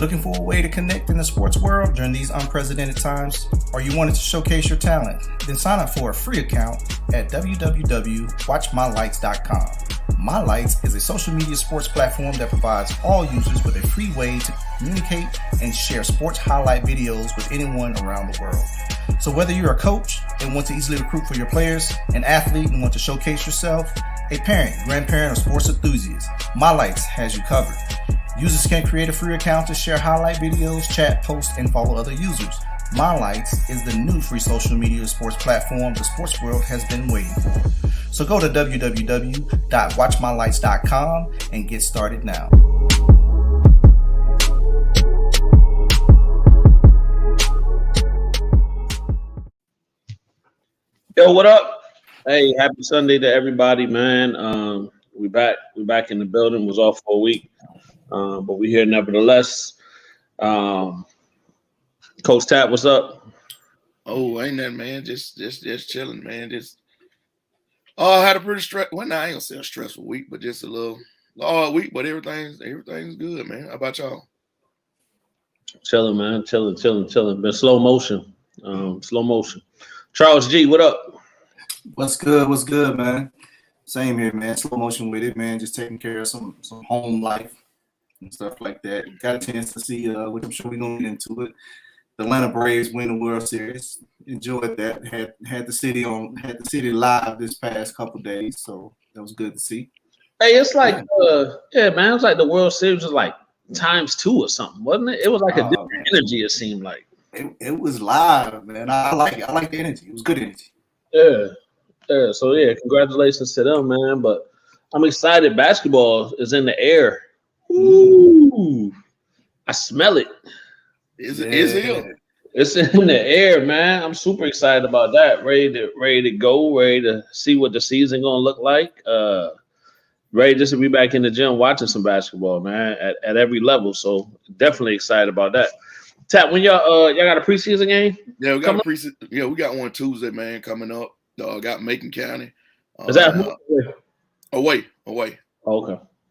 Looking for a way to connect in the sports world during these unprecedented times? Or you wanted to showcase your talent? Then sign up for a free account at www.watchmylights.com. My Lights is a social media sports platform that provides all users with a free way to communicate and share sports highlight videos with anyone around the world. So whether you're a coach and want to easily recruit for your players, an athlete and want to showcase yourself, a parent, grandparent, or sports enthusiast, My Lights has you covered. Users can create a free account to share highlight videos, chat, post, and follow other users. My Lights is the new free social media sports platform the sports world has been waiting for. So go to www.watchmylights.com and get started now. Yo, what up? Hey, happy Sunday to everybody, man. We back in the building. Was off for a week, but we here nevertheless. Coach Tap, what's up? Oh, ain't that, man? Just chilling, man. I had a pretty well, nah, I ain't gonna say a stressful week, but just a little week. But everything's good, man. How about y'all? Chilling, man. Chilling. Been slow motion. Charles G, what up? What's good, man? Same here, man. Slow motion with it, man. Just taking care of some home life and stuff like that. Got a chance to see, which I'm sure we're gonna get into it. The Atlanta Braves win the World Series. Enjoyed that. Had the city live this past couple days, so that was good to see. Hey, it's like man, it was like the World Series was like × 2 or something, wasn't it? It was like a different energy, it seemed like. It was live, man. I like the energy. It was good energy. Yeah. So congratulations to them, man. But I'm excited. Basketball is in the air. Ooh, I smell it. It's in the air, man. I'm super excited about that. Ready to go. Ready to see what the season gonna look like. Ready just to be back in the gym watching some basketball, man, at every level. So definitely excited about that. Tap, when y'all got a preseason game? Yeah, we got a preseason. Yeah, we got one Tuesday, man, coming up. Got Macon County. Is that away? Okay.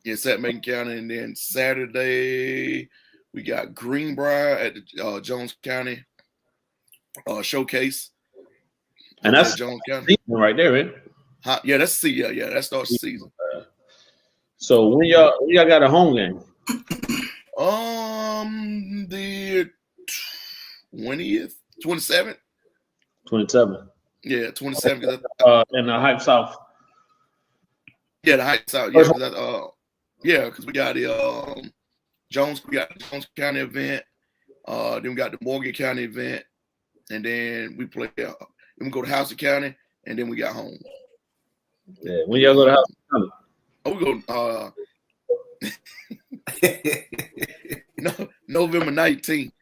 Yeah, it's at Macon County, and then Saturday we got Greenbrier at the Jones County showcase. And that's Jones County right there, right? Yeah, that's that starts the season. So when y'all got a home game? The 20th, 27th. 27th. Yeah, 27th. In the Hype South. Yeah, the Hype South. Yeah, because we got the Jones County event. Then we got the Morgan County event, and then we play. Then we go to Houston County, and then we got home. Yeah, when y'all go to Houston County? Oh, we go November 19th.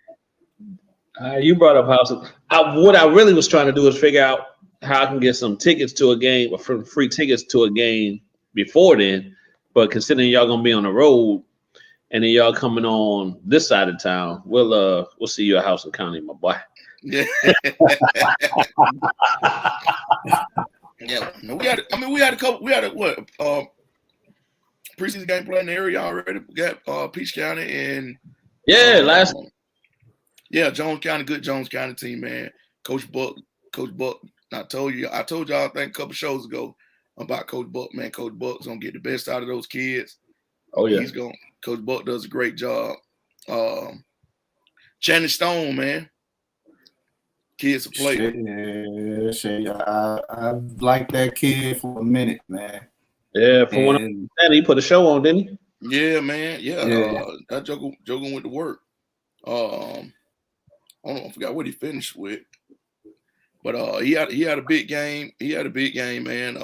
You brought up Houston. What I really was trying to do is figure out how I can get some tickets to a game, or free tickets to a game before then. But considering y'all gonna be on the road, and then y'all coming on this side of town, we'll see you at Houston County, my boy. Yeah. Yeah. No, we had a preseason game playing in the area already. We got Peach County and Jones County, good Jones County team, man. Coach Buck. I told y'all I think a couple shows ago about Coach Buck, man. Coach Buck's gonna get the best out of those kids. Oh yeah, Coach Buck does a great job. Channing Stone, man. Kids to play. I liked that kid for a minute, man. Yeah, for one, he put a show on, didn't he? Yeah, man. Yeah. That Joker went to work. I forgot what he finished with, but he had a big game. He had a big game, man.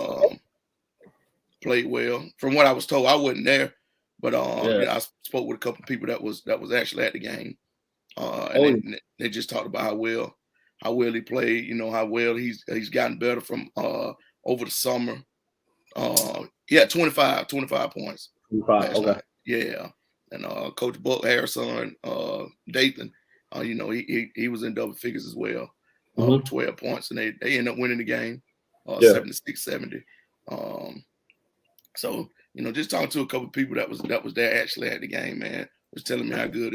Played well. From what I was told, I wasn't there, but I spoke with a couple of people that was actually at the game, they just talked about how well he played. You know how well he's gotten better from over the summer. He had 25 points. 25. Okay. Night. Yeah, and Coach Buck Harrison, Dathan. He was in double figures as well, 12 points, and they ended up winning the game, 76-70. So just talking to a couple of people that was there actually at the game, man, was telling me how good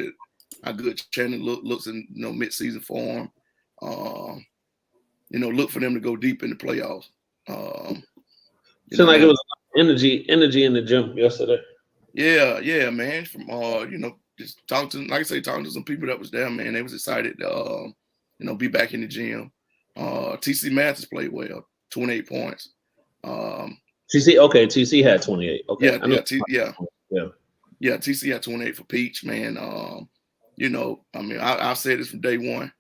how good Channing looks in mid-season form. Look for them to go deep in the playoffs. Seemed like it was energy in the gym yesterday. Yeah, man. From just talking to some people that was there, man. They was excited to be back in the gym. TC Mathis played well, 28 points. TC had 28. Okay. Yeah, TC had 28 for Peach, man. I've said this from day one.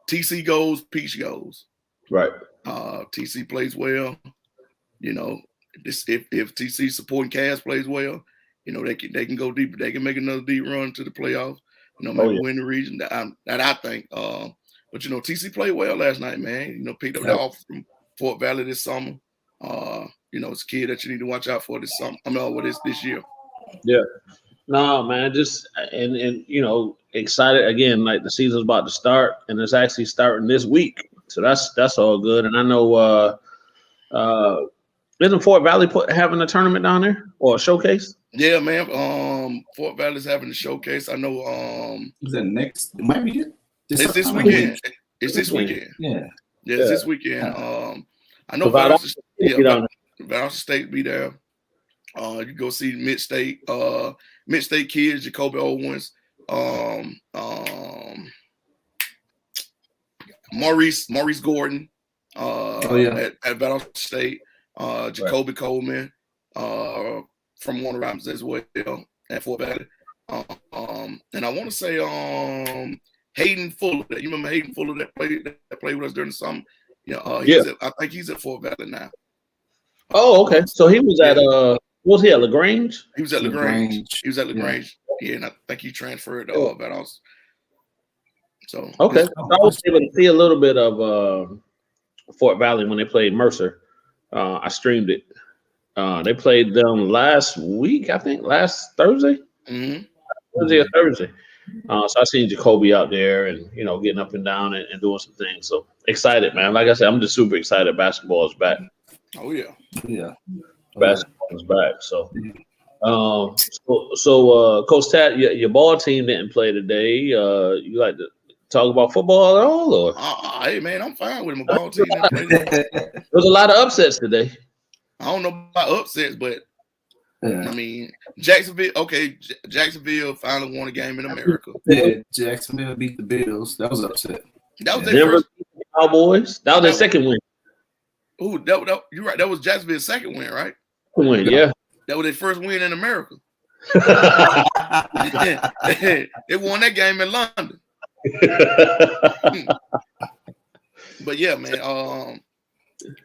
TC goes, Peach goes. Right. TC plays well. If TC supporting Cass plays well, they can go deep. They can make another deep run to the playoffs. Maybe win the region. That I think. But TC played well last night, man. Picked up the offer from Fort Valley this summer. It's a kid that you need to watch out for this summer. This year. Yeah. No, man, just and excited again. Like the season's about to start, and it's actually starting this week. So that's all good. And I know isn't Fort Valley having a tournament down there or a showcase? Yeah, man. Fort Valley's having a showcase. I know. Is that next? It might be it's this weekend. It's this weekend. Yeah. It's this weekend. I know Valdosta State be there. You go see Mid-State kids, Jacoby Owens, Maurice Gordon, at Valdosta State, Jacoby Coleman, from Warner Robins as well at Fort Valley. And I want to say Hayden Fuller. You remember Hayden Fuller that played with us during the summer? I think he's at Fort Valley now. Oh, okay. So he was at was he at LaGrange? He was at LaGrange. Yeah, and I think he transferred to Valdosta. So okay, I was able to see a little bit of Fort Valley when they played Mercer. I streamed it. They played them last week, I think, last Thursday. Mm-hmm. Wednesday or Thursday. So I seen Jacoby out there and getting up and down and doing some things. So excited, man. Like I said, I'm just super excited. Basketball is back. Oh yeah. Basketball is back. So, Coach Tat, your ball team didn't play today. You like to talk about football at all, or? Hey man, I'm fine with my ball team. There's a lot of upsets today. I don't know about upsets, but I mean, Jacksonville finally won a game in America. Yeah, Jacksonville beat the Bills. That was upset. That was their first Cowboys. That was their second win. Oh, you're right. That was Jacksonville's second win, right? Win, yeah. That was their first win in America. They won that game in London. But yeah, man.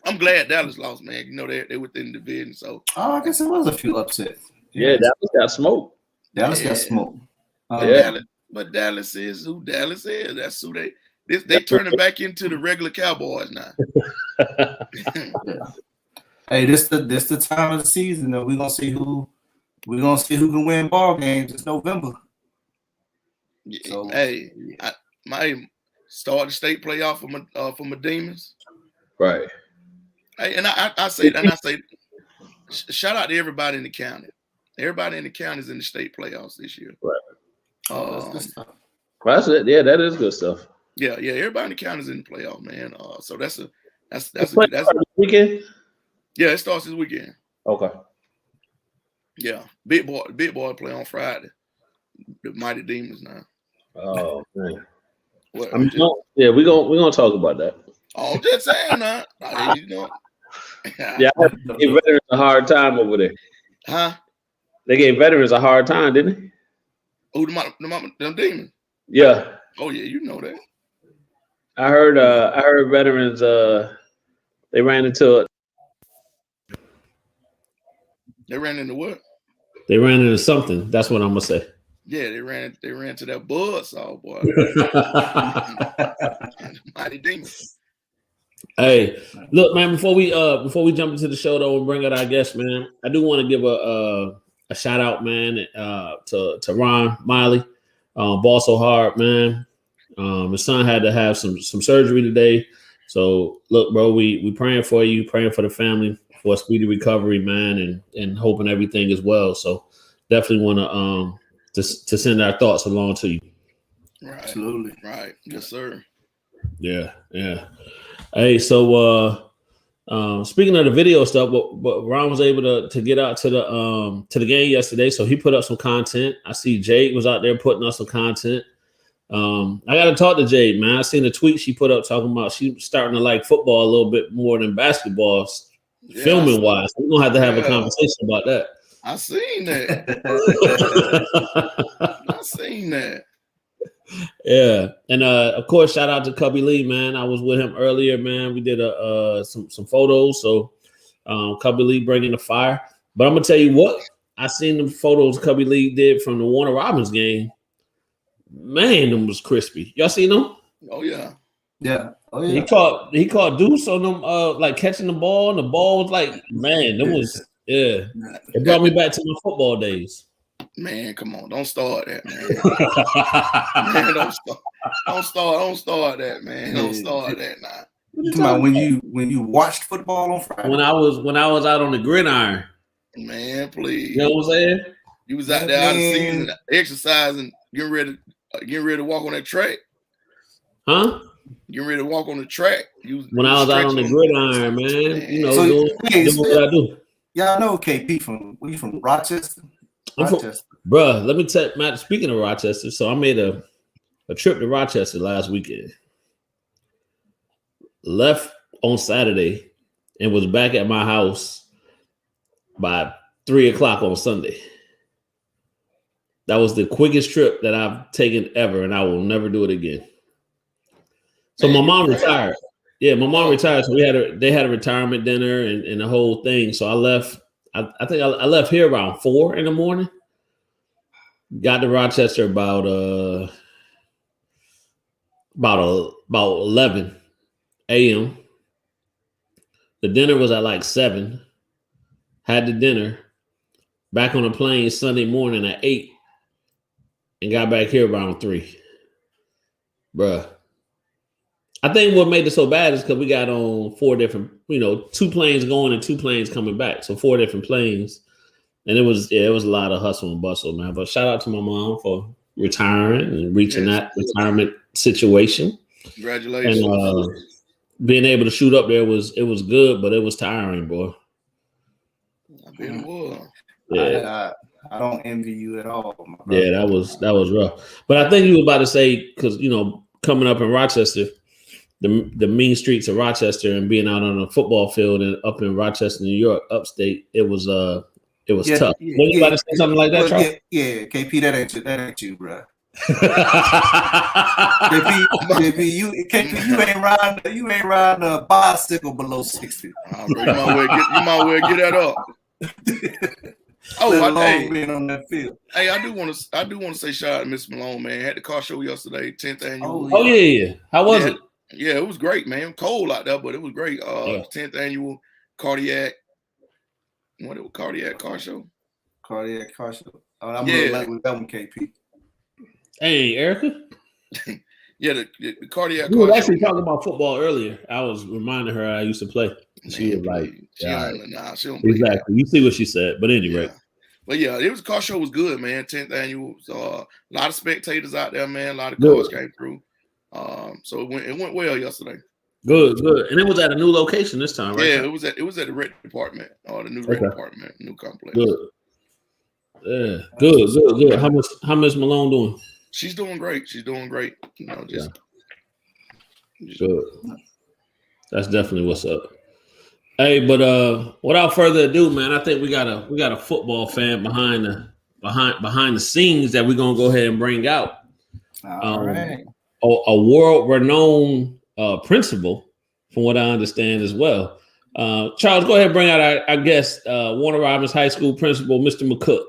I'm glad Dallas lost, man. They're within the division, so. I guess it was a few upsets. Yeah, Dallas got smoked. Got smoked. But Dallas is who Dallas is. That's who they turning back into the regular Cowboys now. Hey, this the time of the season that we're gonna see who can win ball games. It's November. Yeah, so, I might start the state playoff for my Demons. Right. Hey, and I say shout out to everybody in the county. Everybody in the county is in the state playoffs this year. Right. That's good stuff. That's it. Yeah, that is good stuff. Yeah. Everybody in the county is in the playoff, man. So that's weekend. Yeah, it starts this weekend. Okay. Yeah, big boy play on Friday. The Mighty Demons now. Oh man. What, we're gonna talk about that. Oh, I'm just saying, huh? Yeah, they gave veterans a hard time over there. Huh? They gave veterans a hard time, didn't they? Oh, them Demons. Yeah. Oh yeah, you know that. I heard veterans they ran into it. They ran into what? They ran into something. That's what I'm gonna say. Yeah, they ran to that buzzsaw, boy. Mighty Demons. Hey, look, man. Before we jump into the show though and bring out our guest, man, I do want to give a shout out, man, to Ron Miley. Ball so hard, man. His son had to have some surgery today. So look, bro, we praying for you, praying for the family for a speedy recovery, man, and hoping everything is well. So definitely want to send our thoughts along to you. Right. Absolutely. Right. Yes, sir. Yeah. Hey, so speaking of the video stuff, but Ron was able to get out to the game yesterday, so he put up some content. I see Jade was out there putting up some content. I got to talk to Jade, man. I seen the tweet she put up talking about she's starting to like football a little bit more than basketball, filming wise. We're gonna have to have a conversation about that. I seen that. I seen that. Yeah, and of course, shout out to Cubby Lee, man. I was with him earlier, man. We did some photos. So Cubby Lee bringing the fire. But I'm gonna tell you what, I seen the photos Cubby Lee did from the Warner Robins game. Man, them was crispy. Y'all seen them? Oh yeah. Yeah. Oh yeah. He caught Deuce on them, like catching the ball, and the ball was like, man, them was It brought me back to my football days. Man, come on, don't start that, man. Man, don't start that, man. Don't start that now. You talking about when you watched football on Friday? When I was out on the gridiron. Man, please. You know what I'm saying? You was out there out of season, exercising, getting ready to walk on that track. Huh? Getting ready to walk on the track. When I was out on the gridiron, man, you know, doing what I do. Y'all know KP from Rochester? Bruh, let me tell Matt, speaking of Rochester, so I made a trip to Rochester last weekend. Left on Saturday and was back at my house by 3:00 on Sunday. That was the quickest trip that I've taken ever, and I will never do it again. So my mom retired. Yeah, my mom retired. So they had a retirement dinner and the whole thing. So I left. I think I left here around 4 a.m. Got to Rochester about 11 a.m. The dinner was at like 7. Had the dinner. Back on the plane Sunday morning at 8. And got back here around 3. Bruh. I think what made it so bad is because we got on 4 different, 2 planes going and 2 planes coming back. So 4 different planes. And it was a lot of hustle and bustle, man. But shout out to my mom for retiring and reaching that retirement situation. Congratulations. And being able to shoot up there was good, but it was tiring, boy. I bet it was. Yeah. I don't envy you at all. Yeah, that was rough. But I think you were about to say, because coming up in Rochester, the mean streets of Rochester and being out on a football field and up in Rochester, New York, upstate, it was tough. When you about to say something like that, Charles? Yeah, KP, that ain't you, bro. KP, you ain't riding a bicycle below 60. You might well get that up. Being on that field. Hey, I do want to say shout out to Miss Malone, man. Had the car show yesterday, 10th annual. Oh yeah. How was it? Yeah, it was great, man. Cold out there, but it was great. 10th annual cardiac. What it was, cardiac car show? Cardiac car show. I'm really like with that one, KP. Hey, Erica. Yeah, the cardiac. We were actually talking about football earlier. I was reminding her I used to play. She was like, she don't exactly. You see what she said, but anyway. Yeah. But yeah, it was car show was good, man. 10th annual. So a lot of spectators out there, man. A lot of cars came through. So it went well yesterday. Good. And it was at a new location this time, right? Yeah, it was at the rec department, or the new rec department, new complex. Good. Yeah, good. How Miss Malone doing? She's doing great. Good. That's definitely what's up. Hey, but without further ado, man, I think we got a football fan behind the scenes that we're gonna go ahead and bring out. All right. A world-renowned principal, from what I understand as well. Charles, go ahead and bring out our guest, Warner Robins High School principal, Mr. McCook.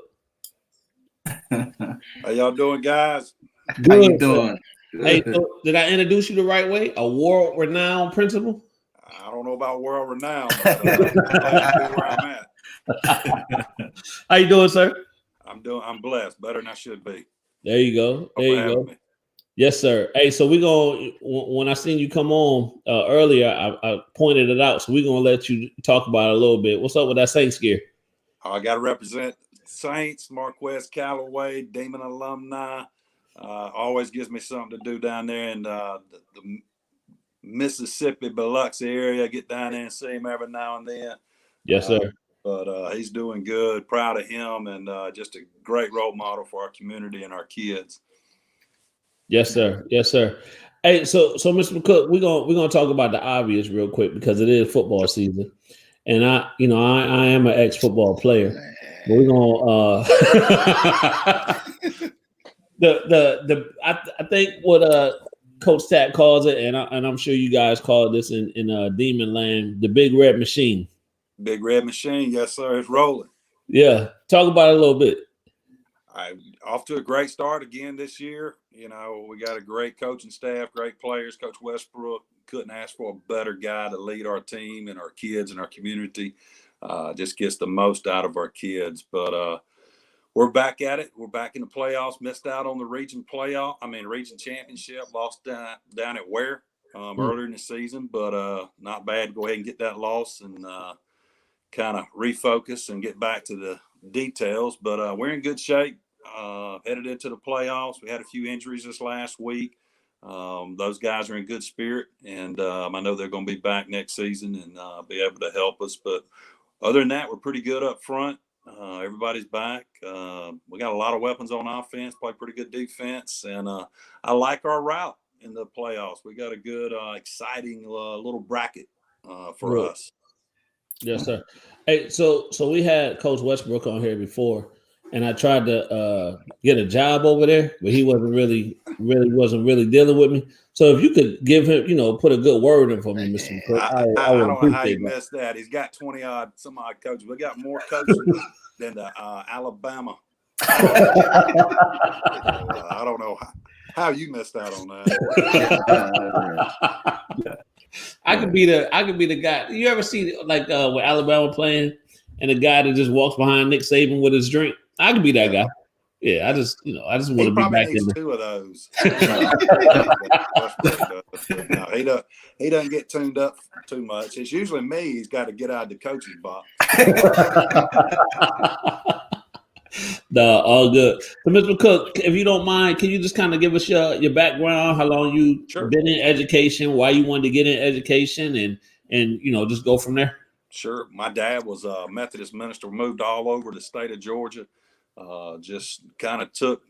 How y'all doing, guys? Good. How you doing? Hey, so did I introduce you the right way? A world-renowned principal? I don't know about world-renowned, but where I'm at. How you doing, sir? I'm blessed, better than I should be. There you go. Me. Yes, sir. Hey, so when I seen you come on earlier, I pointed it out. So we're gonna let you talk about it a little bit. What's up with that Saints gear? I got to represent Saints, Marquez Callaway, Demon alumni. Always gives me something to do down there in the Mississippi Biloxi area. I get down there and see him every now and then. Yes, sir. But he's doing good. Proud of him, and just a great role model for our community and our kids. Yes, sir. Yes, sir. Hey, so Mr. McCook, we're gonna talk about the obvious real quick because it is football season, and I am an ex-football player. But we're gonna I think what Coach Tack calls it, and I'm sure you guys call this in Demon Land, the Big Red Machine. Big Red Machine, yes, sir. It's rolling. Yeah, talk about it a little bit. Off to a great start again this year. You know, we got a great coaching staff, great players. Coach Westbrook, couldn't ask for a better guy to lead our team and our kids and our community. Just gets the most out of our kids. But we're back at it. We're back in the playoffs. Missed out on the region championship. Lost down at Ware earlier in the season. But not bad. Go ahead and get that loss and kind of refocus and get back to the details. But we're in good shape. Headed into the playoffs. We had a few injuries this last week. Those guys are in good spirit, and I know they're going to be back next season and be able to help us. But other than that, we're pretty good up front. Everybody's back. We got a lot of weapons on offense, play pretty good defense, and I like our route in the playoffs. We got a good, exciting little bracket for us. Yes, sir. Hey, so we had Coach Westbrook on here before, and I tried to get a job over there, but he wasn't really dealing with me. So if you could give him, put a good word in for me, Mr. McCook, I don't know how you missed that. He's got 20 odd coaches. We got more coaches than the Alabama. I don't know how you missed out on that. I could be the guy. You ever see like with Alabama playing and the guy that just walks behind Nick Saban with his drink? I could be that guy. Yeah, I just want to be back in. Two of those. No, he doesn't get tuned up too much. It's usually me. He's got to get out of the coaching box. No, all good. So, Mr. Cook, if you don't mind, can you just kind of give us your background, how long you been in education, why you wanted to get in education, and just go from there? Sure. My dad was a Methodist minister, moved all over the state of Georgia. Just kind of took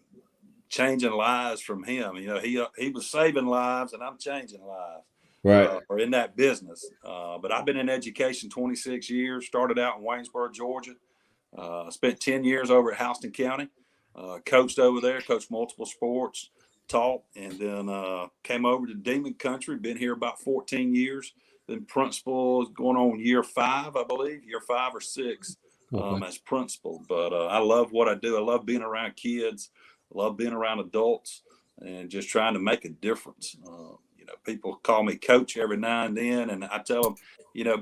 changing lives from him. He was saving lives, and I'm changing lives. Right. Or in that business. But I've been in education 26 years. Started out in Waynesboro, Georgia. Spent 10 years over at Houston County. Coached over there. Coached multiple sports. Taught, and then came over to Demon Country. Been here about 14 years. Then principal going on year 5, I believe. Year 5 or 6. As principal, but I love what I do. I love being around kids. I love being around adults and just trying to make a difference. People call me coach every now and then, and I tell them,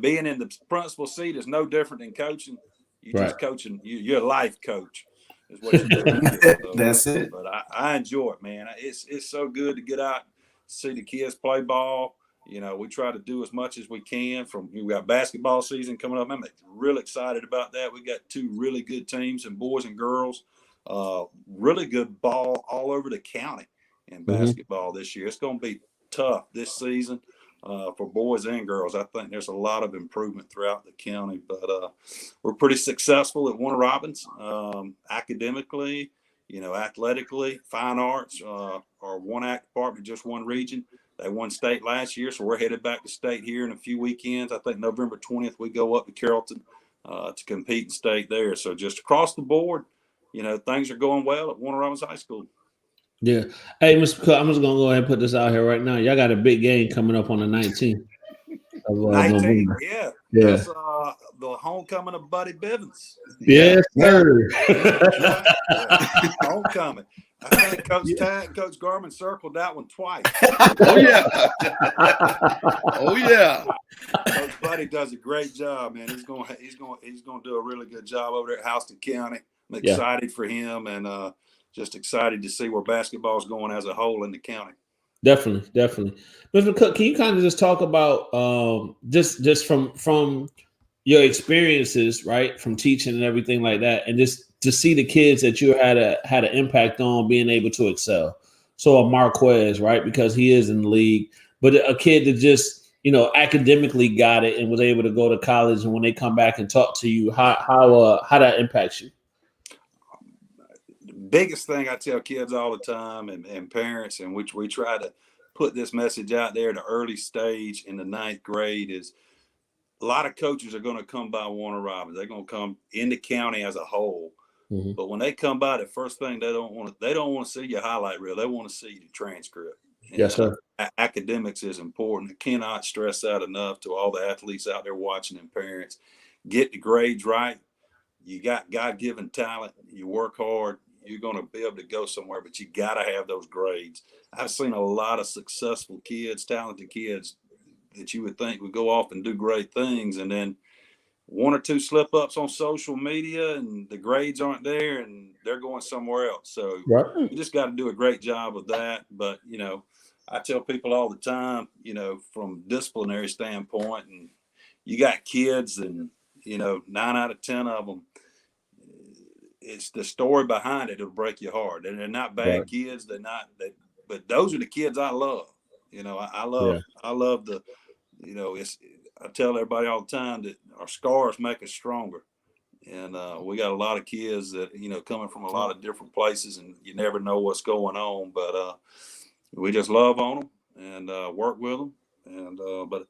being in the principal seat is no different than coaching. You're just coaching. You're a life coach is what you're doing. That's it. But I enjoy it, man. It's so good to get out, see the kids play ball. We try to do as much as we can. We got basketball season coming up. I'm really excited about that. We got 2 really good teams in boys and girls. Really good ball all over the county in basketball this year. It's going to be tough this season for boys and girls. I think there's a lot of improvement throughout the county, but we're pretty successful at Warner Robins academically, athletically, fine arts. Our one act department, just one region. They won state last year, so we're headed back to state here in a few weekends. I think November 20th we go up to Carrollton to compete in state there. So just across the board, things are going well at Warner Robins High School. Yeah. Hey, Mr. Cook, I'm just going to go ahead and put this out here right now. Y'all got a big game coming up on the 19th. 19, yeah. That's the homecoming of Buddy Bivens. Yes, sir. Homecoming. I think Coach Tad and Coach Garman circled that one twice. Oh yeah. Coach Buddy does a great job, man. He's going to do a really good job over there at Houston County. I'm excited for him, and just excited to see where basketball is going as a whole in the county. Definitely. Mr. Cook, can you kind of just talk about just from your experiences, right, from teaching and everything like that, and just to see the kids that you had an impact on being able to excel. So a Marquez, right, because he is in the league, but a kid that just academically got it and was able to go to college, and when they come back and talk to you, how that impacts you. The biggest thing I tell kids all the time and parents, and which we try to put this message out there at the early stage in the 9th grade, is a lot of coaches are going to come by Warner Robins. They're going to come in the county as a whole. Mm-hmm. But when they come by, the first thing they don't want to see your highlight reel. They want to see the transcript. And, yes, sir. Academics is important. I cannot stress that enough to all the athletes out there watching and parents. Get the grades right. You got God-given talent. You work hard. You're going to be able to go somewhere, but you got to have those grades. I've seen a lot of successful kids, talented kids that you would think would go off and do great things, and then one or two slip ups on social media and the grades aren't there and they're going somewhere else. So you just got to do a great job of that. But, I tell people all the time, from disciplinary standpoint, and you got kids and, 9 out of 10 of them, it's the story behind it. It'll break your heart. And they're not bad kids. But those are the kids I love. I love the, I tell everybody all the time that our scars make us stronger. And we got a lot of kids that, coming from a lot of different places, and you never know what's going on. But we just love on them and work with them. And but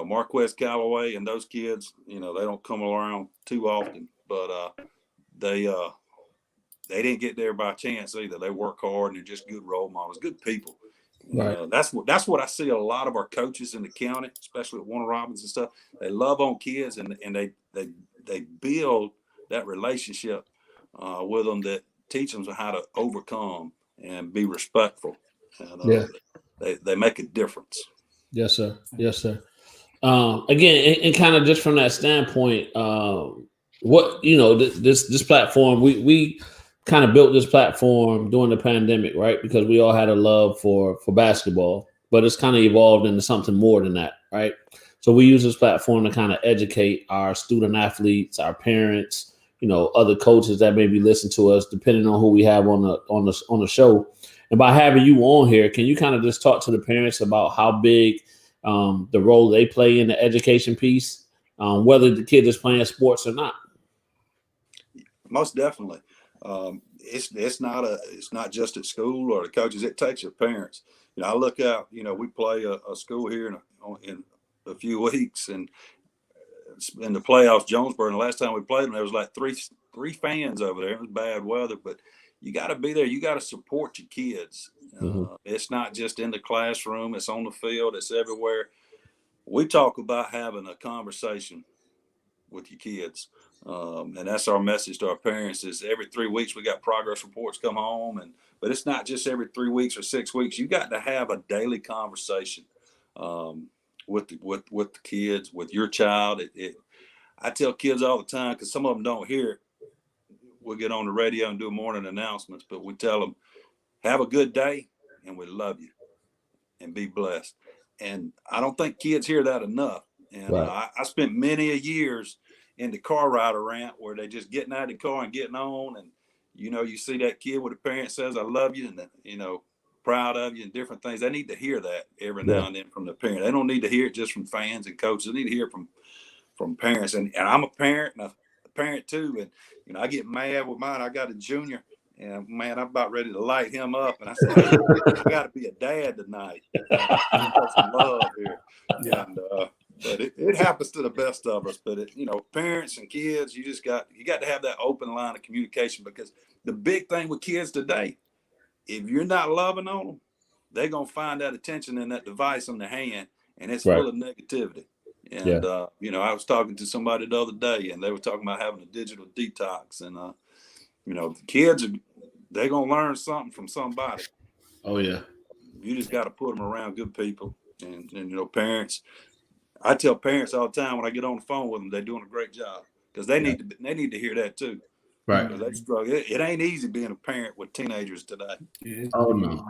Marquez Callaway and those kids, they don't come around too often, but they didn't get there by chance either. They work hard and they're just good role models, good people. Right. That's what I see a lot of our coaches in the county, especially at Warner Robins and stuff. They love on kids and they build that relationship with them that teach them how to overcome and be respectful. And they make a difference. Yes, sir. Yes, sir. Again, and kind of just from that standpoint, this platform, we kind of built this platform during the pandemic, right? Because we all had a love for basketball, but it's kind of evolved into something more than that, right? So we use this platform to kind of educate our student athletes, our parents, other coaches that maybe listen to us, depending on who we have on the show. And by having you on here, can you kind of just talk to the parents about how big the role they play in the education piece, whether the kid is playing sports or not? Most definitely. It's not just at school or the coaches. It takes your parents. I look out. We play a school here in a few weeks, and in the playoffs, Jonesboro. And the last time we played them, there was like three fans over there. It was bad weather, but you got to be there. You got to support your kids. Mm-hmm. It's not just in the classroom. It's on the field. It's everywhere. We talk about having a conversation with your kids. And that's our message to our parents is every 3 weeks we got progress reports come home. But it's not just every 3 weeks or 6 weeks. You got to have a daily conversation with the kids, with your child. I tell kids all the time, because some of them don't hear it. We'll get on the radio and do morning announcements, but we tell them, have a good day and we love you and be blessed. And I don't think kids hear that enough. And I spent many a years in the car rider rant where they just getting out of the car and getting on. And, you see that kid where the parent says, I love you, and, proud of you and different things. They need to hear that every now and then from the parent. They don't need to hear it just from fans and coaches. They need to hear it from parents. And I'm a parent and a parent too. And, I get mad with mine. I got a junior and man, I'm about ready to light him up. And I said, hey, I got to be a dad tonight. Got some love here. Yeah. And, but it happens to the best of us. But parents and kids, you got to have that open line of communication, because the big thing with kids today, if you're not loving on them, they're gonna find that attention in that device on their hand, and it's full of negativity. And I was talking to somebody the other day, and they were talking about having a digital detox, and the kids they're gonna learn something from somebody. Oh yeah. You just got to put them around good people, and parents. I tell parents all the time when I get on the phone with them, they're doing a great job, because they need to hear that too. Right. They struggle. It ain't easy being a parent with teenagers today. Oh no.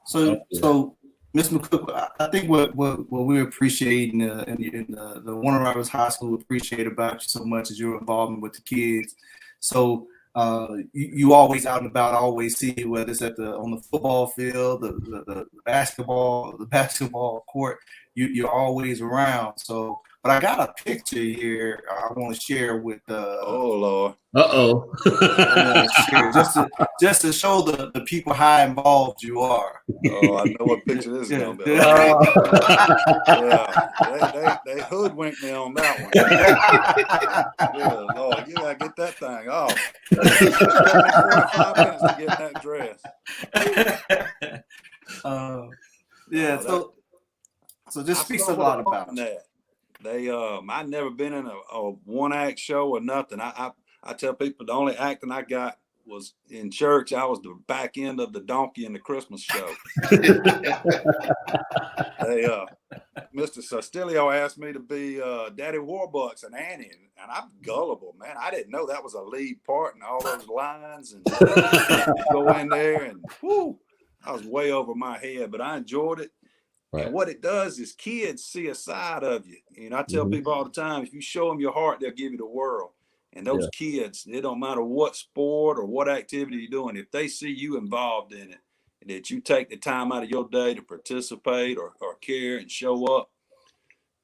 So Ms. McCook, I think what we appreciate in the Warner Robins High School appreciate about you so much is your involvement with the kids. So you always out and about. I always see you, whether it's on the football field, the basketball court. You're always around. So, but I got a picture here I want to share with. Oh Lord. Uh-oh. I want to share just to show the people how involved you are. Oh, I know what picture this is gonna be. Yeah. Yeah, they hoodwinked me on that one. Yeah, Lord, you gotta get that thing off. It took me 45 minutes to get that dress. Yeah, so this speaks a lot about that. I never been in a one act show or nothing. I tell people the only acting I got was in church. I was the back end of the donkey in the Christmas show. Mr. Sostilio asked me to be Daddy Warbucks and Annie, and I'm gullible, man. I didn't know that was a lead part and all those lines, and go in there and whoo, I was way over my head, but I enjoyed it. Right. And what it does is kids see a side of you. And I tell people all the time, if you show them your heart, they'll give you the world. And those kids, it don't matter what sport or what activity you're doing, if they see you involved in it, that you take the time out of your day to participate or care and show up,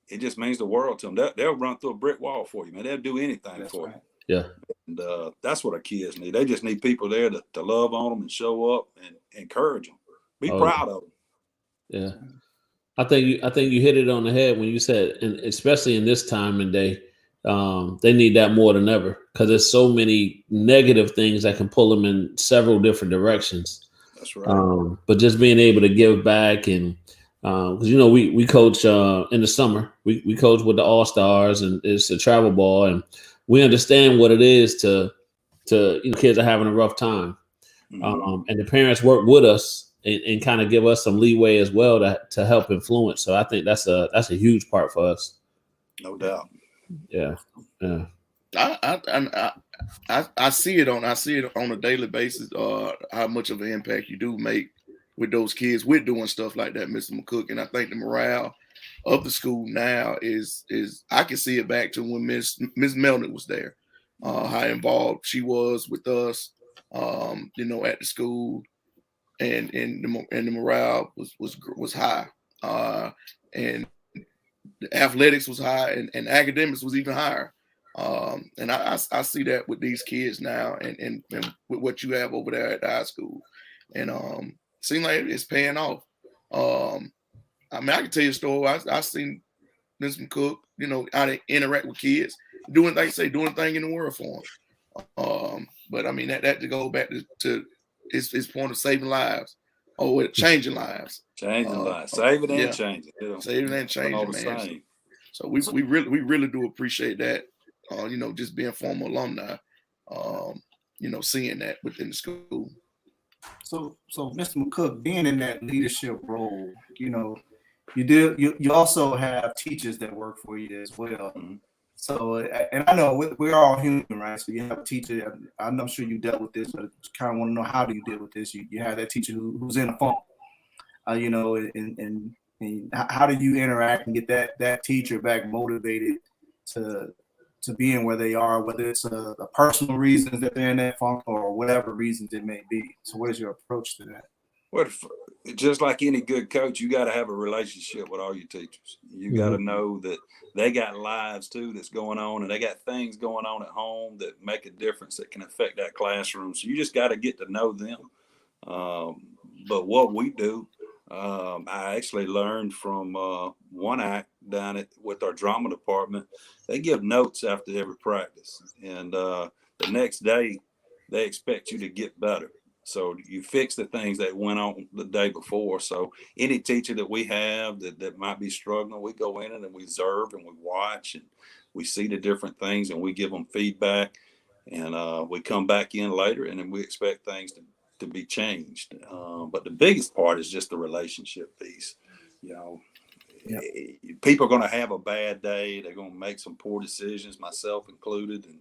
it just means the world to them. They'll run through a brick wall for you, man. They'll do anything for you. Yeah. And that's what our kids need. They just need people there to love on them and show up and encourage them. Be proud of them. Yeah. I think you hit it on the head when you said, and especially in this time and day, they need that more than ever because there's so many negative things that can pull them in several different directions. That's right. But just being able to give back and because we coach in the summer, we coach with the All-Stars and it's a travel ball and we understand what it is to kids are having a rough time, and the parents work with us. And kind of give us some leeway as well to help influence. So I think that's a huge part for us. No doubt. Yeah. I see it on a daily basis. How much of an impact you do make with those kids with doing stuff like that, Mr. McCook. And I think the morale of the school now is I can see it back to when Miss Melnick was there, how involved she was with us, at the school. And the morale was high, and the athletics was high, and academics was even higher. And I see that with these kids now, and with what you have over there at the high school, and seems like it's paying off. I can tell you a story. I seen Mr. McCook, how they interact with kids, doing thing in the world for them. But I mean that to go back to his point of saving lives, or changing lives. Changing lives, saving and changing. Saving and changing, man. So we really do appreciate that. Just being former alumni, seeing that within the school. So Mr. McCook, being in that leadership role, you also have teachers that work for you as well. Mm-hmm. So, and I know we're all human, right? So you have a teacher. I'm not sure you dealt with this, but kind of want to know, how do you deal with this? You have that teacher who's in a funk, and how do you interact and get that teacher back motivated to being where they are, whether it's a personal reasons that they're in that funk or whatever reasons it may be. So what is your approach to that? Well, just like any good coach, you got to have a relationship with all your teachers. You got to know that they got lives too that's going on, and they got things going on at home that make a difference that can affect that classroom. So you just got to get to know them. But what we do, I actually learned from one act down with our drama department. They give notes after every practice, and the next day they expect you to get better. So you fix the things that went on the day before. So any teacher that we have that might be struggling, we go in and we observe and we watch and we see the different things and we give them feedback, and we come back in later and then we expect things to be changed. But the biggest part is just the relationship piece. People are going to have a bad day. They're going to make some poor decisions, myself included. And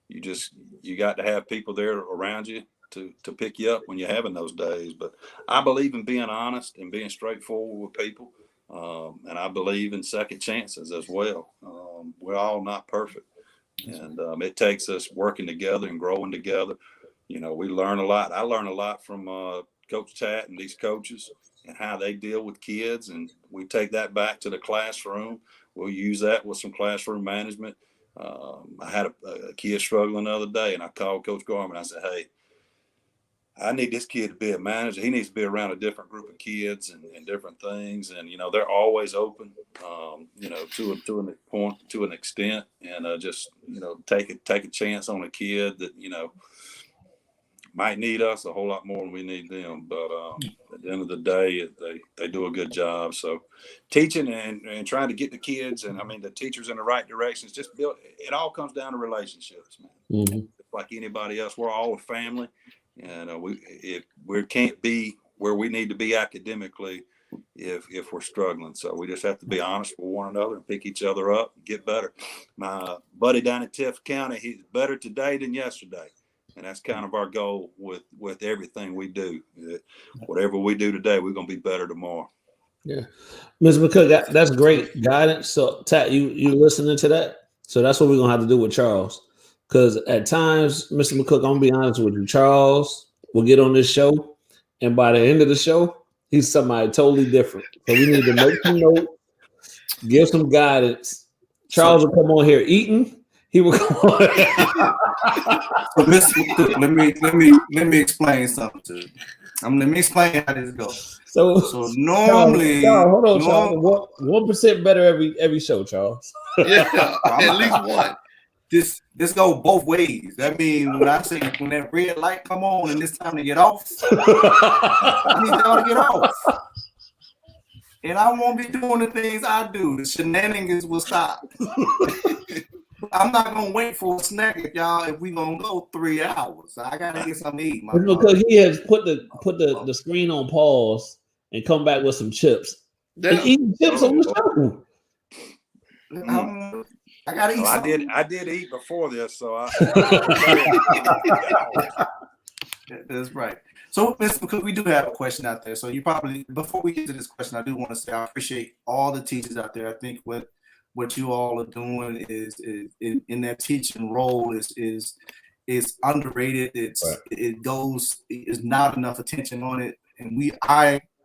you got to have people there around you to pick you up when you're having those days. But I believe in being honest and being straightforward with people. And I believe in second chances as well. We're all not perfect, And it takes us working together and growing together. You know, we learn a lot. I learn a lot from Coach Tat and these coaches and how they deal with kids. And we take that back to the classroom. We'll use that with some classroom management. I had a kid struggling the other day, and I called Coach Gorman. I said, hey, I need this kid to be a manager. He needs to be around a different group of kids and different things. And, you know, they're always open, you know, to an extent, and just, you know, take a chance on a kid that, you know, might need us a whole lot more than we need them. But at the end of the day, they do a good job. So teaching and trying to get the kids and, I mean, the teachers in the right directions, just build. It all comes down to relationships, man. Mm-hmm. Like anybody else, we're all a family. And we can't be where we need to be academically if we're struggling. So we just have to be honest with one another and pick each other up and get better. My buddy down in Tift County, he's better today than yesterday. And that's kind of our goal with everything we do. Whatever we do today, we're going to be better tomorrow. Yeah. Mr. McCook, that's great guidance. So, Tat, you listening to that? So that's what we're going to have to do with Charles. Because at times, Mr. McCook, I'm going to be honest with you, Charles will get on this show, and by the end of the show, he's somebody totally different. So we need to make some notes, give some guidance. Charles will come on here eating. He will come on. So Mr. McCook, let me explain something to you. Let me explain how this goes. So normally, Charles, hold on, Charles. 1% better every show, Charles. Yeah, at least one. This go both ways. That means when that red light come on and it's time to get off, I need y'all to get off. And I won't be doing the things I do. The shenanigans will stop. I'm not gonna wait for a snack if we gonna go 3 hours. I gotta get something to eat. Because he has put the screen on pause and come back with some chips. And eating chips on the show. I gotta eat. I did eat before this, so that's right. So, Mr. McCook, we do have a question out there. So you probably, before we get to this question, I do want to say I appreciate all the teachers out there. I think what you all are doing is in that teaching role is underrated. It's not enough attention on it, and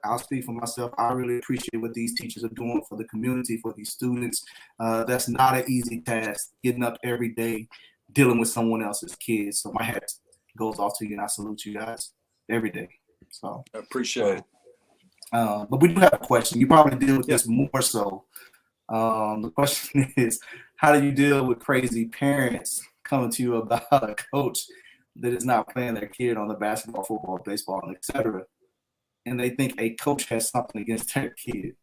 I'll speak for myself. I really appreciate what these teachers are doing for the community, for these students. That's not an easy task, getting up every day, dealing with someone else's kids. So my hat goes off to you, and I salute you guys every day. So I appreciate it. But we do have a question. You probably deal with this more so. The question is, how do you deal with crazy parents coming to you about a coach that is not playing their kid on the basketball, football, baseball, etc., and they think a coach has something against their kid?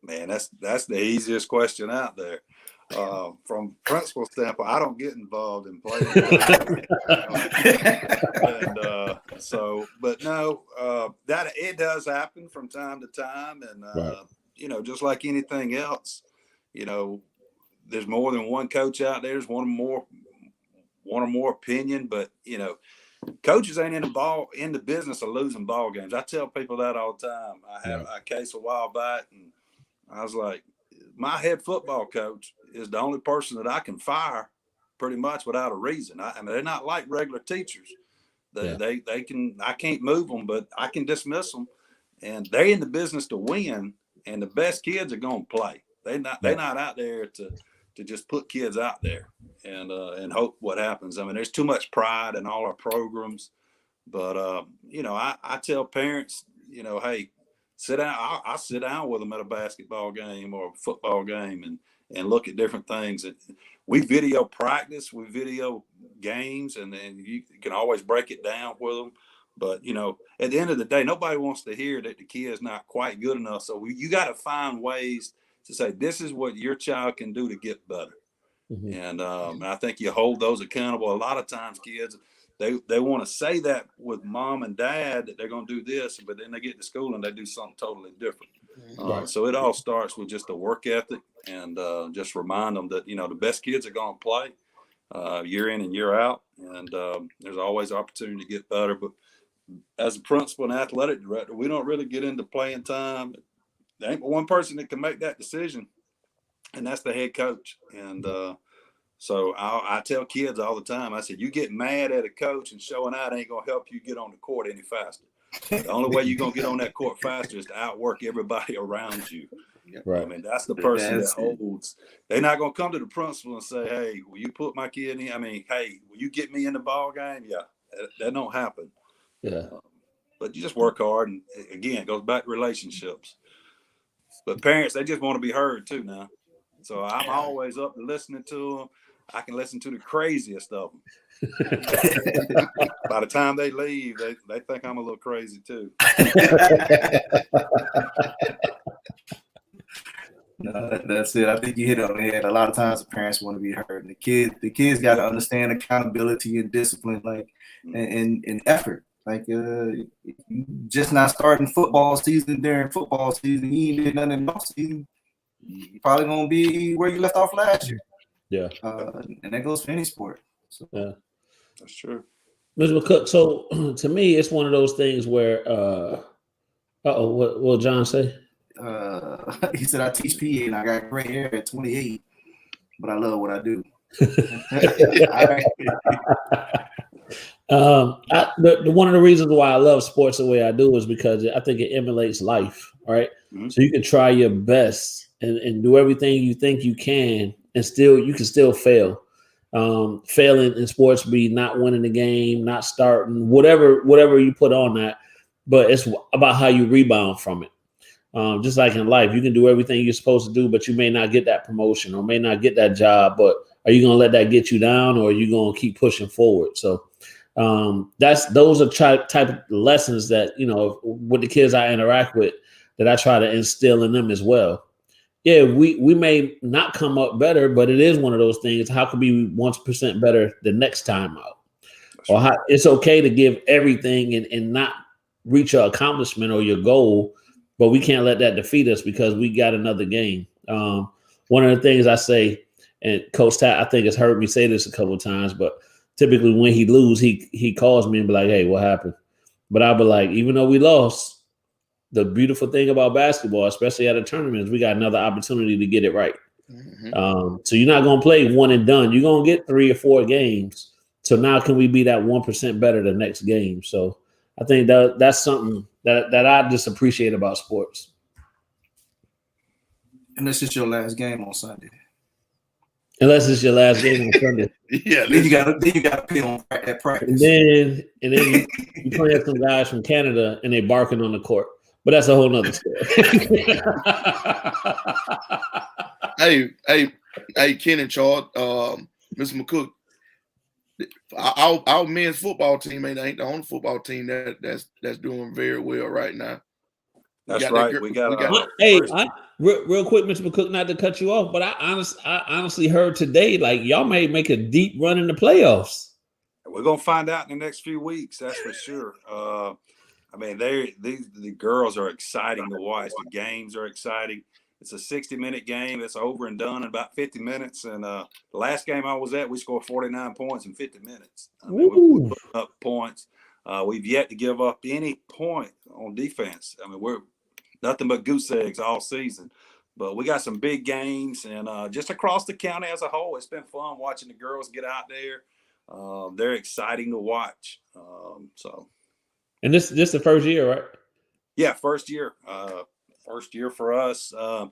Man, that's the easiest question out there. From principal standpoint, I don't get involved in playing. But no, that it does happen from time to time, and right. You know, just like anything else, you know, there's more than one coach out there. There's one or more opinion, but you know, coaches ain't in the business of losing ball games. I tell people that all the time. I have a case a while back, and I was like, my head football coach is the only person that I can fire pretty much without a reason. I mean, they're not like regular teachers. They can, I can't move them, but I can dismiss them, and they're in the business to win. And the best kids are going to play. They're not out there to just put kids out there and hope what happens. I mean, there's too much pride in all our programs, but you know, I tell parents, you know, hey, sit down. I'll sit down with them at a basketball game or a football game and look at different things. And we video practice, we video games, and then you can always break it down with them. But, you know, at the end of the day, nobody wants to hear that the kid's not quite good enough. So you got to find ways to say, this is what your child can do to get better. Mm-hmm. And I think you hold those accountable. A lot of times kids, they want to say that with mom and dad that they're going to do this, but then they get to school and they do something totally different. Right. So it all starts with just a work ethic and just remind them that, you know, the best kids are going to play year in and year out. And there's always opportunity to get better. But as a principal and athletic director, we don't really get into playing time. There ain't but one person that can make that decision, and that's the head coach. And So I tell kids all the time, I said, you get mad at a coach and showing out ain't going to help you get on the court any faster. The only way you're going to get on that court faster is to outwork everybody around you. Right. I mean, that's the person that holds. They're not going to come to the principal and say, hey, will you put my kid in? I mean, hey, will you get me in the ball game? Yeah, that don't happen. Yeah. But you just work hard. And again, it goes back to relationships. But parents, they just want to be heard too now. So I'm always up to listening to them. I can listen to the craziest of them. By the time they leave, they think I'm a little crazy too. No, that's it. I think you hit on the head. A lot of times the parents want to be heard. And the kids got to understand accountability and discipline, like and effort. Like you just not starting football season during football season. You ain't did nothing in off season. You're probably gonna be where you left off last year. Yeah. And that goes for any sport. So. Yeah. That's true. Mr. McCook, so to me, it's one of those things where what will John say? He said, I teach PE and I got gray hair at 28, but I love what I do. One of the reasons why I love sports the way I do is because I think it emulates life, right? Mm-hmm. So you can try your best and do everything you think you can, and you can still fail. Failing in sports be not winning the game, not starting, whatever you put on that, but it's about how you rebound from it. Just like in life, you can do everything you're supposed to do, but you may not get that promotion or may not get that job. But are you going to let that get you down, or are you going to keep pushing forward? So those are type of lessons that, with the kids I interact with, that I try to instill in them as well. Yeah, we may not come up better, but it is one of those things. How can we be 1% better the next time out? Or it's okay to give everything and not reach your accomplishment or your goal, but we can't let that defeat us because we got another game. One of the things I say, and Coach Tat, I think, has heard me say this a couple of times, but typically when he loses, he calls me and be like, hey, what happened? But I'll be like, even though we lost, the beautiful thing about basketball, especially at a tournament, is we got another opportunity to get it right. Mm-hmm. So you're not going to play one and done. You're going to get 3 or 4 games. So now can we be that 1% better the next game? So I think that's something that I just appreciate about sports. Unless it's your last game on Sunday. Unless it's your last game on Sunday. Yeah, then you gotta pay on at practice. And then you play some guys from Canada and they barking on the court. But that's a whole nother story. Hey, Ken and Charles, Mr. McCook, our men's football team ain't the only football team that's doing very well right now. That's right. Real quick, Mr. McCook, not to cut you off, but I honestly heard today, like, y'all may make a deep run in the playoffs. We're gonna find out in the next few weeks. That's for sure. I mean, the girls are exciting to watch. The games are exciting. It's a 60-minute game. It's over and done in about 50 minutes. And the last game I was at, we scored 49 points in 50 minutes. I mean, we're putting up points. We've yet to give up any point on defense. I mean, we're nothing but goose eggs all season. But we got some big games. And just across the county as a whole, it's been fun watching the girls get out there. They're exciting to watch. And this the first year, right? Yeah, first year. First year for us. I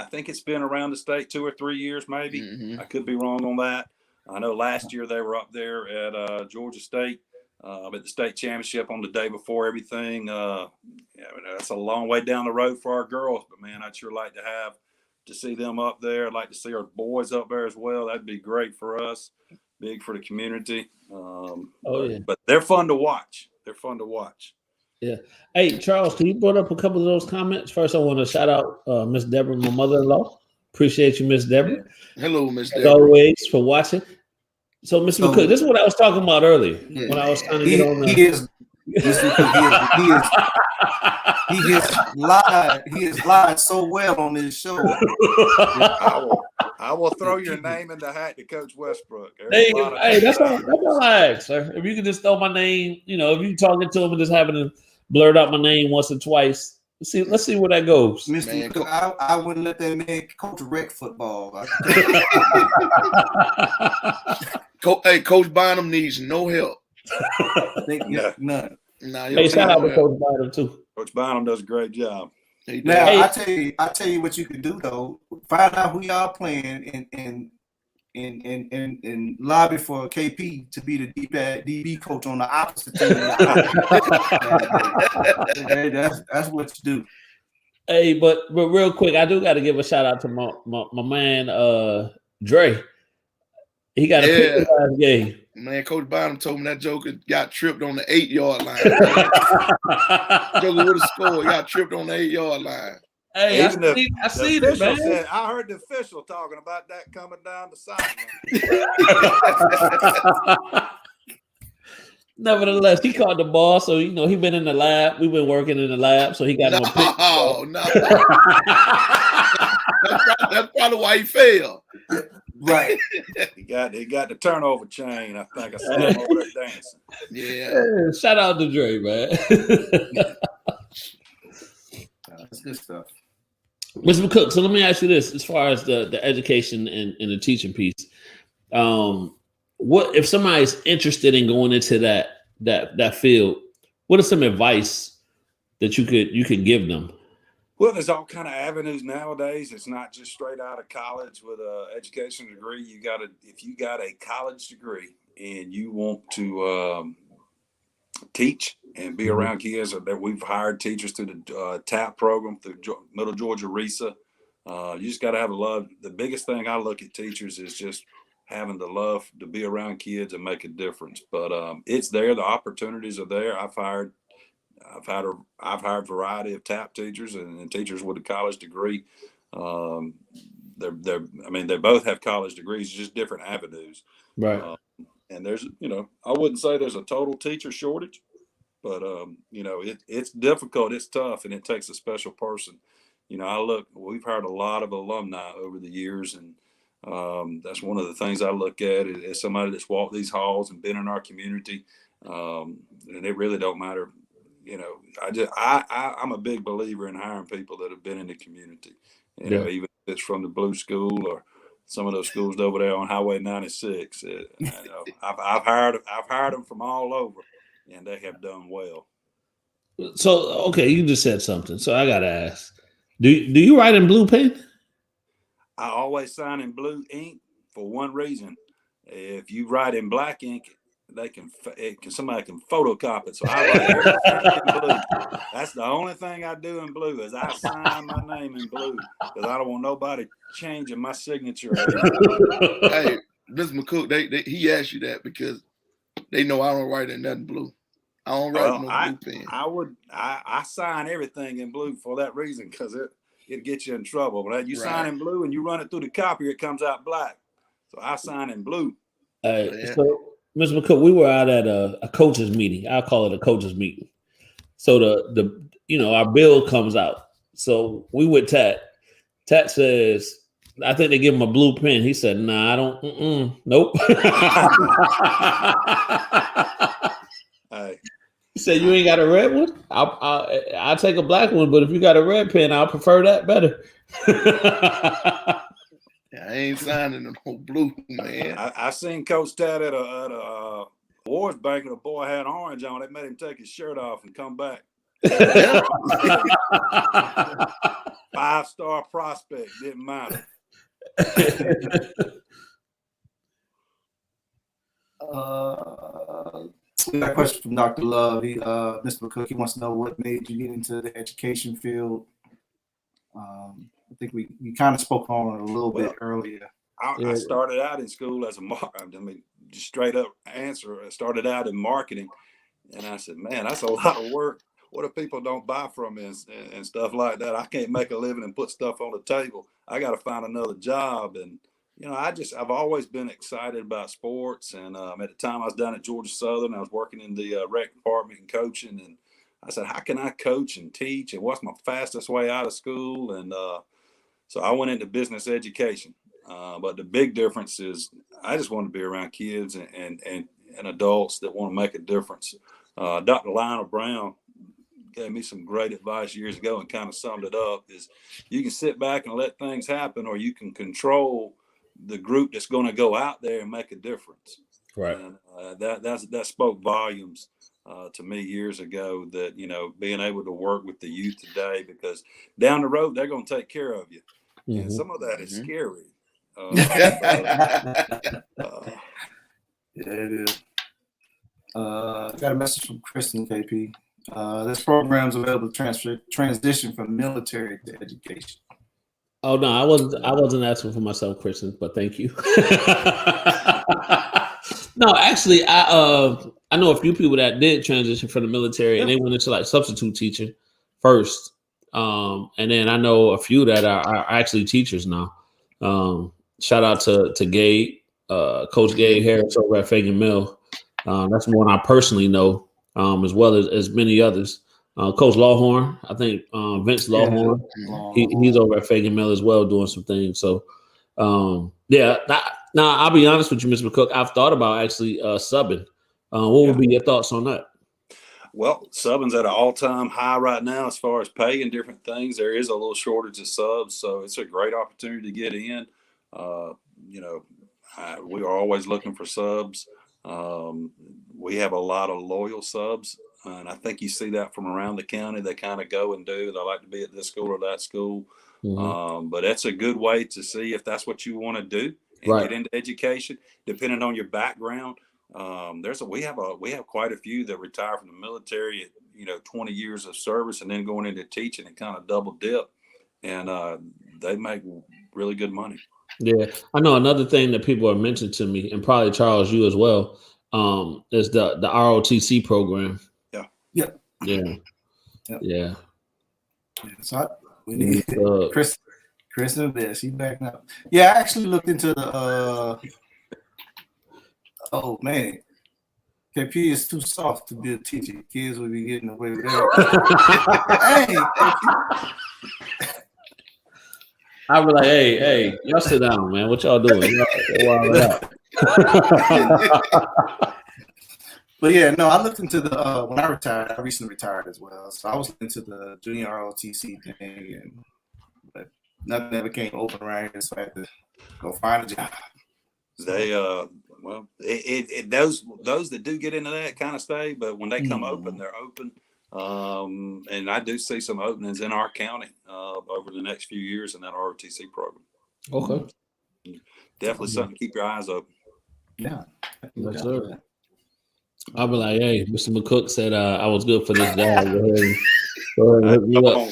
think it's been around the state 2 or 3 years, maybe. Mm-hmm. I could be wrong on that. I know last year they were up there at Georgia State at the state championship on the day before everything. That's a long way down the road for our girls, but man, I'd sure like to see them up there. I'd like to see our boys up there as well. That'd be great for us. Big for the community. But they're fun to watch. Yeah. Hey, Charles, can you put up a couple of those comments? First, I want to shout out Miss Deborah, my mother-in-law. Appreciate you, Miss Deborah. Hello, Miss Deborah. As always, for watching. So, Mr. McCook, this is what I was talking about earlier when I was trying to get on the... He is lied so well on this show. I will throw your name in the hat to Coach Westbrook. Hey, that's all I ask, sir. If you could just throw my name, if you talking to him and just having to blurt out my name once or twice, Let's see where that goes. Mr. Man, Cook, I wouldn't let that man coach rec football. Hey, Coach Bynum needs no help. I think none. Nah, Hey, shout out to Coach Bynum too. Coach Bynum does a great job. Now, Hey. I tell you what you can do though. Find out who y'all playing and lobby for KP to be the DB coach on the opposite team. That's what you do. Hey, but real quick, I do got to give a shout out to my man Dre. He got a pick last game. Man, Coach Bynum told me that Joker got tripped on the 8-yard line. Joker would have scored. Got tripped on the 8-yard line. Hey, I see it, man. Said, I heard the official talking about that coming down the sideline. Nevertheless, he caught the ball, so he been in the lab. We've been working in the lab, so he got him a pick. No. That's probably why he failed. Right. He got the turnover chain. I think I saw him over there dancing. Yeah. Shout out to Dre, man. That's good stuff. Mr. McCook, so let me ask you this: as far as the education and the teaching piece, what if somebody's interested in going into that field? What are some advice that you could give them? Well, there's all kind of avenues nowadays. It's not just straight out of college with an education degree. If you got a college degree and you want to teach and be around kids, that we've hired teachers through the TAP program through Middle Georgia RESA. You just got to have a love. The biggest thing I look at teachers is just having the love to be around kids and make a difference. But it's there. The opportunities are there. I've hired a variety of TAP teachers and teachers with a college degree. They both have college degrees, just different avenues. Right. And there's, I wouldn't say there's a total teacher shortage, but it's difficult, it's tough, and it takes a special person. We've hired a lot of alumni over the years, and that's one of the things I look at is somebody that's walked these halls and been in our community. And it really don't matter. I'm a big believer in hiring people that have been in the community, even if it's from the Blue School or some of those schools over there on Highway 96. I've hired them from all over, and they have done well. So, okay, you just said something. So I got to ask, do you write in blue pen? I always sign in blue ink for one reason. If you write in black ink, somebody can photocopy it. So I write everything in blue. That's the only thing I do in blue is I sign my name in blue because I don't want nobody changing my signature. Hey, Mr. McCook, he asked you that because they know I don't write in nothing blue. I don't write blue pen. I sign everything in blue for that reason because it gets you in trouble. But you sign in blue and you run it through the copier, it comes out black. So I sign in blue. So, Mr. McCook, we were out at a coaches meeting. I'll call it a coaches meeting. So our bill comes out. So we with Tat. Tat says, I think they give him a blue pen. He said, "Nah, I don't. Nope." He said, "You ain't got a red one? I'll take a black one, but if you got a red pen, I'll prefer that better." I ain't signing no blue, man. I seen Coach Tat at a awards banquet. A boy had orange on. They made him take his shirt off and come back. 5-star prospect, didn't matter. We got a question from Dr. Love. Mr. McCook, he wants to know what made you get into the education field. I think we kind of spoke on it a little bit earlier. I started out in school as just straight up answer. I started out in marketing, and I said, man, that's a lot of work. What if people don't buy from me and stuff like that? I can't make a living and put stuff on the table. I got to find another job. And, I've always been excited about sports. And at the time I was down at Georgia Southern, I was working in the rec department and coaching. And I said, how can I coach and teach? And what's my fastest way out of school? And so I went into business education. But the big difference is I just want to be around kids and adults that want to make a difference. Dr. Lionel Brown gave me some great advice years ago and kind of summed it up, is you can sit back and let things happen, or you can control the group that's going to go out there and make a difference. Right. And that spoke volumes to me years ago, that, you know, being able to work with the youth today, because down the road, they're going to take care of you. Mm-hmm. And some of that is scary. Yeah, it is. Got a message from Kristen, KP. This program is available to transition from military to education. Oh no, I wasn't asking for myself, Kristen, but thank you. No, actually, I know a few people that did transition from the military and they went into like substitute teaching first, and then I know a few that are actually teachers now. Shout out to Gabe, Coach Gabe Harris over at Fagan Mill. That's one I personally know, as well as many others. Coach Lawhorn, I think Vince Lawhorn, he's over at Fagan Mill as well doing some things. So, now I'll be honest with you, Mr. McCook. I've thought about actually subbing. What would be your thoughts on that? Well, subbing's at an all-time high right now as far as pay and different things. There is a little shortage of subs, so it's a great opportunity to get in. We are always looking for subs. We have a lot of loyal subs, and I think you see that from around the county. They kind of go and do. They like to be at this school or that school. Mm-hmm. But that's a good way to see if that's what you want to do and get into education, depending on your background. We have quite a few that retire from the military at 20 years of service and then going into teaching and kind of double dip, and they make really good money. Yeah, I know another thing that people have mentioned to me, and probably Charles, you as well, is the ROTC program. Yeah. So we need Kristen there. She's backing up. Yeah, I actually looked into the. Oh man, KP is too soft to be a teacher. Kids will be getting away with that. Hey, I'll be like, hey, y'all sit down, man. What y'all doing? But yeah, no, I looked into the when I retired. I recently retired as well, so I was into the junior ROTC thing, but nothing ever came open around here, so I had to go find a job. They those that do get into that kind of stay, but when they come open, they're open. And I do see some openings in our county over the next few years in that ROTC program. Okay, definitely something to keep your eyes open. Yeah, that's it. I'll be like, hey, Mr. McCook said I was good for this job. Go ahead and hook me up.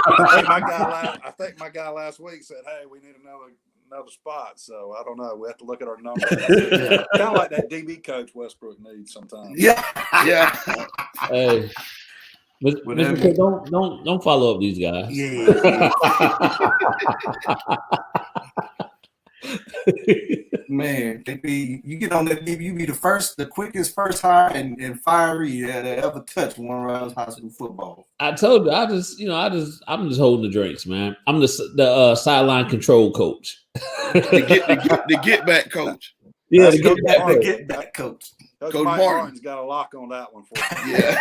I think my guy last week said, hey, we need another spot. So I don't know. We have to look at our numbers. Kind of like that DB coach Westbrook needs sometimes. Yeah. Hey, Mr. McCook, don't follow up these guys. Yeah. Man, you get on that DB, you be the quickest first hire and fiery that ever touched one round high school football. I told you, I'm just holding the drinks, man. I'm the sideline control coach. the get back coach. Yeah, the get back coach. Coach Mike Martin's got a lock on that one for Yeah.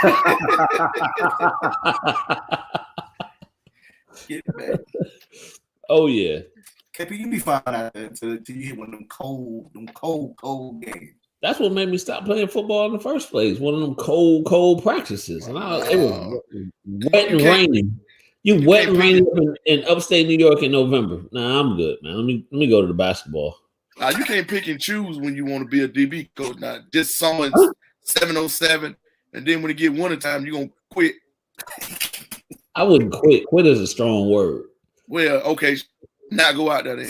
you. Get back. Oh yeah. KP, you be fine out there until you hit one of them cold games. That's what made me stop playing football in the first place. One of them cold practices, and it was wet and raining. You wet and raining in upstate New York in November. Nah, I'm good, man. Let me go to the basketball. You can't pick and choose when you want to be a DB coach. Now, just someone's 707, and then when you get winter time, you're gonna quit. I wouldn't quit. Quit is a strong word. Well, okay. Now go out there then.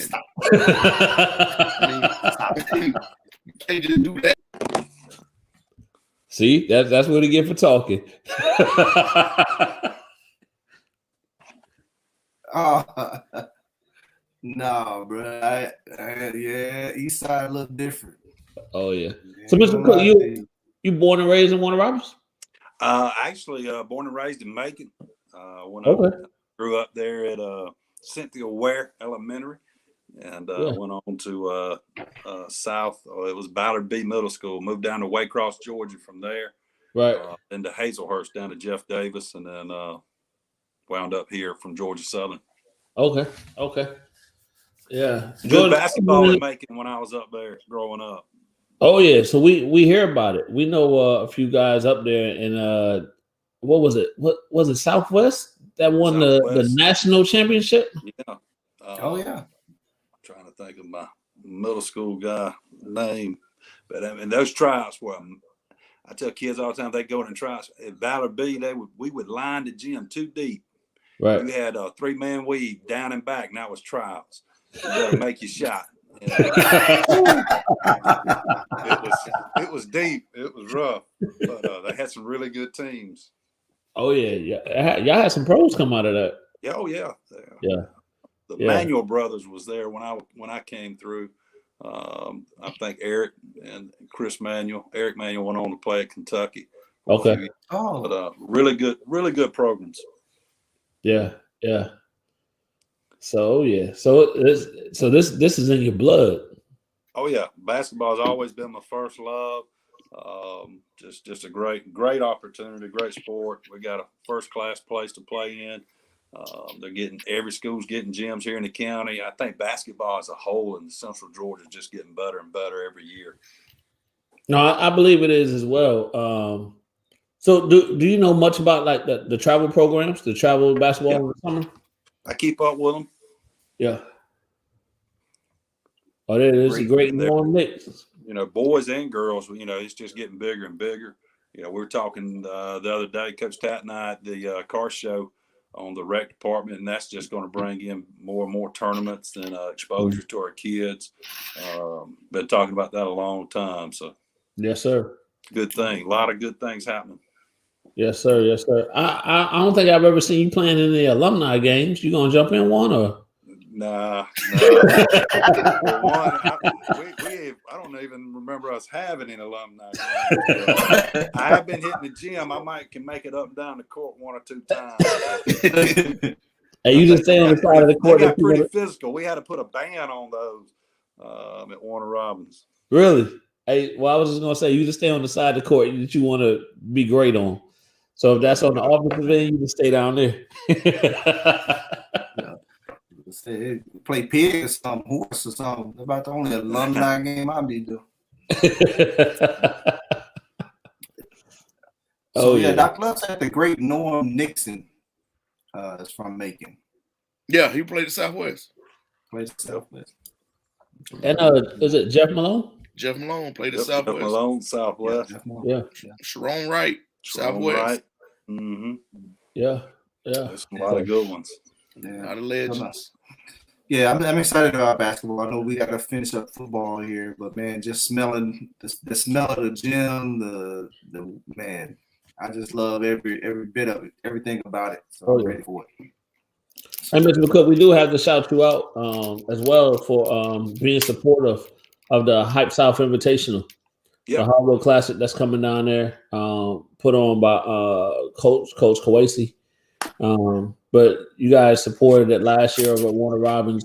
You can't just do that. See, that's what he get for talking. No, bro. East side look different. Oh yeah. So, Mr. Cook, you born and raised in Warner Robins? Actually, born and raised in Macon. Grew up there at Cynthia Ware Elementary, and went on to South. It was Ballard B Middle School. Moved down to Waycross, Georgia from there. Right. Then to Hazelhurst down to Jeff Davis, and then wound up here from Georgia Southern. Okay. Yeah. Good basketball in Macon when I was up there growing up. Oh yeah, so we hear about it. We know a few guys up there, and what was it? What was it? Southwest that won the national championship. Yeah. Oh yeah. I'm trying to think of my middle school guy name, but I mean those tryouts were. I tell kids all the time they go in and tryouts at Valor B. We would line the gym too deep. Right. You had a 3-man weave down and back, and that was tryouts. You better make your shot. You know? it was deep. It was rough, but they had some really good teams. Oh yeah. Y'all had some pros come out of that. Yeah. Oh yeah. Yeah. The Manuel brothers was there when I came through. I think Eric and Chris Manuel. Eric Manuel went on to play at Kentucky. Okay. But really good programs. Yeah. So this is in your blood. Oh yeah, basketball has always been my first love. Just a great opportunity, great sport. We got a first class place to play in. Every school's getting gyms here in the county. I think basketball as a whole in Central Georgia is just getting better and better every year. No, I believe it is as well. So do you know much about like the travel programs, the travel basketball in the summer? I keep up with them. Yeah. Oh, there is a great warm mix. Boys and girls. It's just getting bigger and bigger. We were talking the other day, Coach Tat and I at the car show on the rec department, and that's just going to bring in more and more tournaments and exposure to our kids. Been talking about that a long time. So yes, sir. Good thing. A lot of good things happening. Yes, sir. I don't think I've ever seen you playing in the alumni games. You gonna jump in one or? Nah. I don't even remember us having an alumni game. I have been hitting the gym. I can make it up and down the court 1 or 2 times. Hey, you just stay on the side of the court. They got pretty physical. We had to put a ban on those at Warner Robins. Really? Hey, well, I was just gonna say you just stay on the side of the court that you want to be great on. So if that's on the offensive end, you just stay down there. Play pig or something, horse or something. That's about the only alumni game I'll be doing. Dr. Love said the great Norm Nixon is from Macon. Yeah, he played at Southwest. And is it Jeff Malone? Jeff Malone played at Southwest. Jeff Malone, Southwest. Yeah. Sharon Wright, Southwest. Wright. Mm-hmm. Yeah. There's a lot of good ones. Yeah, a lot of legends. Yeah, I'm excited about basketball. I know we got to finish up football here, but man, just smelling the smell of the gym, the man, I just love every bit of it, everything about it. So I'm ready for it. Hey, Mr. McCook, we do have to shout you out as well for being supportive of the Hype South Invitational, the Hardwood Classic that's coming down there, put on by Coach Kawasi. But you guys supported it last year over at Warner Robins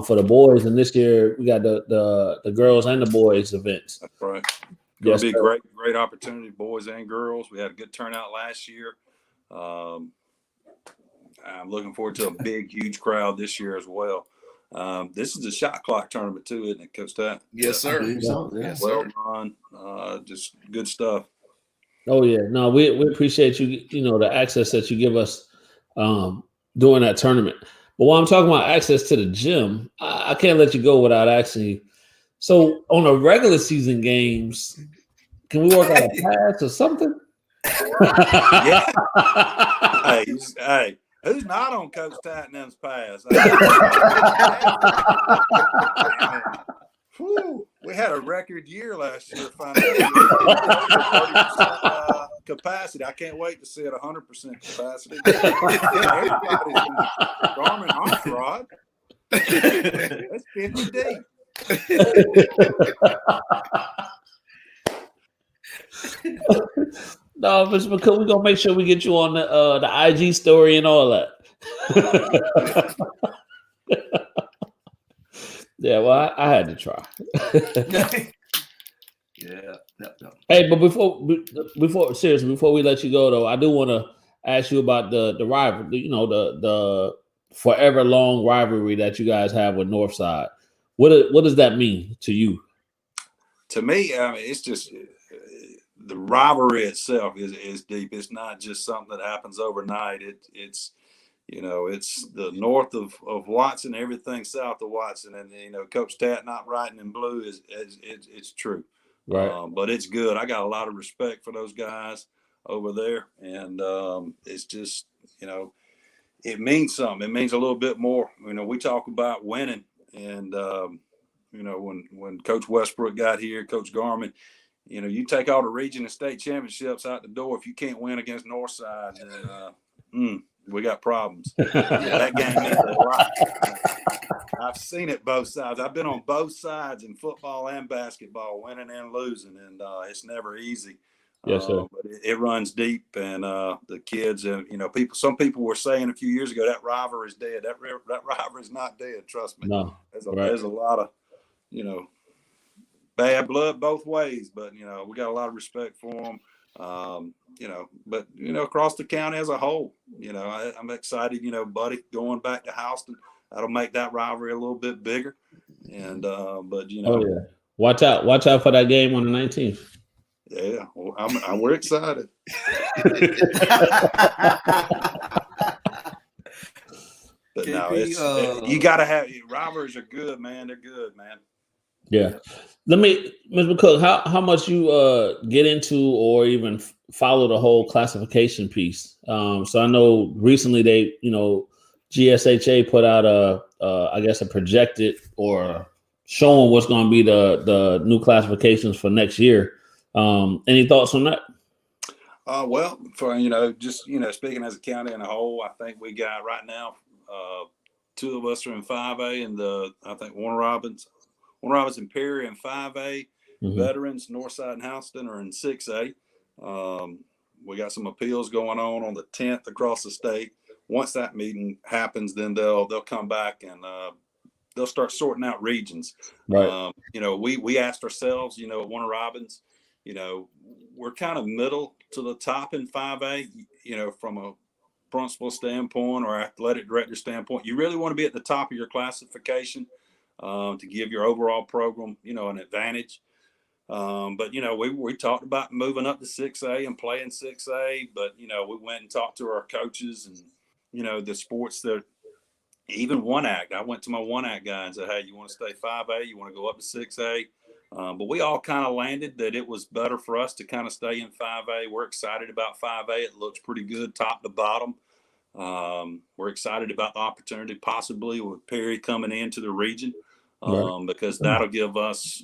for the boys, and this year we got the girls and the boys events. That's right. It's going to be a great opportunity, boys and girls. We had a good turnout last year. I'm looking forward to a big, huge crowd this year as well. This is a shot clock tournament too, isn't it, Coach Tat? Yes, sir. Yes, well run, just good stuff. Oh yeah, no, we appreciate you. The access that you give us during that tournament. But while I'm talking about access to the gym, I can't let you go without asking you. So on the regular season games, can we work out a pass or something? Yeah. Hey, who's not on Coach Tattenham's pass? We had a record year last year. 30% capacity. I can't wait to see it 100% capacity. Everybody's in the Garmin entourage. That's 50 deep. No, Mr. McCook, we're gonna make sure we get you on the IG story and all that. Yeah, well, I had to try. Yeah. Yep. Hey, but before we let you go though, I do want to ask you about the rivalry. You know, the forever long rivalry that you guys have with Northside. What does that mean to you? To me, I mean, it's just the rivalry itself is deep. It's not just something that happens overnight. It's it's the north of Watson, everything south of Watson, and Coach Tat not writing in blue is it's true. Right. But it's good. I got a lot of respect for those guys over there, and it's just it means something. It means a little bit more. We talk about winning, and when Coach Westbrook got here, Coach Garmin, you take all the region and state championships out the door. If you can't win against Northside, then we got problems. That game means a lot. I've seen it both sides. I've been on both sides in football and basketball, winning and losing, and it's never easy. Yes, sir. But it runs deep, and the kids, and some people were saying a few years ago that rivalry is dead. That rivalry is not dead. Trust me. No. There's a lot of bad blood both ways, but we got a lot of respect for them. But across the county as a whole, I'm excited. Buddy going back to Houston, that'll make that rivalry a little bit bigger. And but oh yeah, watch out for that game on the 19th. Yeah, well, we're excited. But no, you got to have rivalries are good, man. They're good, man. Yeah. Let me, Mr. McCook, how much you get into or even follow the whole classification piece? So I know recently they, GSHA put out I guess a projected or showing what's going to be the new classifications for next year. Any thoughts on that? Well, for just speaking as a county in a whole, I think we got right now 2 of us are in 5A, and I think Warner Robinson Perry in 5A. Mm-hmm. Veterans Northside and Houston are in 6A. We got some appeals going on the 10th across the state. Once that meeting happens, then they'll come back and they'll start sorting out regions. Right. We asked ourselves, at Warner Robins, we're kind of middle to the top in 5A, from a principal standpoint or athletic director standpoint. You really want to be at the top of your classification to give your overall program, an advantage. But we talked about moving up to 6A and playing 6A, but we went and talked to our coaches and the sports that even 1-act. I went to my 1-act guy and said, hey, you want to stay 5A? You want to go up to 6A? But we all kind of landed that it was better for us to kind of stay in 5A. We're excited about 5A. It looks pretty good top to bottom. We're excited about the opportunity possibly with Perry coming into the region because that'll give us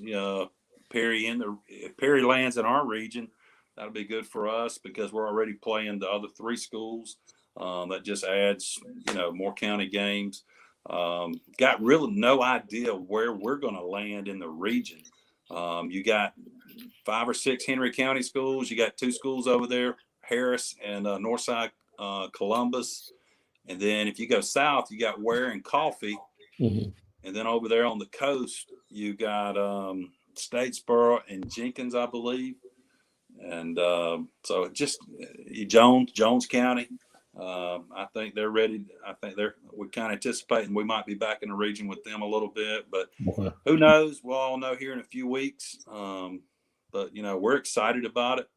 Perry if Perry lands in our region, that'll be good for us because we're already playing the other 3 schools. That just adds, more county games. Got really no idea where we're going to land in the region. You got 5 or 6 Henry County schools. You got 2 schools over there, Harris and Northside Columbus. And then if you go south, you got Ware and Coffee. Mm-hmm. And then over there on the coast, you got Statesboro and Jenkins, I believe. And so just Jones County. I think they're ready. We're kind of anticipating we might be back in the region with them a little bit, but who knows? We'll all know here in a few weeks. But we're excited about it.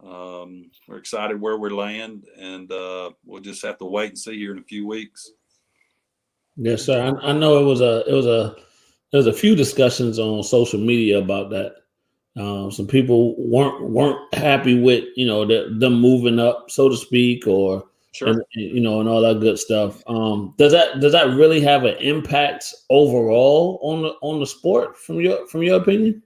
We're excited where we land, and we'll just have to wait and see here in a few weeks. Yes, sir. I know it was a few discussions on social media about that. Some people weren't happy with them moving up, so to speak, or sure. and all that good stuff. Does that really have an impact overall on the sport from your opinion?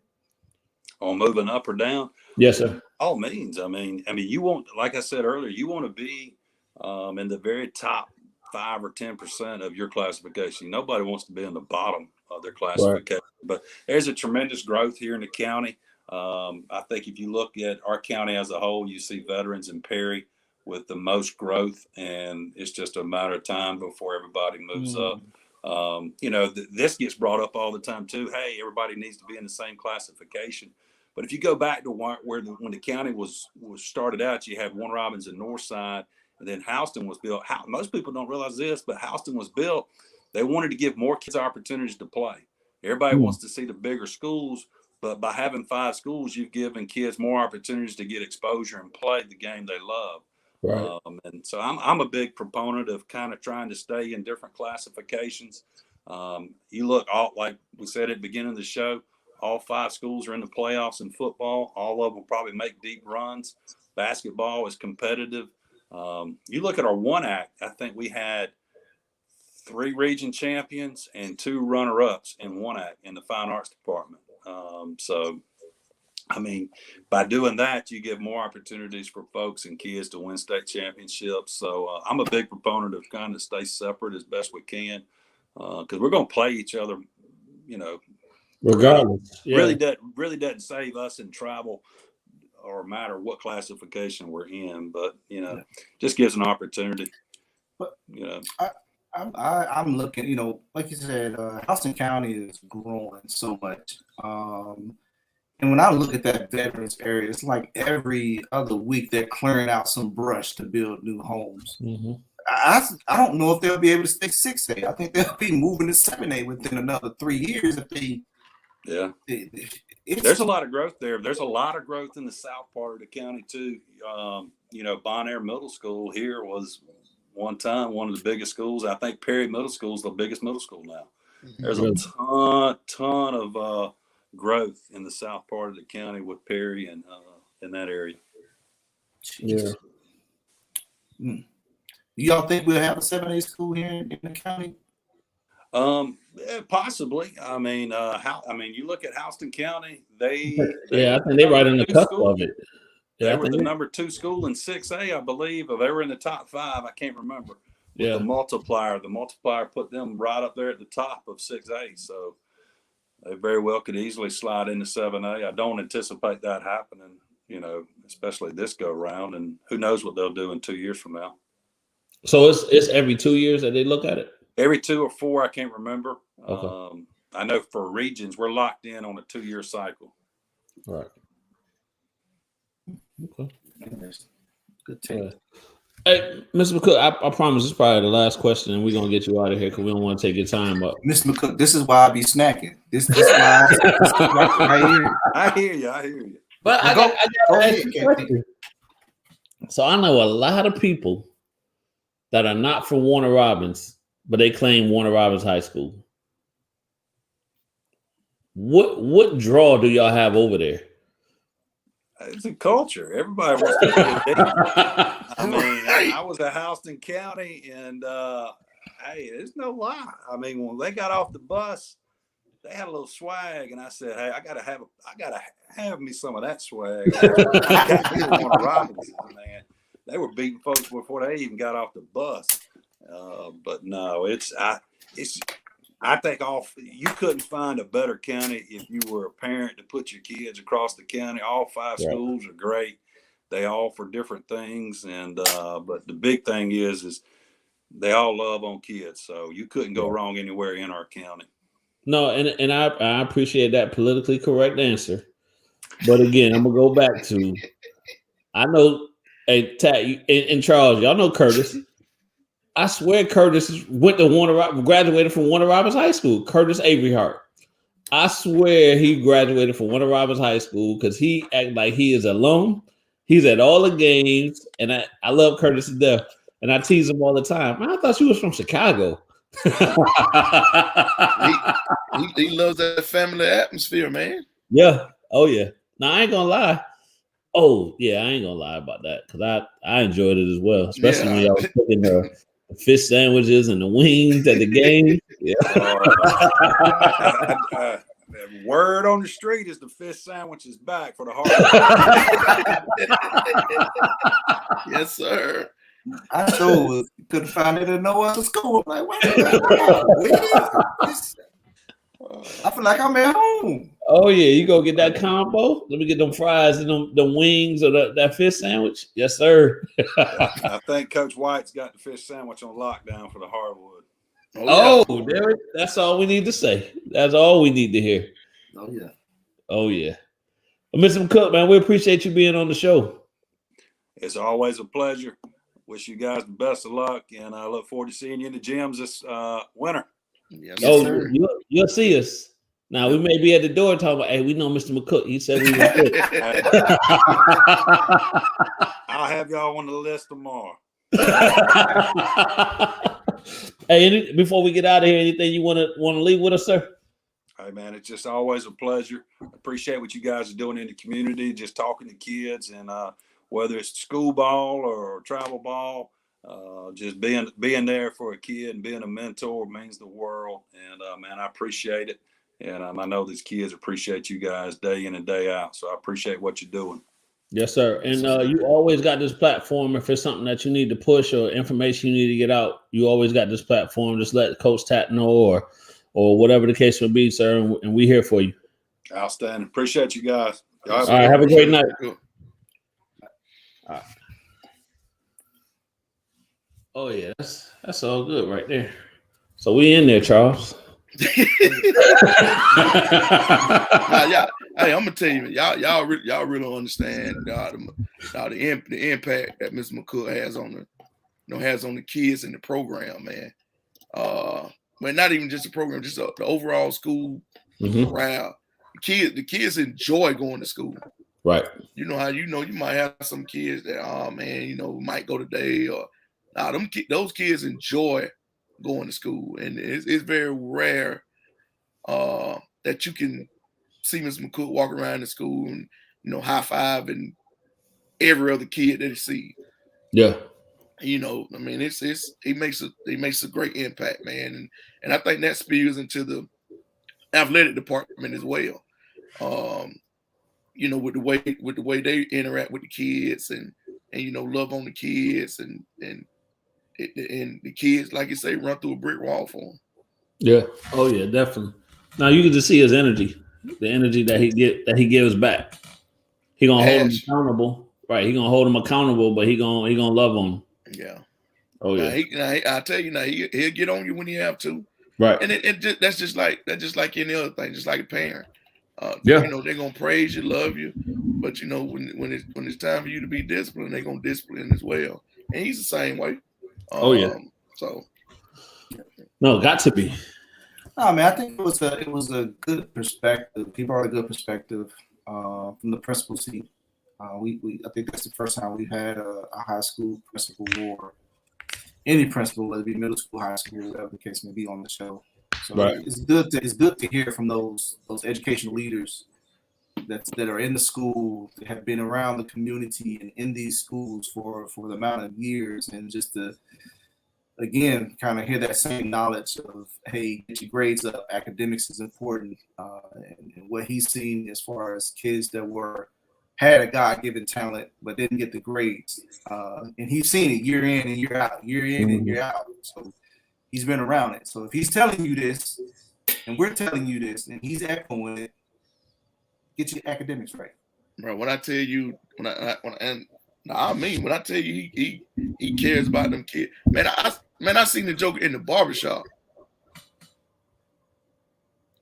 On moving up or down? Yes, sir. All means. I mean, you want, like I said earlier, you want to be in the very top 5 or 10% of your classification. Nobody wants to be in the bottom of their classification. Right. But there's a tremendous growth here in the county. I think if you look at our county as a whole, you see Veterans and Perry with the most growth, and it's just a matter of time before everybody moves up. This gets brought up all the time too. Hey, everybody needs to be in the same classification. But if you go back to when the county was started out, you had Warner Robins and Northside, and then Houston was built. Most people don't realize this, but Houston was built. They wanted to give more kids opportunities to play. Everybody wants to see the bigger schools, but by having 5 schools, you've given kids more opportunities to get exposure and play the game they love. Right. And so I'm a big proponent of kind of trying to stay in different classifications. You look like we said at the beginning of the show, all 5 schools are in the playoffs in football. All of them will probably make deep runs. Basketball is competitive. You look at our 1-act, I think we had 3 region champions and 2 runner-ups in 1-act in the fine arts department. So, I mean, by doing that, you give more opportunities for folks and kids to win state championships. So I'm a big proponent of kind of stay separate as best we can, because we're going to play each other, regardless. Really doesn't save us in travel or matter what classification we're in, but just gives an opportunity. But I'm looking, like you said, Houston County is growing so much. And when I look at that veterans area, it's like every other week they're clearing out some brush to build new homes. Mm-hmm. I don't know if they'll be able to stay 6A. I think they'll be moving to 7A within another 3 years if they. Yeah. There's a lot of growth there. There's a lot of growth in the south part of the county too. Bonaire Middle School here was one time one of the biggest schools. I think Perry Middle School is the biggest middle school now. There's a ton of growth in the south part of the county with Perry and in that area. Yeah. Y'all think we'll have a 7A school here in the county? Possibly. I mean, you look at Houston County. I think they're right in the cusp of it. They were the number 2 school in 6A, I believe. They were in the top 5. I can't remember. With the multiplier put them right up there at the top of 6A. So they very well could easily slide into 7A. I don't anticipate that happening, especially this go round. And who knows what they'll do in 2 years from now. So it's every 2 years that they look at it? Every 2 or 4, I can't remember. Okay. I know for regions, we're locked in on a 2-year cycle. Right. Okay. Good take. Hey, Mr. McCook, I promise this is probably the last question, and we're gonna get you out of here because we don't want to take your time up. Mr. McCook, this is why I be snacking. This is why I hear you. But I got a question. So I know a lot of people that are not from Warner Robins, but they claim Warner Robins High School. What draw do y'all have over there? It's a culture. Everybody wants to be a date. I mean, I was at Houston County, and hey, there's no lie. I mean, when they got off the bus, they had a little swag, and I said, "Hey, I gotta have me some of that swag." Warner Robins, man, they were beating folks before they even got off the bus. But no, I think you couldn't find a better county if you were a parent to put your kids across the county. All 5 schools are great. They offer different things, and but the big thing is they all love on kids. So you couldn't go wrong anywhere in our county. No, and I appreciate that politically correct answer. But again, I'm gonna go back to I know and Charles, y'all know Curtis. I swear Curtis graduated from Warner Robins High School. Curtis Avery Hart. I swear he graduated from Warner Robins High School because he act like he is alum. He's at all the games, and I love Curtis to death. And I tease him all the time. Man, I thought you was from Chicago. he loves that family atmosphere, man. Yeah. Oh, yeah. Now, I ain't going to lie. Oh, yeah, I ain't going to lie about that because I enjoyed it as well, especially when y'all was cooking the fish sandwiches and the wings at the game. Yeah. Word on the street is the fish sandwich is back for the heart. Yes, sir. I sure couldn't find it in no other school. I'm like, wait, I feel like I'm at home. Oh, yeah. You go get that combo? Let me get them fries and them wings or that fish sandwich. Yes, sir. I think Coach White's got the fish sandwich on lockdown for the hardwood. Oh, there that's all we need to say. That's all we need to hear. Oh, yeah. Oh, yeah. Well, Mr. McCook, man, we appreciate you being on the show. It's always a pleasure. Wish you guys the best of luck, and I look forward to seeing you in the gyms this winter. Yes, Oh, sir. you'll see us. Now, we may be at the door talking about, hey, we know Mr. McCook. He said we were good. I'll have y'all on the list tomorrow. Hey, before we get out of here, anything you want to leave with us, sir? Hey, man, it's just always a pleasure. Appreciate what you guys are doing in the community, just talking to kids, and whether it's school ball or travel ball, just being there for a kid and being a mentor means the world. And, man, I appreciate it. And I know these kids appreciate you guys day in and day out. So I appreciate what you're doing. Yes, sir. And you always got this platform. If it's something that you need to push or information you need to get out, you always got this platform. Just let Coach Tat know or whatever the case may be, sir. And we're here for you. Outstanding. Appreciate you guys. All right. Have a great night. All right. Oh, yeah. That's all good right there. So we in there, Charles. Hey, I'm gonna tell you, y'all really don't understand the impact that Mr. McCook has on the kids in the program, man. But not even just the program, just the overall school morale. The kids enjoy going to school. Right. You know how you might have some kids that might go today or those kids enjoy going to school, and it's very rare that you can see Mr. McCook walk around the school and high five and every other kid that he sees. Yeah. I mean, he makes a great impact, man, and I think that spills into the athletic department as well. With the way they interact with the kids and love on the kids and the kids, like you say, run through a brick wall for them. Yeah. Oh yeah, definitely. Now you can just see his energy, the energy that he gives back. He gonna hold him accountable, right? He gonna hold him accountable, but he gonna love on him. Yeah. Oh yeah. I tell you now, he'll get on you when you have to. Right. And that's just like any other thing, just like a parent. Yeah. They're gonna praise you, love you, but when it's time for you to be disciplined, they're gonna discipline as well. And he's the same way. Oh yeah. So no, got to be. Oh man, I think it was a good perspective. He brought a good perspective from the principal seat. I think that's the first time we've had a high school principal or any principal, whether it be middle school, high school, whatever the case may be, on the show. So right. It's good to hear from those educational leaders that are in the school, that have been around the community and in these schools for the amount of years, and just to again kind of hear that same knowledge of, hey, get your grades up, academics is important, and what he's seen as far as kids that had a God-given talent but didn't get the grades, and he's seen it year in and year out, and year out. So he's been around it. So if he's telling you this, and we're telling you this, and he's echoing it, get your academics right. Bro, when I tell you, when I tell you he cares about them kids, man. I seen the Joker in the barbershop.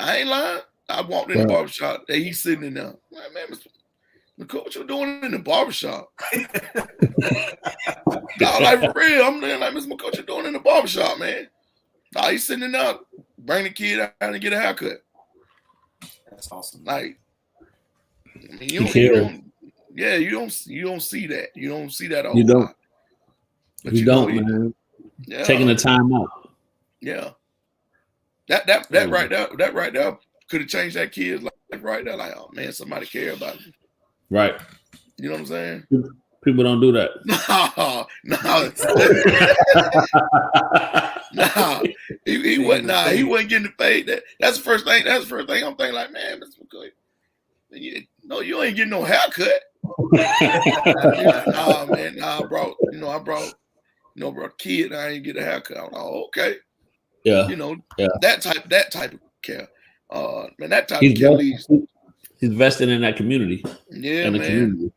I ain't lying. I walked in the barbershop and he's sitting in there. Like, man, Mr. McCook, what you doing in the barbershop? No, like for real. I'm like, Mr. McCook, what you doing in the barbershop, man? No, he's sitting there, bring the kid out and get a haircut. That's awesome. Like, I mean, you don't see that. You don't see that all the time. But you don't, man. Yeah. Taking the time out. Yeah. That right there could have changed that kid's life right there. Like, oh man, somebody care about me. Right. You know what I'm saying? People don't do that. No. He wasn't getting the fade. That's the first thing. I'm thinking, like, man, Mr. McCoy, you ain't getting no haircut. Bro. I brought a kid. I ain't get a haircut. I'm like, oh, okay. Yeah. That type of care. Man, that type of care leads. He's vested in that community. Yeah, man. Community.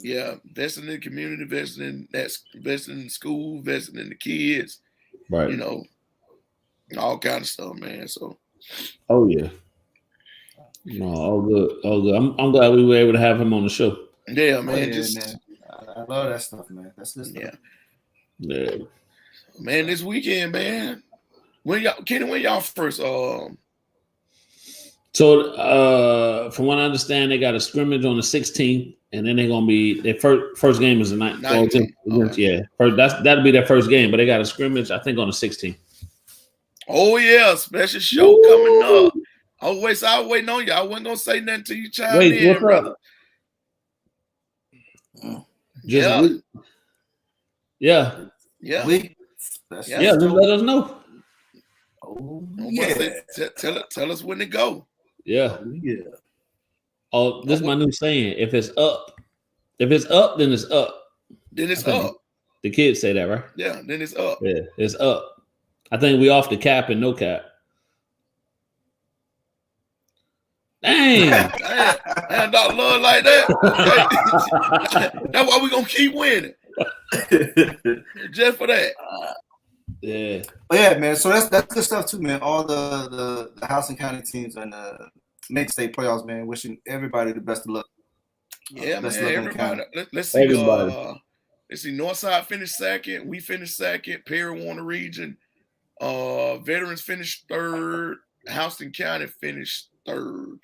Yeah, investing in the community, investing in school, investing in the kids. Right. All kind of stuff, man. So. Oh yeah. No, all good, all good. I'm glad we were able to have him on the show. Yeah, man. Man. I love that stuff, man. That's good stuff. Yeah. Man, this weekend, man. When y'all first So from what I understand, they got a scrimmage on the 16th, and then they're gonna be their first game is the 19th. Yeah, that'll be their first game, but they got a scrimmage, I think, on the 16th. Oh yeah, special show coming up. I was waiting on you. I wasn't gonna say nothing till you chimed in, brother. Yeah. Just let us know. Oh, Tell us when to go. Yeah. Oh, this is my new saying. If it's up, then it's up. Then it's up. The kids say that, right? Yeah, then it's up. Yeah, it's up. I think we off the cap and no cap. Dang. Man, Dr. Love like that. That's why we're gonna keep winning. Just for that. Yeah. But yeah, man. So that's good stuff too, man. All the House and County teams and the mid-state playoffs, man. Wishing everybody the best of luck. Yeah, man. Everybody. Let's see. Let's see. Northside finished second. We finished second. Perry won the region. Veterans finished third. Houston County finished third.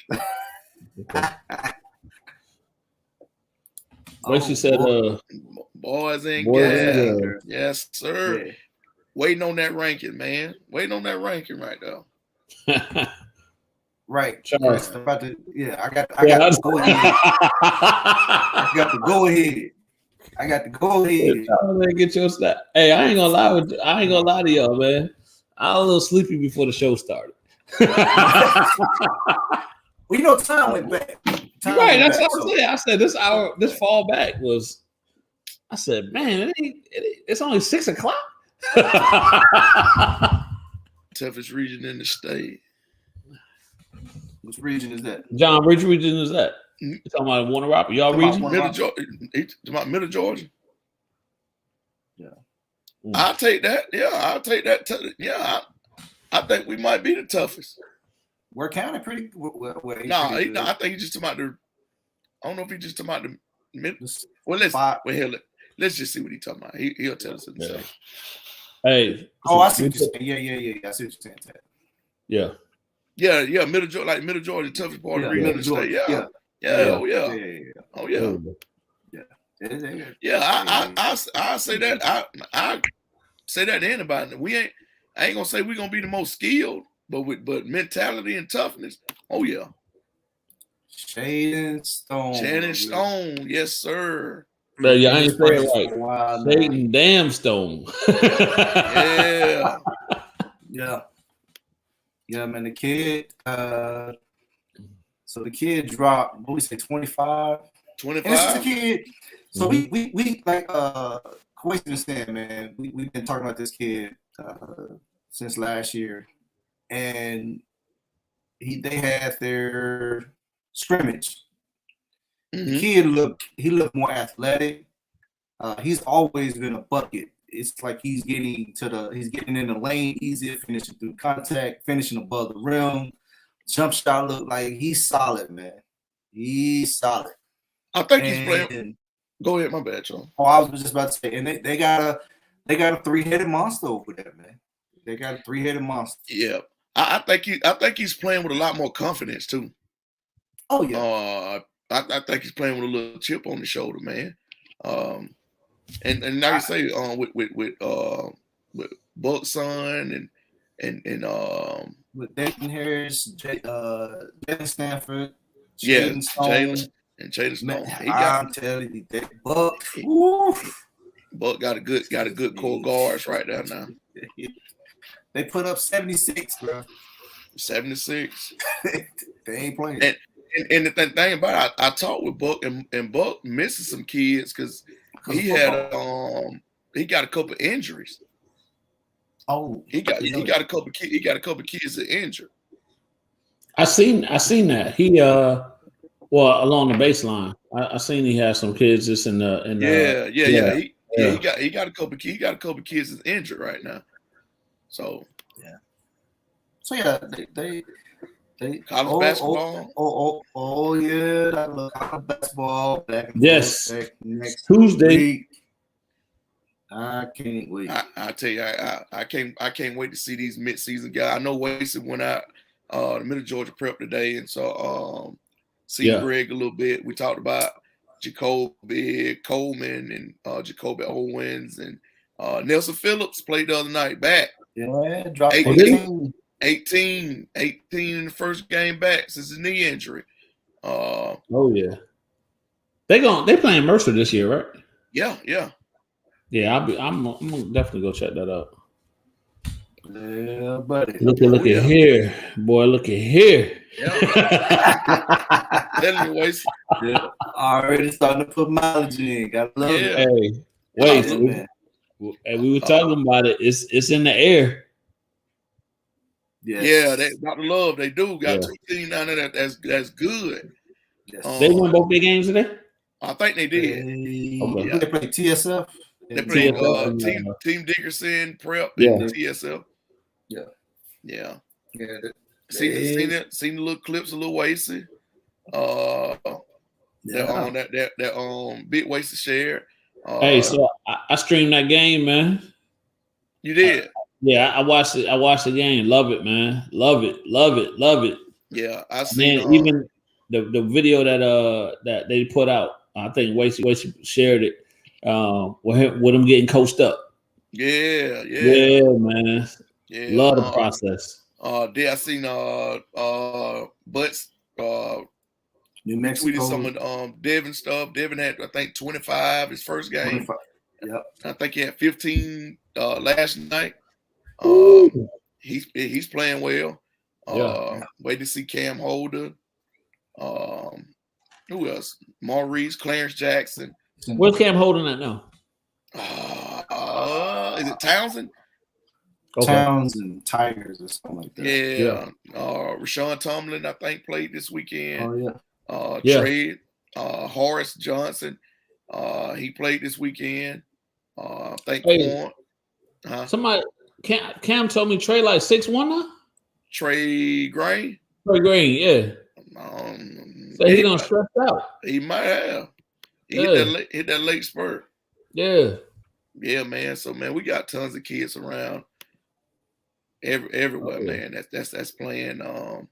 What she said, boys and girls. Yes, sir. Yeah. Waiting on that ranking, man. Waiting on that ranking right now. Right. Charles. I got to go ahead. I got to go ahead. Get your stat. Hey, I ain't gonna lie to y'all, man. I was a little sleepy before the show started. Well, time went back. Right, that's what I said. I said this fall back was. I said, man, it's only 6 o'clock. Toughest region in the state. Which region is that? John, which region is that? You talking about Warner Robert? Y'all region? Middle Georgia. Yeah. I'll take that. Yeah, I'll take that. I think we might be the toughest. We're counting pretty. I think he's just talking about I don't know if he's just talking about the mid. Well, let's just see what he's talking about. He'll tell us in a second. Hey. I see what you're saying. Yeah. I see what you're saying. Yeah. Yeah. Middle Georgia, toughest part of the region of the state. Yeah. I say that. I say that to anybody. I ain't gonna say we're gonna be the most skilled, but mentality and toughness. Oh yeah. Shannon Stone. Yes, sir. Yeah, I ain't saying it right. Satan damn Stone. Yeah. Yeah, man. The kid. So the kid dropped. What we say, 25. 25. And this is the kid. So we like Quay's been saying, man. We've been talking about this kid since last year, and they had their scrimmage. Mm-hmm. The kid looked more athletic. He's always been a bucket. It's like he's getting in the lane easier, finishing through contact, finishing above the rim. Jump shot look like he's solid, man. He's solid. I think he's playing. Go ahead, my bad, John. Oh, I was just about to say, and they got a 3-headed monster over there, man. They got a 3-headed monster. Yeah, I think he's playing with a lot more confidence too. Oh yeah. I think he's playing with a little chip on the shoulder, man. And like I say, with Buck's son and with Dayton Harris, Jalen Stanford, Jalen Stone. I'm telling you, that Buck. Buck got a good core guards right there now. They put up 76, bro. 76. They ain't playing. And the thing about it, I talked with Buck, and Buck missing some kids because he got a couple injuries. Oh, he got a couple kids that injured. I seen that he along the baseline. I seen he had some kids just in the He got a couple kids that's injured right now. So yeah. So yeah, they College basketball. Yeah, I love college basketball. Back and Yes. forth, back next Tuesday. week. I can't wait. I tell you, I can't wait to see these mid-season guys. I know Wasted went out the Middle Georgia Prep today, and so see Greg a little bit. We talked about Jacoby Coleman and Jacoby Owens and Nelson Phillips played the other night back. Yeah, dropped 18 in the first game back since his knee injury. Oh yeah, they playing Mercer this year, right? Yeah. Yeah, I'm gonna definitely go check that out. Yeah, buddy. Look at here, boy. Look at here. Telling you, Waste. Yeah, already starting to put mileage in. Gotta love it. Hey, wait. We were talking about it. It's in the air. Yes. Yeah, Dr. Love, they do got 2 teams down there that's good. Yes. They won both their games today? I think they did. Okay. They played TSF. They played Team Dickerson, Prep, and TSF. Yeah. Seen the little clips a little wasted. That big wasted share. Hey, so I streamed that game, man. You did? I watched it. I watched the game. Love it, man. Love it. Yeah, I seen. Man, even the video that they put out. I think Wasted shared it. With him getting coached up. Yeah, man. Yeah, love the process. I seen Butts New Mexico. Tweeted some of Devin stuff. Devin had, I think, 25 his first game. 25. Yep. I think he had 15 last night. He's playing well. Wait to see Cam Holder. Who else? Maurice, Clarence Jackson. Where's Cam holding that now? Is it Townsend? Okay. Townsend Tigers or something like that. Yeah. Rashawn Tomlin, I think, played this weekend. Oh yeah. Trade. Horace Johnson. He played this weekend. I think somebody Cam told me Trey like 6'1" now? Trey Grain? Trey Grain, yeah. So he done stressed out. He might have. He hit that late spurt. Yeah. Yeah, man. So man, we got tons of kids around everywhere, man. That's playing. I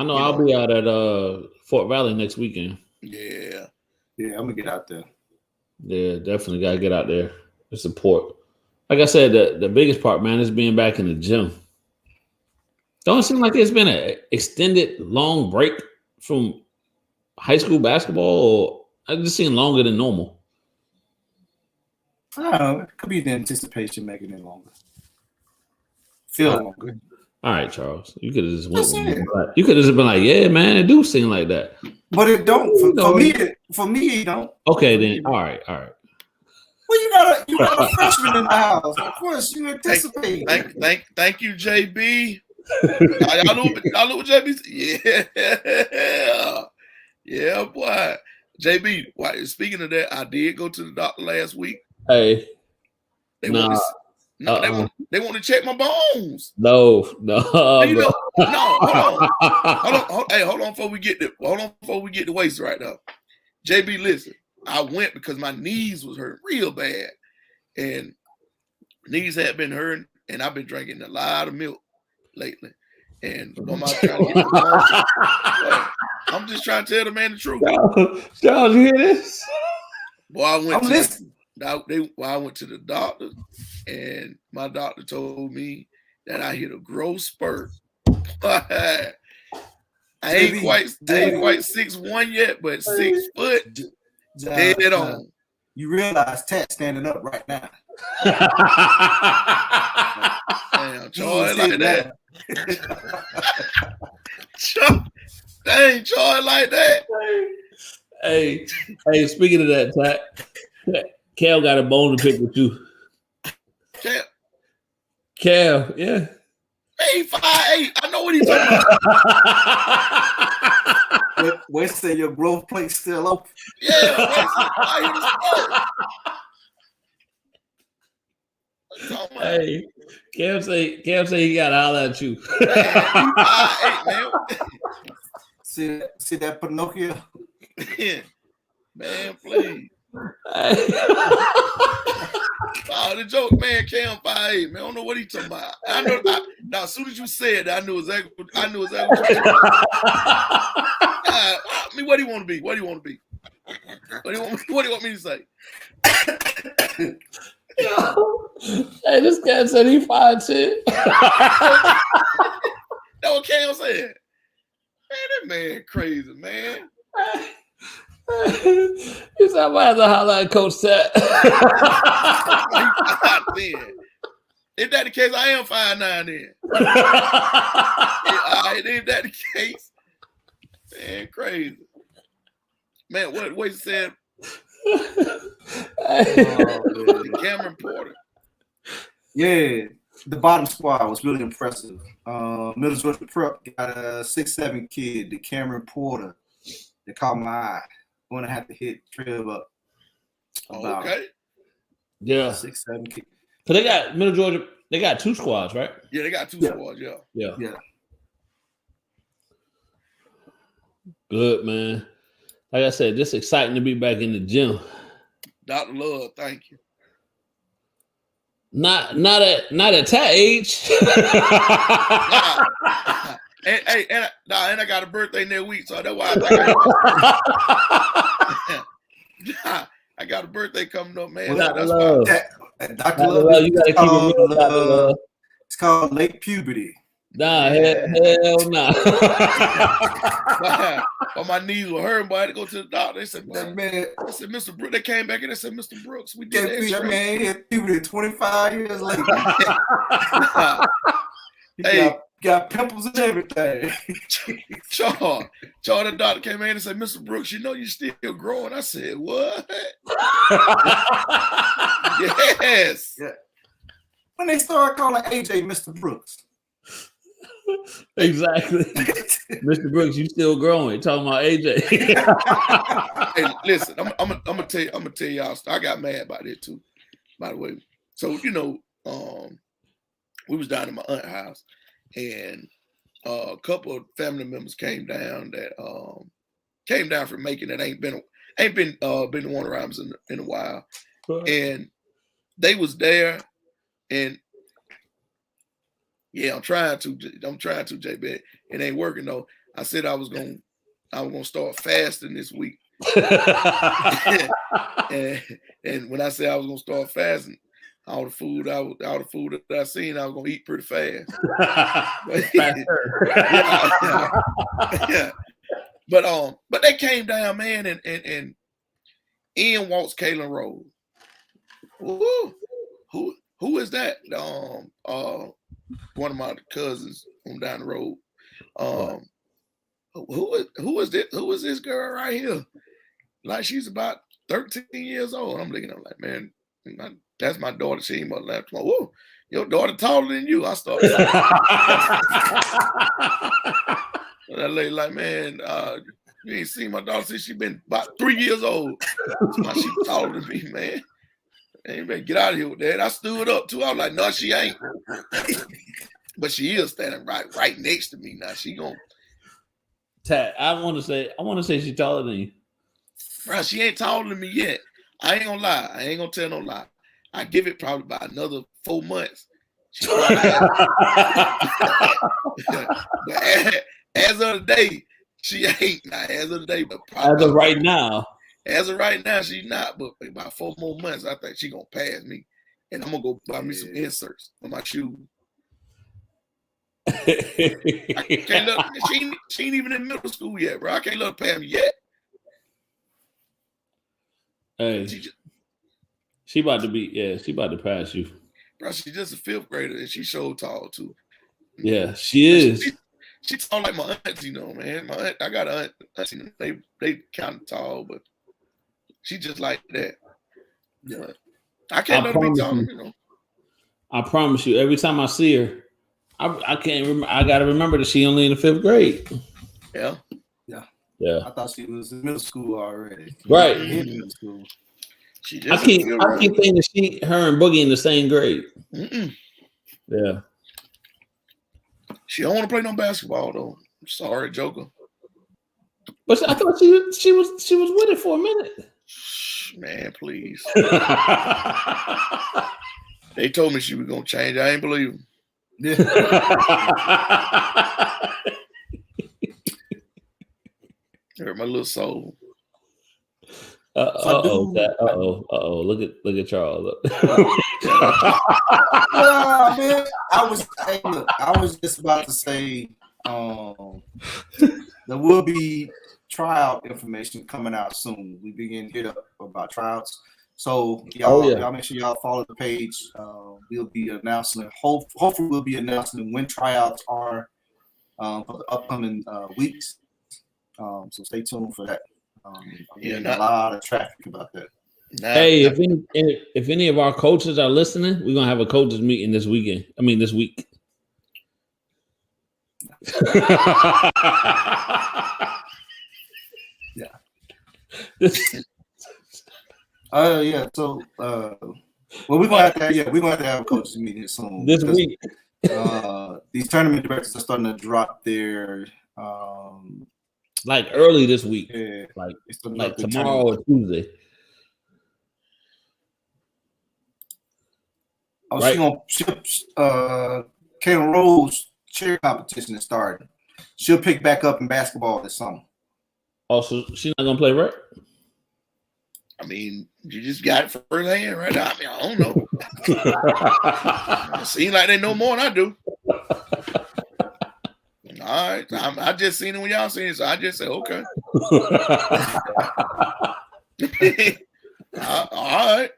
know I'll be out at Fort Valley next weekend. Yeah. Yeah, I'm gonna get out there. Yeah, definitely gotta get out there to support. Like I said, the biggest part, man, is being back in the gym. Don't it seem like it's been an extended long break from high school basketball, or I just seem longer than normal? I don't know. It could be the anticipation making it longer. Feel longer. All right, Charles. You could have just went with me. You could have just been like, "Yeah, man, it do seem like that." But it don't. For me, it don't. Okay, then. All right. Well, you got a freshman in the house. Of course, you anticipate. Thank you, JB. Y'all know what JB? Yeah, boy. JB. Speaking of that, I did go to the doctor last week. Hey, they want to check my bones. No. Hold on. Hey, hold on before we get the waist right now. JB, listen. I went because my knees was hurting real bad, and knees had been hurting, and I've been drinking a lot of milk lately. And I'm just trying to tell the man the truth. Charles, you hear this? Boy, I went to the doctor, and my doctor told me that I hit a growth spurt. I ain't quite 6'1" yet, but 6 foot. Dead on. You realize Tat standing up right now. Damn, Troy like that. Dang, Troy like that. Hey, speaking of that, Tat, Cal got a bone to pick with you. Cal, yeah. Hey, 5'8". I know what he's talking about. Wait, say your growth plate's still open. Yeah. Hey, Cam say he got to holler at you. Man, See that Pinocchio? man, please. Oh, the joke, man, Cam 5'8", man. I don't know what he talking about. I know. Now, as soon as you said that, I knew exactly what you were talking about. I mean, what do you want to be? What do you want to be? What do you want me to say? Hey, this guy said he 5'10". That's what Cam said. Man, that man crazy, man. He said, I'm going to have to holler at Coach Tat. If that the case, I am 5'9" then. If that the case, man, crazy. Man, what he said? Cameron Porter. Yeah, the bottom squad was really impressive. Middle Georgia Prep got a 6'7" kid, the Cameron Porter. They caught my eye. Going to have to hit Trev up. Okay. Yeah. 6'7" kid. So they got Middle Georgia. They got 2 squads, right? Yeah, they got 2 squads. Yeah. Good, man. Like I said, just exciting to be back in the gym. Dr. Love, thank you. Not at that age. and I got a birthday next week, so that's why I got a birthday coming up, man. Dr. That's Love. Dr. Love, you gotta keep it real, Dr. Love. It's called late puberty. Nah, hell nah. But my knees were hurting, but I had to go to the doctor. They said, That man, I said, Mr. Brooks, they came back and they said, Mr. Brooks, we did that man hit puberty 25 years later. Hey, got pimples and everything. Charles, the doctor came in and said, Mr. Brooks, you know you're still growing. I said, what? Yes. Yeah. When they started calling AJ Mr. Brooks. Exactly. Mr. Brooks, you still growing. Talking about AJ. Hey, listen, I'm gonna tell y'all. I got mad about it too, by the way. So, we was down at my aunt's house, and a couple of family members came down from Macon that ain't been to Warner Rhymes in a while. And they was there, and yeah, I'm trying to, JB. It ain't working though. I said I was gonna start fasting this week. and when I said I was gonna start fasting, all the food that I seen, I was gonna eat pretty fast. Yeah. But they came down, man, and in walks Kalen Rose. Who is that? One of my cousins from down the road. Who is this girl right here? Like, she's about 13 years old. I'm looking, I'm like, man, that's my daughter. She ain't my left. Whoa, your daughter taller than you. I started. That lady like, man, you ain't seen my daughter since she been about 3 years old. She taller than me, man. Man, you better get out of here with that. I stood up too. I was like, no, she ain't. But she is standing right next to me now. She gonna. Tat, I want to say she's taller than you. Bro, she ain't taller than me yet. I ain't gonna lie. I ain't gonna tell no lie. I give it probably about another 4 months. She probably but as of the day, she ain't. Not as of the day, but probably as of right now. As of right now, she's not. But about 4 more months, I think she gonna pass me, and I'm gonna go buy me some inserts for my shoes. I can't let, she ain't even in middle school yet, bro. I can't let her pass me yet. Hey, she about to pass you. Bro, she's just a 5th grader, and she's so tall too. Yeah, she is. She's tall like my auntie, man. My aunt, I got an auntie. They kind of tall, but she just like that. Yeah, I can't let her be tall, I promise you, every time I see her, I can't remember. I gotta remember that she only in the 5th grade. Yeah. I thought she was in middle school already. Right. In middle school. I keep thinking that her and Boogie in the same grade. Mm-mm. Yeah. She don't want to play no basketball though. I'm sorry, Joker. But I thought she was with it for a minute. Man, please. They told me she was gonna change. I ain't believe them. Hurt my little soul. Look at Charles. Well, man, I was just about to say there will be tryout information coming out soon. We begin to hit up about tryouts. So y'all make sure y'all follow the page. We'll be announcing. Hopefully, we'll be announcing when tryouts are for the upcoming weeks. So stay tuned for that. A lot of traffic about that. Hey, if any of our coaches are listening, we're gonna have a coaches meeting this weekend. I mean, this week. Yeah. Yeah. So, we're gonna have to have a coaches meeting soon this week. These tournament directors are starting to drop their like early this week, like tomorrow or Tuesday. Oh, right? Kayla Rose cheer competition is starting. She'll pick back up in basketball this summer. Oh, so she's not gonna play, right? I mean, you just got it first hand right now. I mean, I don't know. It seems like they know more than I do. All right, I just seen it when y'all seen it, so I just said okay. All right.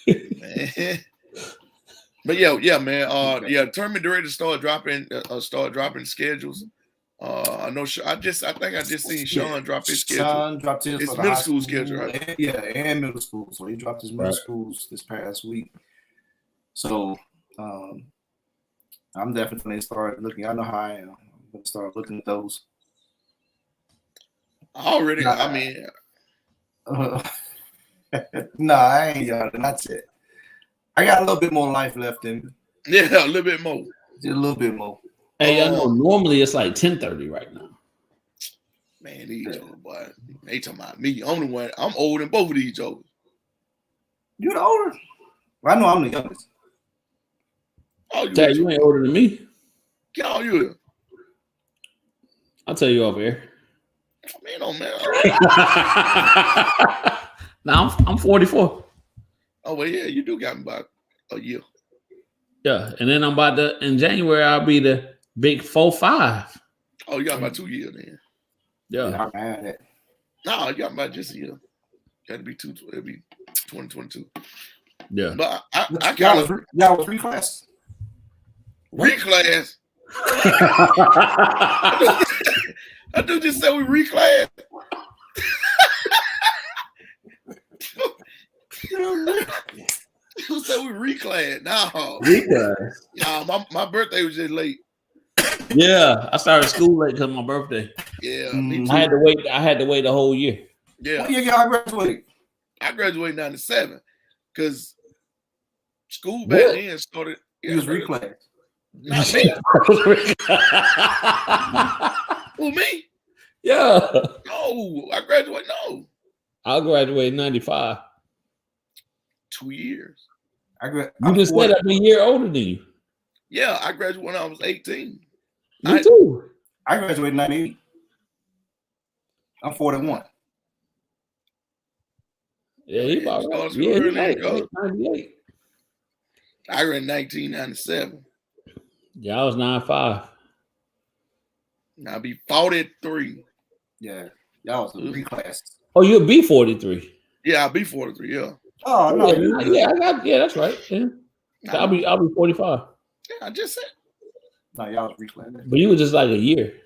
Man. But yeah, man. Tournament directors start dropping schedules. I know. I think I just seen Sean drop his schedule. Sean dropped his for middle school schedule, right? And middle school. So he dropped his middle schools this past week. So I'm definitely going to start looking. I know how I am. I'm going to start looking at those. Already, I ain't y'all. Not yet. I got a little bit more life left in me. Yeah, a little bit more. Just a little bit more. Hey, I know normally it's like 10:30 right now. Man, these jokers, boy. They talking about me. I'm the one. I'm older than both of these jokers. You're the older? Well, I know I'm the youngest. Oh, you ain't older than me. Get all you. I'll tell you off air. Man. Now I'm 44. Oh well, yeah, you do got me about a year. Yeah, and then I'm about to in January. I'll be the big 4-5. Oh, you got about 2 years then. Yeah. No, you got about just a year. Got to be it'll be 2022. Yeah. But I y'all was reclass. Reclass. I do just say we reclass. You said we reclass. No. Reclass. Yeah, my birthday was just late. Yeah, I started school late because of my birthday. Yeah, me too. I had to wait a whole year. Yeah. What year y'all graduated? I graduated in 97 because school back then started. He was reclass. Not me. Who, me? Yeah. No, I graduated. No. I graduated in 95. 2 years. You just said I'm a year older than you. Yeah, I graduated when I was 18. Me too. I graduated in 98. I'm 41. Yeah, he about right. Yeah, he like 98. I graduated in 1997. Yeah, I was 95. Now I'll be 43. Yeah, y'all was a reclass. Oh, you'll be 43. Yeah, I'll be 43. Yeah. Oh no. Yeah, that's right. Yeah. I'll be 45. Yeah, I just said. No, y'all was reclass. But you were just like a year.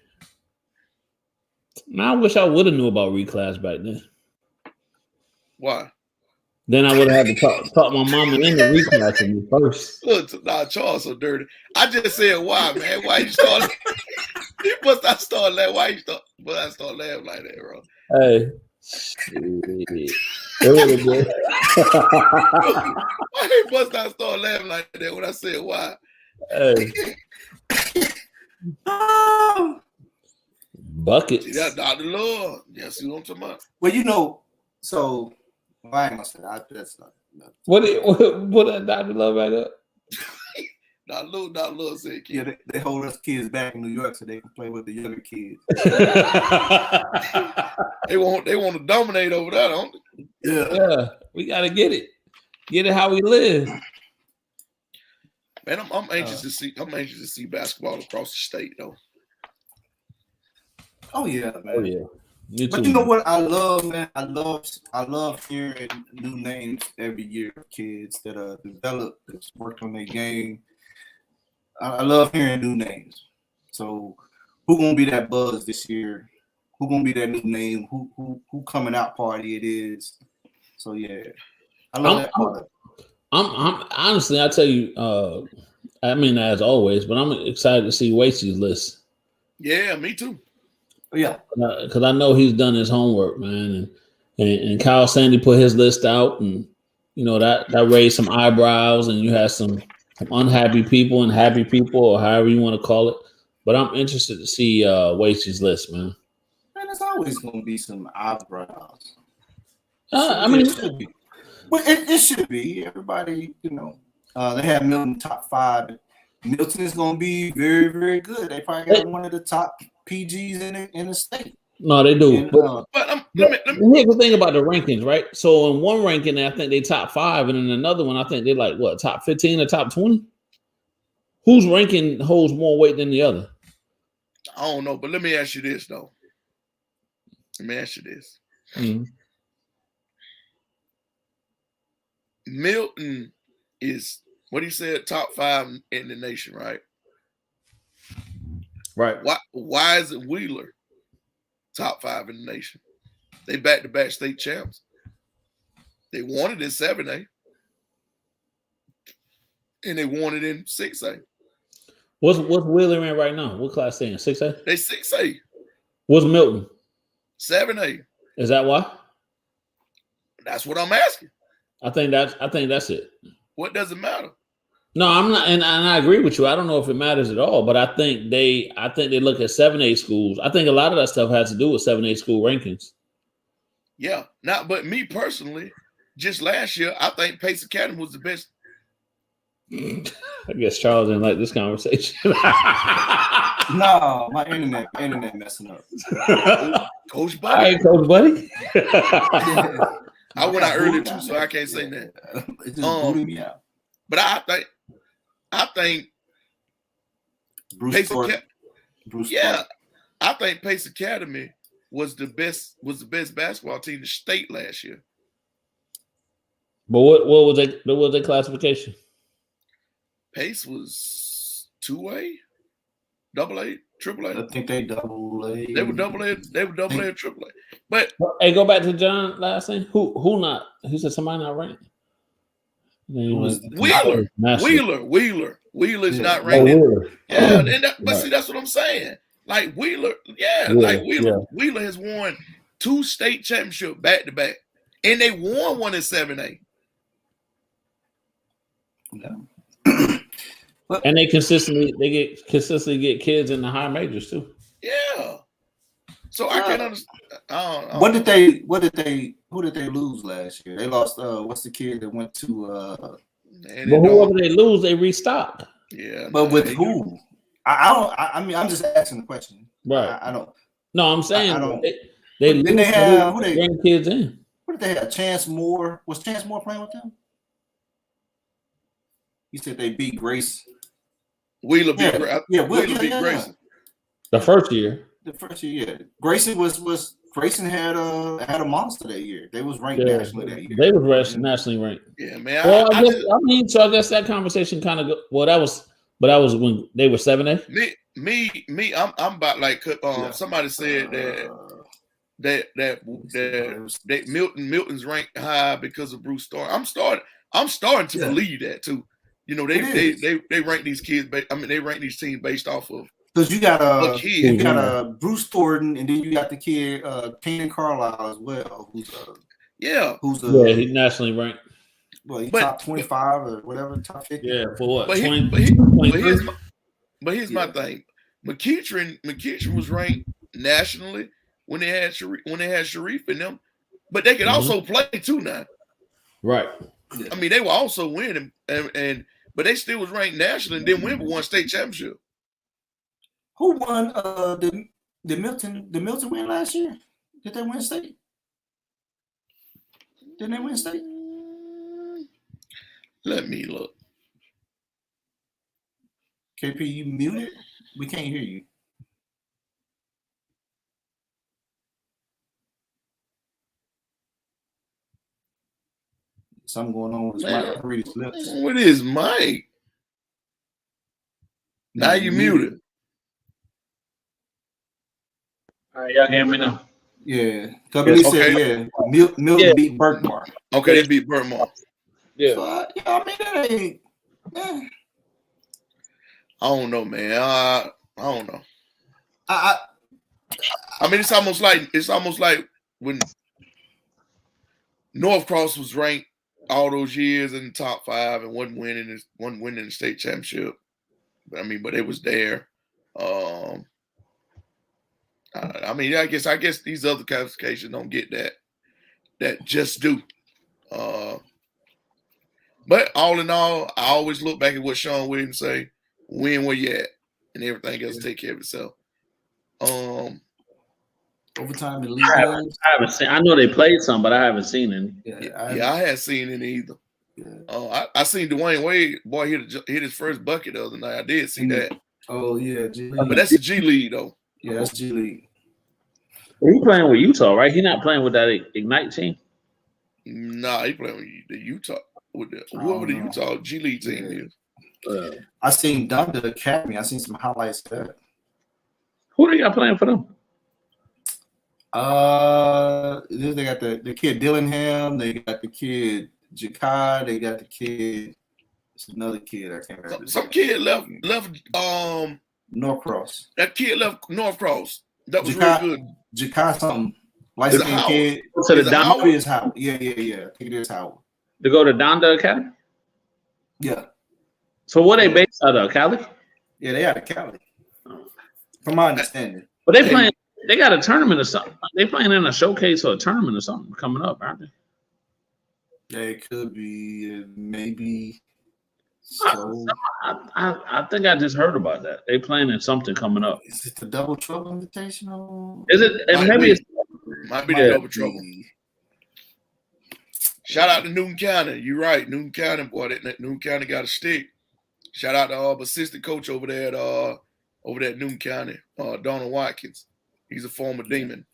Now I wish I would have knew about reclass back then. Why? Then I would have had to talk my mama into reclassing me first. Look, Charles so dirty. I just said why, man. Why you start? You must not start laughing. Why you start? But I start laughing like that, bro. Hey. It would have been. Why they must not start laughing like that when I said why? Hey. Buckets. See that Dr. Love? Yes, you know what I'm talking about. Well, so I ain't gonna say that. That's not. What that Dr. Love right up? Dr. Love said, Yeah, they hold us kids back in New York so they can play with the younger kids. they want to dominate over there, don't they? Yeah, we gotta get it how we live. Man, I'm anxious to see. I'm anxious to see basketball across the state, though. Oh yeah, man. Oh yeah. Me But too. you know what I love, man? I love hearing new names every year of kids that are developed, that's worked on their game. I love hearing new names. So who gonna be that buzz this year? Who gonna be that new name? Who coming out party it is? So yeah. I love that part of it. I'm honestly, I tell you, I mean, as always, but I'm excited to see Wasey's list. Yeah, me too. Yeah, because I know he's done his homework, man, and Kyle Sandy put his list out, and that raised some eyebrows, and you had some unhappy people and happy people, or however you want to call it. But I'm interested to see Wasey's list, man. Man, there's always gonna be some eyebrows. I mean, it should be. But it should be. Everybody, they have Milton top 5. Milton is going to be very, very good. They probably got one of the top PGs in the state. No, they do. Let me. Here's the thing about the rankings, right? So in one ranking, I think they top 5, and in another one, I think they're like what, top 15 or top 20? Whose ranking holds more weight than the other? I don't know, but let me ask you this though. Mm-hmm. Milton is what he said, top 5 in the nation, right? Right. Why is it Wheeler top 5 in the nation? They back-to-back state champs. They won it in 7A. And they won it in 6A. What's Wheeler in right now? What class they in? 6A? They 6A. What's Milton? 7A. Is that why? That's what I'm asking. I think that's it. What does it matter? No, I'm not, and I agree with you. I don't know if it matters at all, but I think they look at 7A schools. I think a lot of that stuff has to do with 7A school rankings. Yeah. But me personally, just last year, I think Pace Academy was the best. I guess Charles didn't like this conversation. No, my internet messing up. Coach Buddy. All right, Coach Buddy. I went out early too, so I can't say that. It just booted me out. But I think Bruce I think Pace Academy was the best basketball team in the state last year. But what was their classification? Pace was 2A, AA, AAA. I think they double A. They were double A, AAA. But hey, go back to John last thing. Who not? Who said somebody not ranked? Wheeler. Wheeler's not Oh, ranked. Wheeler. Yeah, but see, that's what I'm saying. Like Wheeler, Wheeler has won 2 state championships back to back, and they won one in 7A. Yeah. And they consistently get kids in the high majors too. Yeah. So I can't understand. Who did they lose last year? They lost what's the kid that went to but whoever they lose, they restock. Yeah. But with who? I mean, I'm just asking the question. Right. I don't. No, I'm saying I don't. they Didn't lose. they have who they bring kids in? What did they have? Chance Moore? Was Chance Moore playing with them? He said they beat Grace. Wheeler beat Grayson. The first year. The first year, yeah. Grayson Grayson had a monster that year. They was ranked nationally that year. They was nationally ranked. Yeah, man. Well, I guess that conversation kind of that was when they were 7A. Me, I'm about like somebody said that Milton's ranked high because of Bruce Starr. I'm starting to believe that too. You know, they rank these kids. They rank these teams based off of. Because you got a Bruce Thornton, and then you got the kid Keenan Carlisle as well, who's he's nationally ranked. Well, But- top 25 or whatever, top 50. Yeah, for what? But, 20, here's my thing. McEachern was ranked nationally when they had Sharif in them, but they could also play too now. Right. I mean, they were also winning, and but they still was ranked nationally and didn't win but one state championship. Who won the Milton win last year? Did they win state? Didn't they win state? Let me look. KP, you muted? We can't hear you. Something going on with his mic. Read his lips. What is Mike? Now you muted. All right, y'all hear me now? Yeah. Cubby said, Milton beat Burkmar. Okay, they beat Burkmar. Yeah. So, I mean, that ain't. I don't know, man. I don't know. I mean, it's almost like when North-Cross was ranked all those years in the top 5 and wasn't winning the state championship. But it was there. I mean, I guess these other classifications don't get that just do. But all in all, I always look back at what Sean Williams say: win where you at, and everything else take care of itself. overtime in league games. I haven't seen. I know they played some, but I haven't seen any. I hadn't seen any either. Yeah. I seen Dwayne Wade hit his first bucket the other night. I did see that. Oh yeah, but that's the G League though. Yeah, that's G League. He playing with Utah, right? He not playing with that Ignite team. Nah, he playing with the Utah whoever the Utah G League team is. I seen Donda Academy. I seen some highlights there. Who they got playing for them? They got the kid Dillingham. They got the kid Jakai. They got the kid. It's another kid. I can't remember. Some kid left. Northcross. That kid left Northcross. That was Jakai, really good. Jakai something. Light-skinned kid. So the Donda is Howard. Yeah. I think it is Howard. To go to Donda Academy. Yeah. So what they based out of Cali? Yeah, they out of Cali. From my understanding. But they playing. They got a tournament or something. They playing in a showcase or a tournament or something coming up, aren't they? Yeah, it could be maybe. So I think I just heard about that. They playing in something coming up. Is it the Double Trouble Invitational? Is it? Might be the Double Trouble. Shout out to Newton County. You're right, Newton County boy. Newton County got a stick. Shout out to assistant coach over there at Newton County, Donald Watkins. He's a former Demon.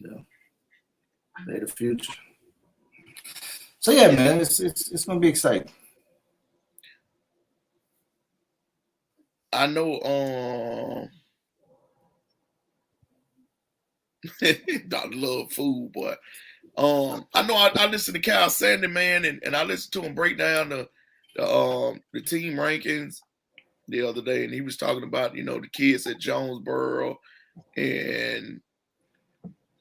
Yeah, they're the future. So yeah, man, it's gonna be exciting. I know Dr. Love food, boy. I know I listened to Kyle Sandy, man, and I listened to him break down the team rankings the other day, and he was talking about, the kids at Jonesboro and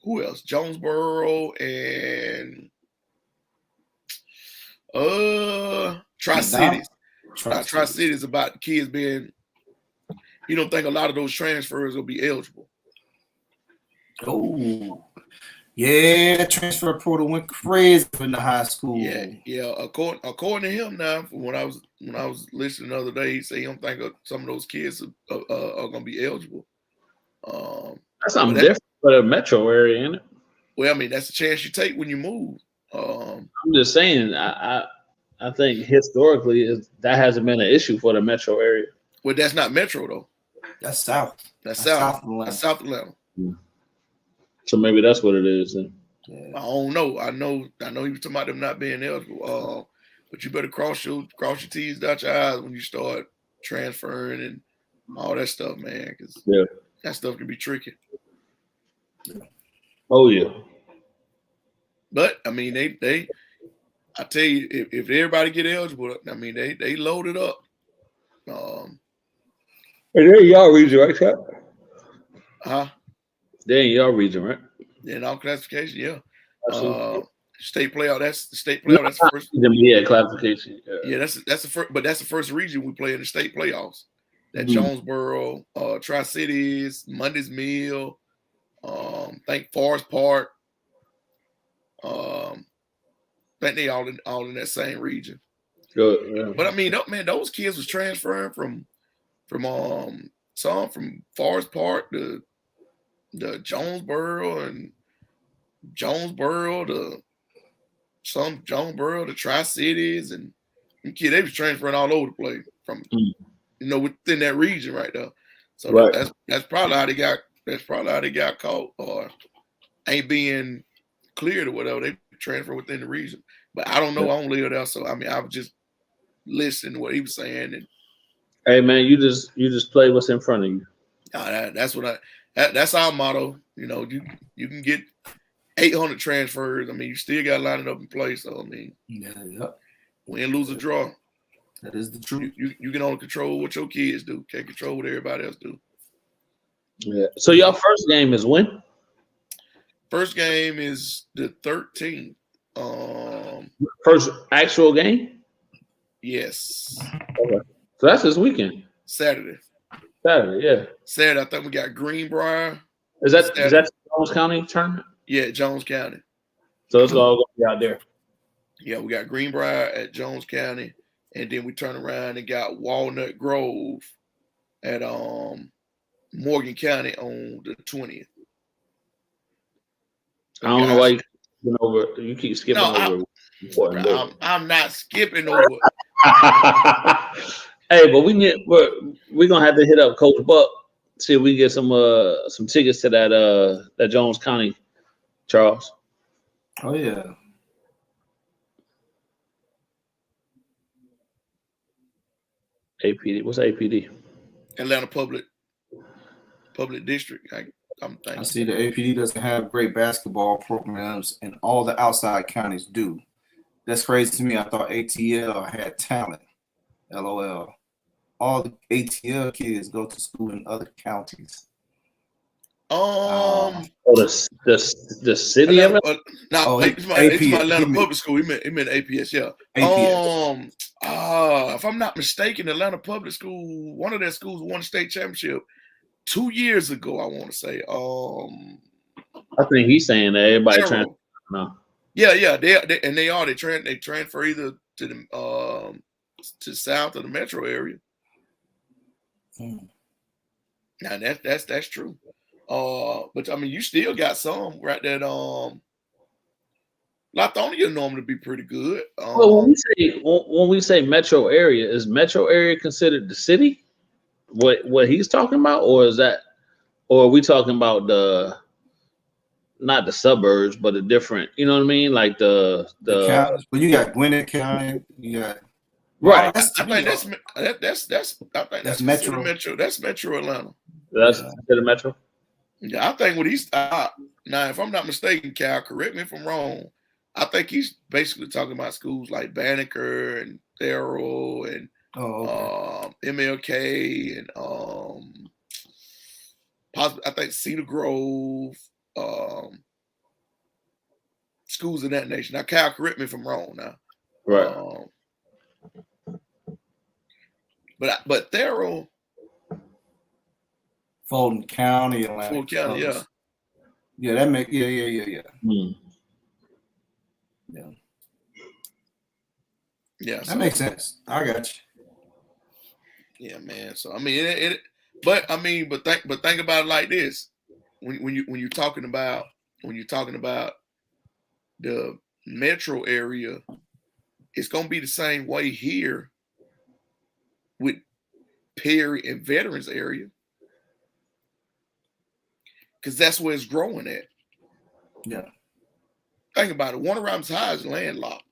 who else? Jonesboro and Tri-Cities. Tri-Cities about the kids being, you don't think a lot of those transfers will be eligible. Oh, yeah, the transfer portal went crazy in the high school. Yeah. According to him now, when I was listening the other day, he said he don't think some of those kids are going to be eligible. That's something different for the metro area, isn't it? Well, I mean, that's a chance you take when you move. I'm just saying, I think historically that hasn't been an issue for the metro area. Well, that's not metro though. That's south. That's south. That's South Atlanta. So maybe that's what it is. Then. Yeah. I don't know. I know he was talking about them not being eligible. But you better cross your T's, dot your I's when you start transferring and all that stuff, man. Because that stuff can be tricky. Oh yeah. But I mean, they I tell you, if everybody get eligible, I mean, they load it up. And they're in y'all region, right, Chuck? Huh? They're in y'all region, right? In our classification, yeah. State playoff. That's the state playoff. That's the first. Yeah, classification. Yeah, that's the first. But that's the first region we play in the state playoffs. That Mhm. Jonesboro, Tri-Cities, Mondays Mill, think Forest Park. Think they all in that same region. Good. Yeah. But I mean, man, those kids was transferring from some from Forest Park to Jonesboro and Jonesboro to Tri-Cities, and kid, they was transferring all over the place from within that region right there. So Right. that's probably how they got caught or ain't being cleared or whatever. They transfer within the region. But I don't know. I don't live there, so I mean, I was just listening to what he was saying. And hey man, you just play what's in front of you. That's our motto. You know, you can get 800 transfers. I mean, you still got to line it up in place. So I mean, win, lose, or draw. That is the truth. You can only control what your kids do. Can't control what everybody else do. Yeah. So your first game is when? First game is the 13th. First actual game? Yes. Okay. So that's this weekend. Saturday, yeah. Saturday, I think we got Greenbrier. Is that Jones County tournament? Yeah, Jones County. So it's all going to be out there. Yeah, we got Greenbrier at Jones County, and then we turn around and got Walnut Grove at Morgan County on the 20th. I don't know why you keep skipping over. I'm not skipping over. Hey, but we're gonna have to hit up Coach Buck, see if we can get some tickets to that Jones County, Charles. Oh yeah. APD. What's APD? Atlanta Public District. I see the APD doesn't have great basketball programs, and all the outside counties do. That's crazy to me. I thought ATL had talent. LOL. All the ATL kids go to school in other counties. The city of it? It's my Atlanta Public School. He meant APS, yeah. APS. If I'm not mistaken, Atlanta Public School, one of their schools won a state championship 2 years ago, I want to say. I think he's saying that everybody transfer. No. Yeah, they transfer either to the to south of the metro area. Now that's true. But I mean, you still got some right that Lithonia normally be pretty good. Well, when we say metro area, is metro area considered the city? What he's talking about, or are we talking about not the suburbs, but a different, you know what I mean? Like the counties. Well, you got Gwinnett County, you got right. I think that's Metro. That's Metro Atlanta. That's the Metro. Yeah, I think what he's now, if I'm not mistaken, Cal, correct me if I'm wrong. I think he's basically talking about schools like Banneker and Thurl and MLK and possibly I think Cedar Grove, schools of that nation. Now, Cal, correct me if I'm wrong. Now, right? But Thurl, Fulton County, Atlanta. Fulton County, yeah. Yeah, that make yeah. Yeah, that makes sense. I got you. Yeah, man. So I mean, but think about it like this: when you're talking about the metro area, it's gonna be the same way here with Perry and Veterans area, because that's where it's growing at. Yeah. Think about it. Warner Robins High is landlocked.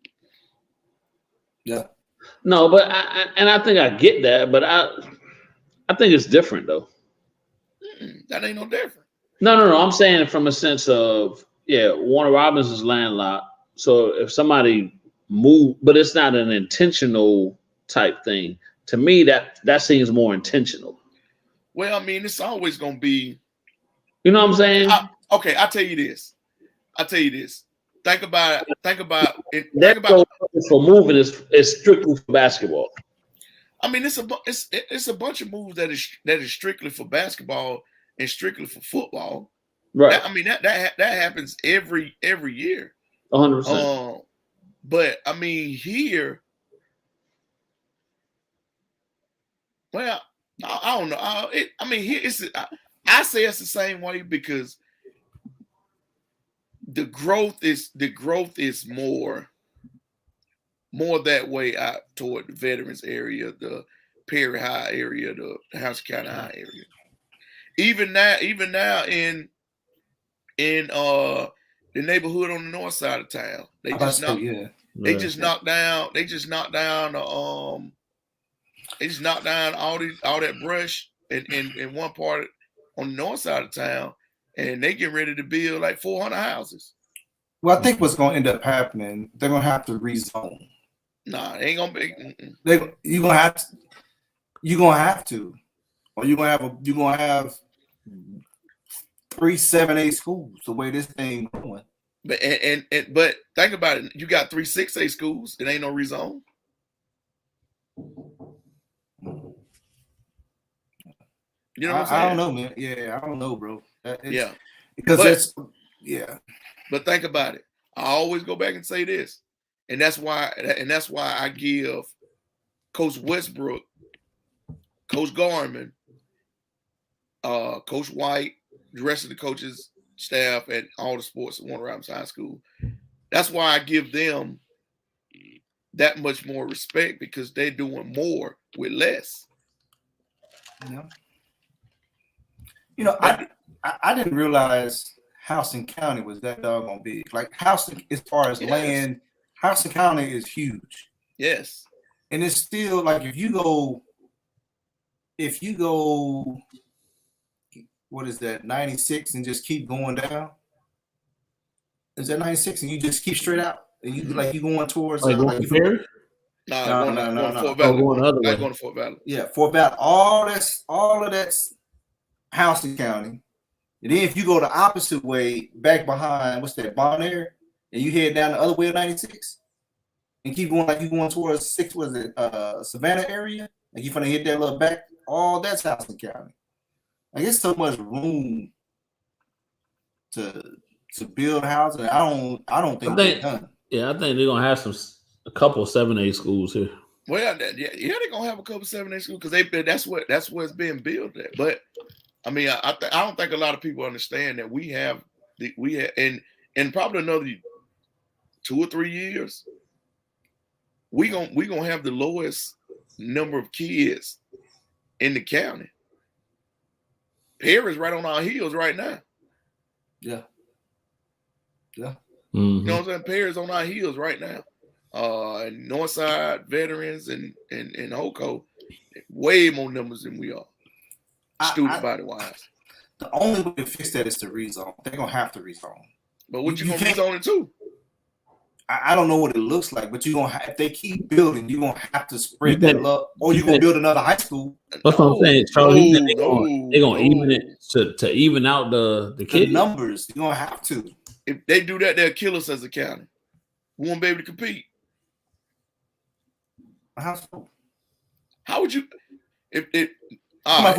Yeah. No, but I think I get that, but I think it's different though. That ain't no different. No. I'm saying from a sense of Warner Robins is landlocked. So if somebody moved, but it's not an intentional type thing. To me, that seems more intentional. Well, I mean, it's always gonna be. You know what I'm saying? Okay, I'll tell you this. think about it. That for moving is strictly for basketball. I mean, it's a bunch of moves that is strictly for basketball and strictly for football. Right. That happens every year. 100%. But I mean, here, well, I don't know. Here I say it's the same way because the growth is more that way out toward the Veterans area, the Perry High area, the House County High area. Even now in the neighborhood on the north side of town, they just knocked down all that brush in one part on the north side of town, and they get ready to build like 400 houses. Well, I think what's going to end up happening, they're going to have to rezone. Nah, it ain't gonna be. You're gonna have to, or you're gonna have 3 7A schools the way this thing going. But think about it. You got 3 6A schools. It ain't no rezone. You know what I'm saying? I don't know, man. Yeah, I don't know, bro. Because But think about it. I always go back and say this, and that's why I give Coach Westbrook, Coach Garman, Coach White, the rest of the coaches, staff at all the sports at Warner Robins High School. That's why I give them that much more respect, because they're doing more with less. Yeah. You know, I didn't realize Houston County was that doggone big. Like Houston, as far as land, Houston County is huge. Yes. And it's still like if you go, what is that, 96 and just keep going down? Is that 96 and you just keep straight out? And you like you going towards going to Perry? No. Fort Valley. Going to Fort Valley. Yeah, Fort Valley. All of that's Houston County. And then if you go the opposite way, back behind, what's that, Bonaire, and you head down the other way of 96, and keep going like you going towards Savannah area, like you're gonna hit that little back, all that's Houston County. Like it's so much room to build houses. I don't think they're done. Yeah, I think they're gonna have a couple of 7A schools here. Well, they're gonna have a couple of 7A schools because that's where it's being built at. But I mean, I don't think a lot of people understand that we have and probably another 2 or 3 years, we gonna have the lowest number of kids in the county. Perry's right on our heels right now. Yeah. Mm-hmm. You know what I'm saying? Perry's on our heels right now. And Northside, Veterans, and HOCO, way more numbers than we are. Student body wise. The only way to fix that is to rezone. They're gonna have to rezone. But what you gonna rezone it to? I don't know what it looks like, but if they keep building, you're gonna have to spread that love, or you're gonna build another high school. That's what I'm saying, Charlie. They're gonna even it to even out the kids. The numbers. You're gonna have to. If they do that, they'll kill us as a county. We won't be able to compete. How so? How would you? If we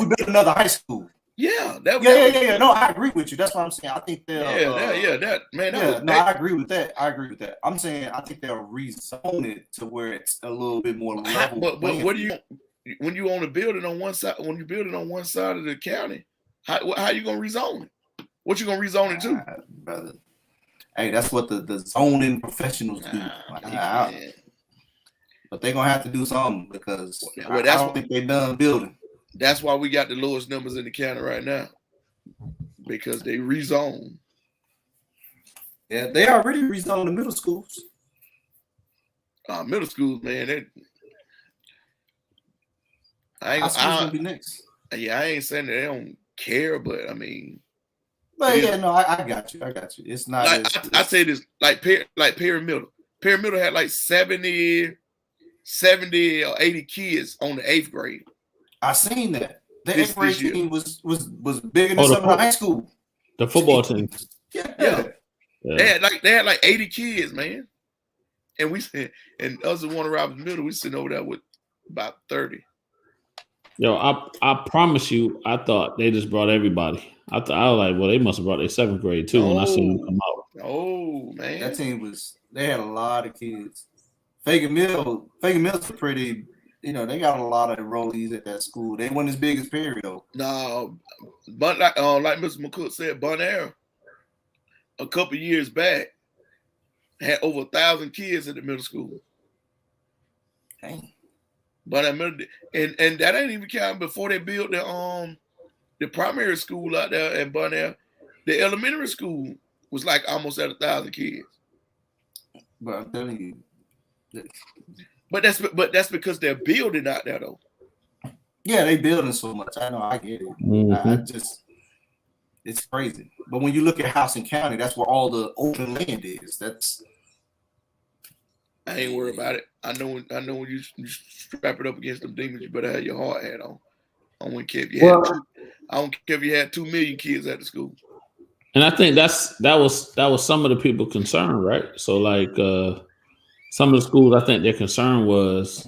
build another high school. Yeah. No, I agree with you. That's what I'm saying. I think they'll. I agree with that. I'm saying I think they'll rezone it to where it's a little bit more level. But what do you? When you own a building on one side, when you build it on one side of the county, how you gonna rezone it? What you gonna rezone it to, brother? Hey, that's what the zoning professionals do. But they're gonna have to do something because I don't think they're done building. That's why we got the lowest numbers in the county right now, because they rezone. Yeah, they already rezoned the middle schools. Middle schools, man. Gonna be next. Yeah, I ain't saying that they don't care, but I mean. But I got you. It's not. I say this like Perry Middle. Perry Middle had like 70 or 80 kids on the 8th grade. I seen that. The 8th grade team was bigger than some of the high school. The football team. Yeah. Yeah. They had like 80 kids, man. And us at Warner Robins Middle, we sitting over there with about 30. Yo, I promise you, I thought they just brought everybody. I was like, well, they must have brought their 7th grade too when I seen them come out. Oh man, that team they had a lot of kids. Fagan Mills are pretty. They got a lot of enrollees at that school. They weren't as big as Perry though. No, but like Mr. McCook said, Bonaire a couple years back had over 1,000 kids at the middle school. Dang. But and that ain't even counting before they built the primary school out there in Bonaire. The elementary school was like almost at 1,000 kids. But I'm telling you, but that's because they're building out there though. Yeah, they building so much. I know, I get it. Mm-hmm. It's crazy. But when you look at Houston County, that's where all the open land is. I ain't worried about it. I know when you strap it up against them demons, you better have your hard hat on. I don't care if you had 2 million kids at the school. And I think that was some of the people concerned, right? So like some of the schools, I think their concern was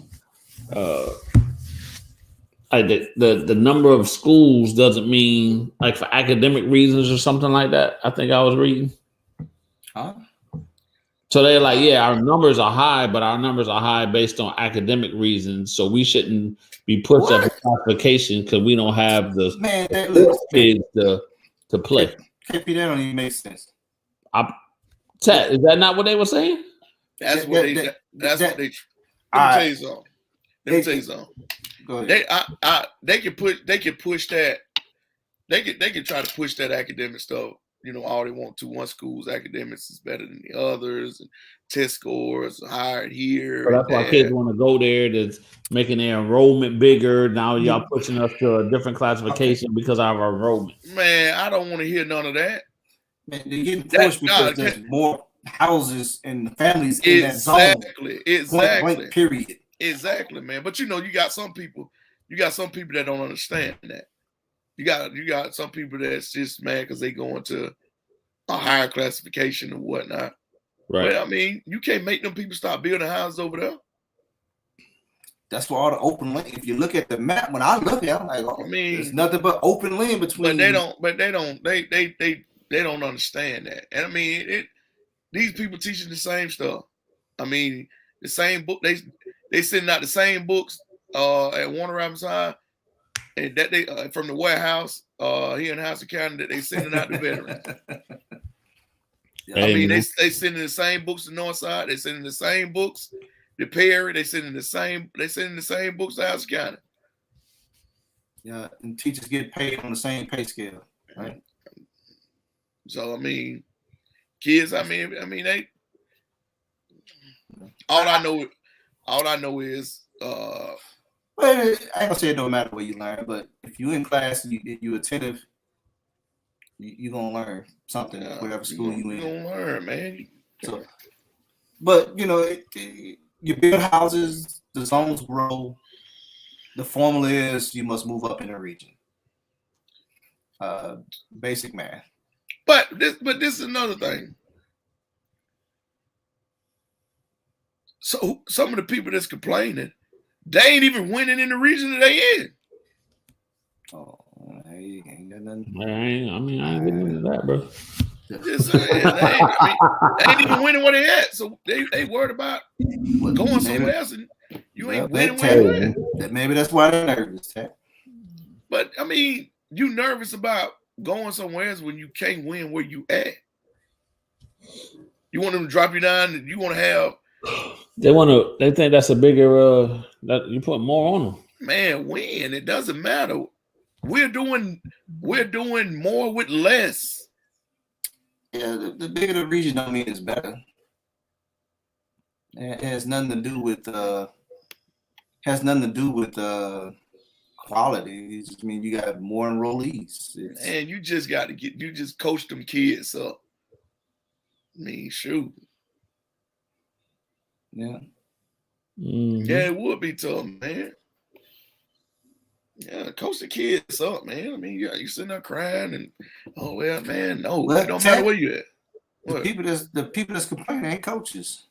like the number of schools doesn't mean like for academic reasons or something like that. I think I was reading. Huh? So they're like, yeah, our numbers are high, but our numbers are high based on academic reasons. So we shouldn't be pushed up in classification because we don't have the kids to play. KP, that don't even make sense. Is that not what they were saying? That's what they. Let me tell you something. Go ahead. They can push that. They can try to push that academic stuff. All they want to. One school's academics is better than the others, and test scores are higher here. So that's why kids want to go there. That's making their enrollment bigger. Now y'all pushing us to a different classification because of our enrollment. Man, I don't want to hear none of that. Man, they're getting pushed because there's more houses and families in that zone. Exactly. Blank, period. Exactly, man. But you got some people that don't understand that. You got some people that's just mad because they go into a higher classification and whatnot. Right. But I mean, you can't make them people stop building houses over there. That's where all the open land. If you look at the map, when I look at it, I'm like, there's nothing but open land between. But they don't understand that. And I mean, these people teaching the same stuff. I mean, the same book. They sending out the same books at Warner Robins High. And that they from the warehouse here in Houston County that they sending out to veterans. I mean, they sending the same books to Northside. They sending the same books to Perry. They sending the same books to Houston County. Yeah, and teachers get paid on the same pay scale, right? So I mean, kids. I mean, they. All I know is. Well, I ain't gonna say it don't matter where you learn, but if you in class and you attentive, you gonna learn something whatever school you in. You gonna learn, man. So, but you build houses, the zones grow. The formula is you must move up in the region. Basic math. But this is another thing. So some of the people that's complaining. They ain't even winning in the region that they in. Oh, hey, ain't got nothing. I ain't getting into that, bro. Just saying, they ain't even winning where they at. So they worried about going somewhere else, and you ain't winning where you at. Maybe that's why they're nervous. But I mean, you nervous about going somewhere else when you can't win where you at. You want them to drop you down, and you want to have. They think that's a bigger that you put more on them. Man, win. It doesn't matter. We're doing more with less. Yeah, the bigger the region don't mean it's better. It has nothing to do with quality. It just means you got more enrollees. And you just coach them kids up. I mean, shoot. Yeah. Mm-hmm. Yeah, it would be tough, man. Yeah, coach the kids up, man. I mean, you sitting there crying and, oh, well, man, no, it don't matter where you at. The people that's complaining ain't coaches.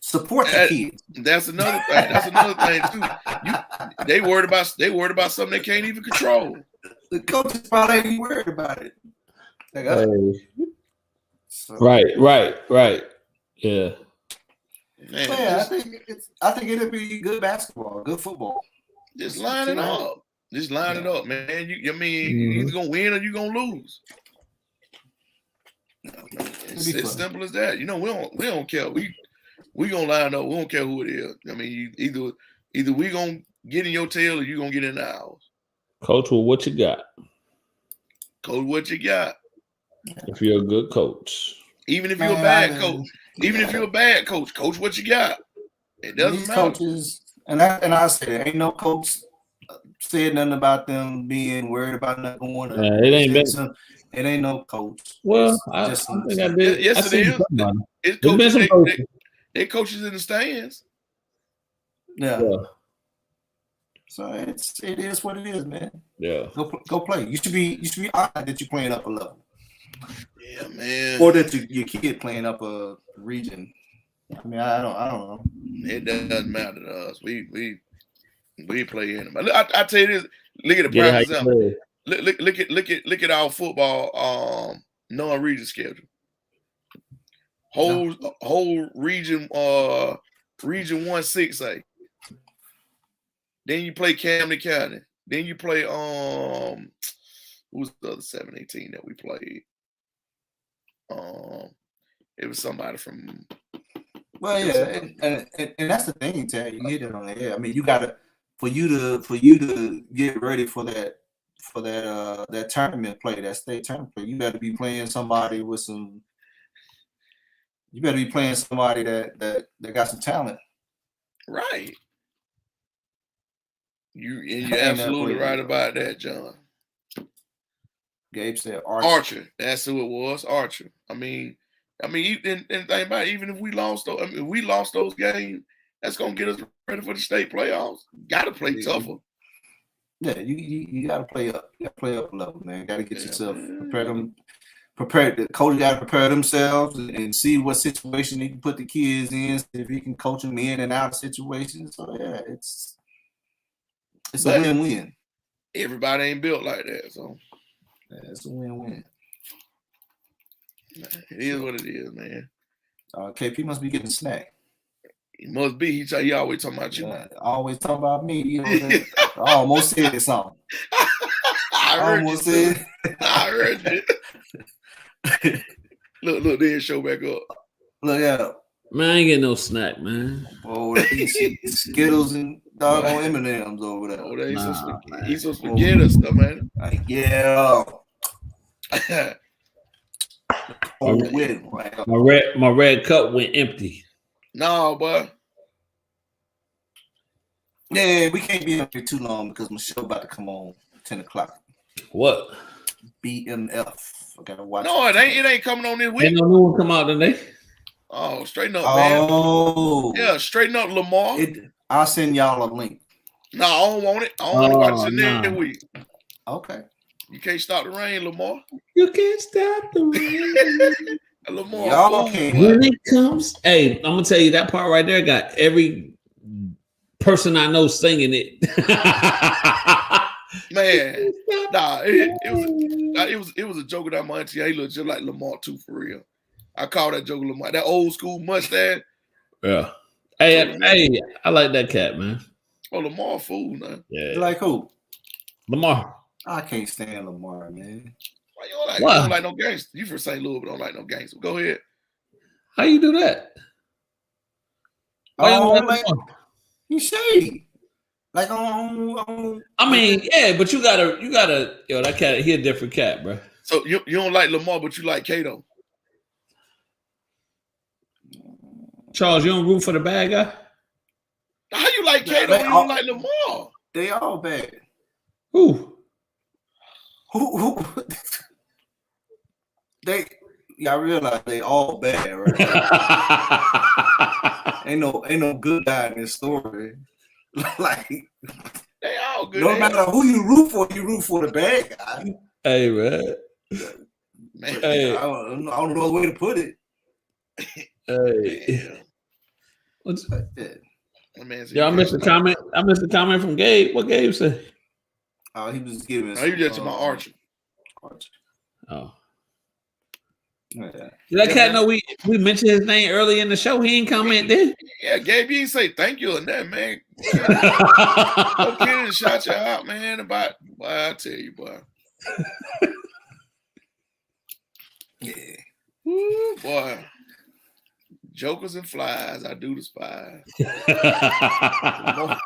Support the kids. That's another thing. That's another thing too. They worried about something they can't even control. The coaches probably ain't even worried about it. Right. Yeah. Man, I think it'll be good basketball, good football. Just line it up. Just line it up, man. You you're either gonna win or you're gonna lose. It's as simple as that. We don't care. We gonna line up. We don't care who it is. I mean, either we gonna get in your tail or you gonna get in ours. Coach, well, what you got? Coach, what you got? If you're a good coach. Even if you're a bad coach. Even if you're a bad coach, coach, what you got? It doesn't matter. Coaches, and I said, ain't no coach said nothing about them being worried about not going. It ain't no coach. Well, I think I did. Yes, it is. They coaches in the stands. Yeah. So it is what it is, man. Yeah. Go play. You should be honored that you're playing up a level. Yeah, man. Or that your kid playing up a region. I mean, I don't know. It doesn't matter to us. We play anybody. I tell you this. Look at the prime example. Look at our football non-region schedule. Whole region region 1-6A. Then you play Camden County. Then you play who's the other 7-18 that we played? It was somebody from. Well, yeah, and that's the thing, Terry. You hit it on the head. I mean, you gotta for you to get ready for that tournament play, that state tournament play. You got to be playing somebody with some. You better be playing somebody that got some talent. Right. You're absolutely right about that, John. Gabe said Archer. That's who it was, Archer. I mean, and think about it, even if we lost those games, that's gonna get us ready for the state playoffs. Got to play tougher. Yeah, you got to play up. You got to play up a level, man. Got to get yourself prepared. The coach got to prepare themselves and see what situation they can put the kids in. See if he can coach them in and out of situations. So yeah, it's a win-win. Everybody ain't built like that, so yeah, it's a win-win. It is what it is, man. KP must be getting a snack. He must be. He always talking about you. Always talking about me. You know, I almost said something. I heard it. Look, then show back up. Look out. Man, I ain't getting no snack, man. Oh, Skittles and doggone M&M's over there. Oh, he's some spaghetti stuff, man. Yeah. My red cup went empty. No, boy. Yeah, we can't be up here too long because Michelle about to come on 10 o'clock. What? BMF. I gotta watch. No, it ain't coming on this week. Ain't no new one come out today. Oh, straighten up, man. Oh, yeah, straighten up, Lamar. I'll send y'all a link. No, I don't want it. I don't want to watch it every week. Okay. You can't stop the rain, Lamar. You can't stop the rain. Lamar. Y'all can't. When it comes, hey, I'm gonna tell you that part right there got every person I know singing it. Man, nah, it was a joke with that my auntie. He looked just like Lamar too, for real. I call that joke Lamar. That old school mustache. Yeah. Hey, I like that cat, man. Oh, Lamar fool, man. Yeah. You like who? Lamar. I can't stand Lamar, man. Why you don't like no gangster? You from St. Louis, but don't like no gangster. Go ahead. How you do that? Why you don't like Lamar? He's shady. Like on. I mean, yeah, but you gotta, yo, that cat, he a different cat, bro. So you don't like Lamar, but you like Kato. Charles, you don't root for the bad guy? How you like Kato and you don't like Lamar? They all bad. Who? Y'all realize they all bad, right? ain't no good guy in this story. Like they all good. No matter who you root for the bad guy. Hey, man. Man, Hey. I don't know the way to put it. Hey. What's But, yeah. yeah, I missed the comment. I missed the comment from Gabe. What Gabe said? He was giving. No, you just to my Archer. Oh. Yeah. Did that cat know we mentioned his name early in the show? He ain't comment then. Yeah, Gabe, you ain't say thank you or nothing, man. Kenny shot you out, man. Boy, I tell you, boy. Yeah. Woo, boy. Jokers and flies, I do despise. The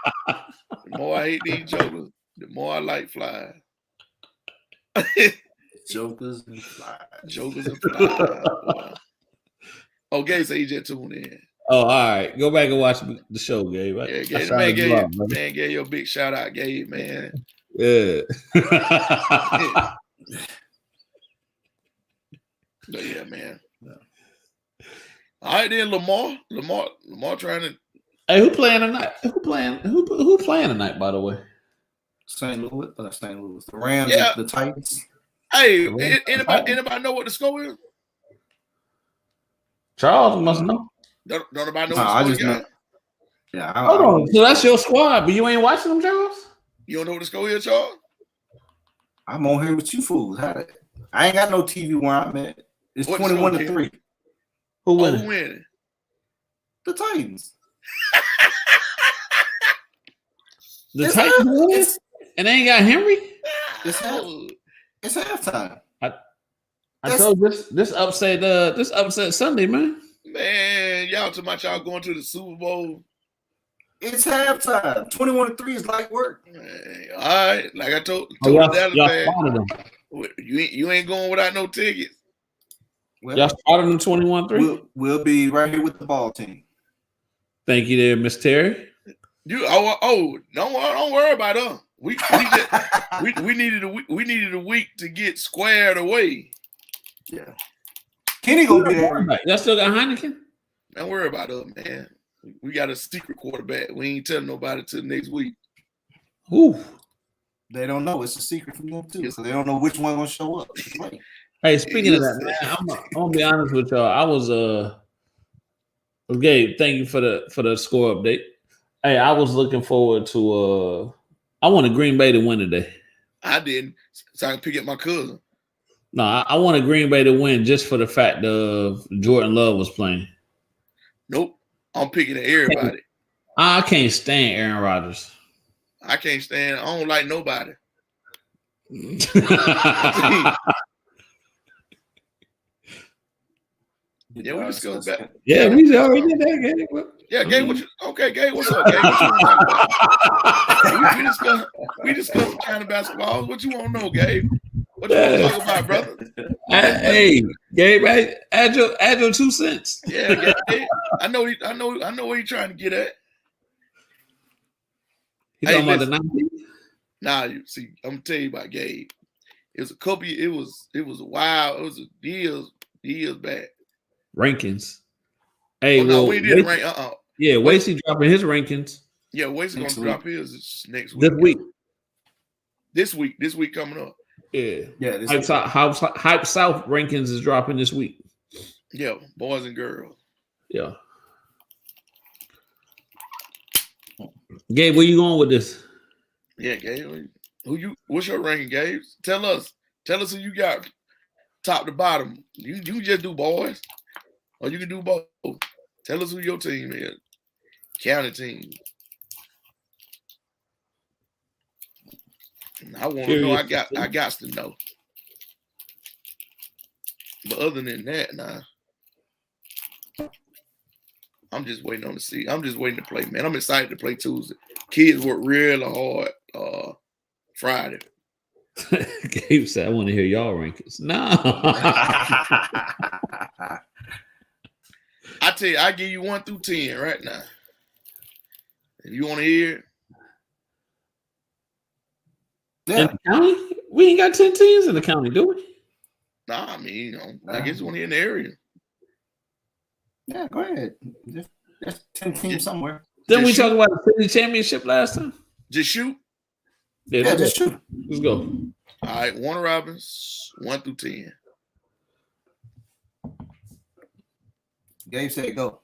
more I hate these jokers, the more I like flies. Jokers and flies. Jokers and flies. Boy. Oh, Gabe said he just tuned in. Oh, all right. Go back and watch the show, Gabe. Yeah, Gabe, man gave you a big shout out, Gabe, man. Yeah. But yeah, man. All right, then Lamar trying to. Hey, who playing tonight? Who playing tonight? By the way, St. Louis. The Rams. Yeah. The Titans. Hey, anybody know what the score is? Charles must know. Don't nobody know what the score is? Yeah. Hold on. So that's your squad, but you ain't watching them, Charles? You don't know what the score is, Charles? I'm on here with you fools. I ain't got no TV where I'm at. It's 21-3. Who winning? Who winning? The Titans. The Titans win? And they ain't got Henry? It's halftime. I told this upset Sunday, man. Man, y'all talking about y'all going to the Super Bowl. It's halftime. 21-3 is light work. Man, all right. Like I told y'all Dallas spotted them. you ain't going without no tickets. Well, Y'all spotted them 21-3? We'll be right here with the ball team. Thank you there, Miss Terry. Don't worry about them. We needed a week to get squared away. Yeah. Kenny gonna be there. Y'all still got Heineken? Don't worry about them, man. We got a secret quarterback. We ain't telling nobody till next week. Ooh. They don't know. It's a secret from them too. So they don't know which one gonna show up. Hey, speaking of that, man, I'm gonna be honest with y'all. I was Gabe, thank you for the score update. Hey, I was looking forward to I wanted Green Bay to win today. I didn't, so I can pick up my cousin. No, I wanted Green Bay to win just for the fact of Jordan Love was playing. Nope. I'm picking everybody. I can't stand Aaron Rodgers. I can't stand. I don't like nobody. Yeah, we just go back. Yeah, we already did that, Gabe. Yeah, Gabe, Gabe, what's up, Gabe? What you want to talk about? we discussed kind of basketball. What you want to know, Gabe? What you want to talk about, brother? Hey, Gabe, add your 2 cents. Yeah, Gabe. I know where you're trying to get at. He's talking about the 19th? Nah, you see, I'm gonna tell you about Gabe. It was a couple. It was a while. It was years back. Rankings. Hey, we didn't rank. Yeah, Wasey dropping his rankings. Yeah, Wasey gonna drop his next week. This week. This week coming up. Yeah. This Hype South rankings is dropping this week. Yeah, boys and girls. Yeah. Gabe, where you going with this? Yeah, Gabe. What's your ranking, Gabe? Tell us who you got top to bottom. You can just do boys. Or you can do both. Tell us who your team is. County team. I want to know. I got to know. But other than that, nah. I'm just waiting on the see. I'm just waiting to play, man. I'm excited to play Tuesday. Kids work really hard Friday. Gabe said, I want to hear y'all rankings. No. I tell you, I give you 1 through 10 right now. If you want to hear it. Yeah. In the county? We ain't got 10 teams in the county, do we? Nah, I mean, I guess you want to hear in the area. Yeah, go ahead. There's 10 teams somewhere. Didn't we talk about the city championship last time? Just shoot? Yeah, just shoot. Let's go. All right, Warner Robins, 1 through 10. Game, set, go.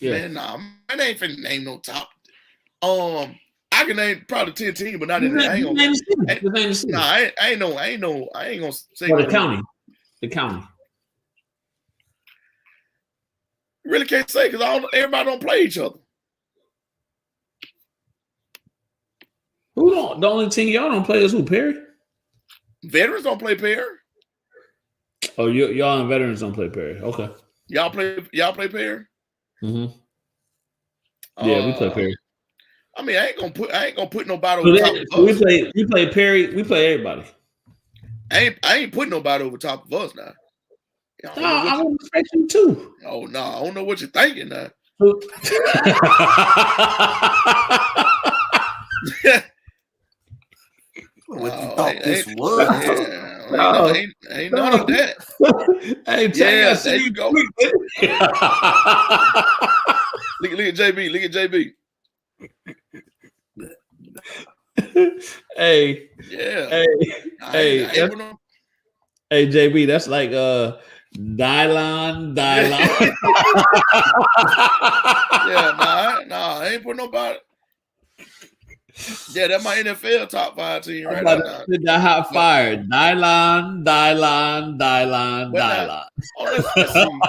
Yeah. Man, nah, man, I ain't finna name no top. I can name probably 10 teams, but not in there. I ain't gonna. Nah, I ain't gonna say. Or the county. The county. Really can't say because everybody don't play each other. Who don't? The only team y'all don't play is who? Perry. Veterans don't play Perry. Oh, y'all and veterans don't play Perry. Okay. Y'all play Perry. Mm-hmm. Yeah, we play Perry. I mean, I ain't gonna put nobody over top of us. We play Perry. We play everybody. I ain't putting nobody over top of us now. I would respect you too. Oh no, I don't know what you're thinking now. What you thought this was? Ain't none of that. Hey, yeah, there you go. Look at JB. Look at JB. Hey. Yeah. Hey, JB, that's like Dylon. Yeah, nah, I ain't put nobody. Yeah, that's my NFL top 5 team right now. That hot fire. Dylon. Let's see.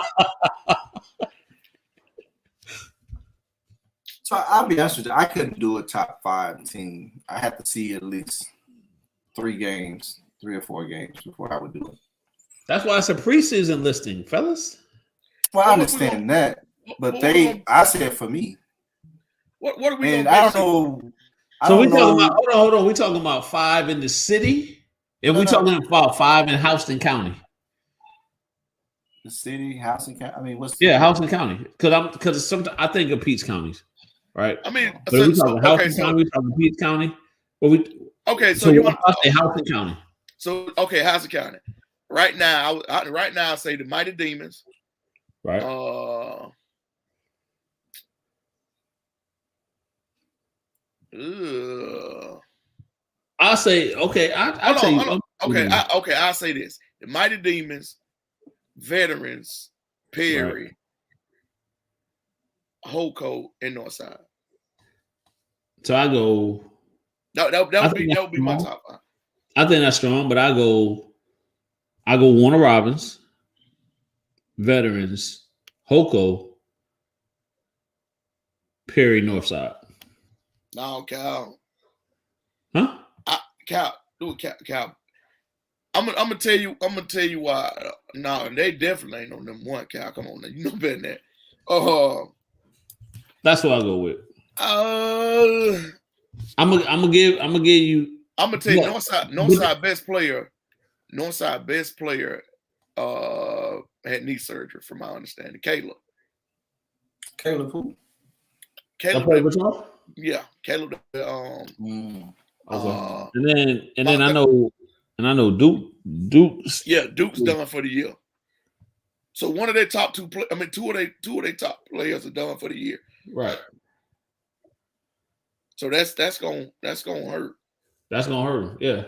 So I'll be honest with you, I couldn't do a top 5 team. I have to see at least 3 or 4 games before I would do it. That's why it's a preseason listing, fellas. Well, I understand that, but I said for me. What are we? And I don't know. So we talking about hold on. We talking about 5 in the city, and we talking about 5 in Houston County. The city, Houston County. I mean, Houston County? Because sometimes I think of Peach counties, right? I mean, but we talking Houston County, we talking Peach County. Well, so you want to say Houston County? So Houston County. Right now, I say the Mighty Demons. Right. I'll say I'll tell you. I'll say this: the Mighty Demons, Veterans, Perry, Holco, and Northside. So I go. That would be my top 5. I think that's strong, but I go Warner Robins, Veterans, Holco, Perry, Northside. No, Cal. Huh? Cal. I'm gonna tell you why. No, they definitely ain't on them one, Cal. Come on now. You know better than that. That's what I go with. I'm gonna give you. I'm gonna tell you Northside best player had knee surgery from my understanding. Caleb who? Caleb. Yeah, Caleb. Okay. And then I know Duke's. Yeah, Duke's done for the year. So one of their top 2 two of their top players are done for the year. Right. So that's gonna hurt. That's gonna hurt him. Yeah.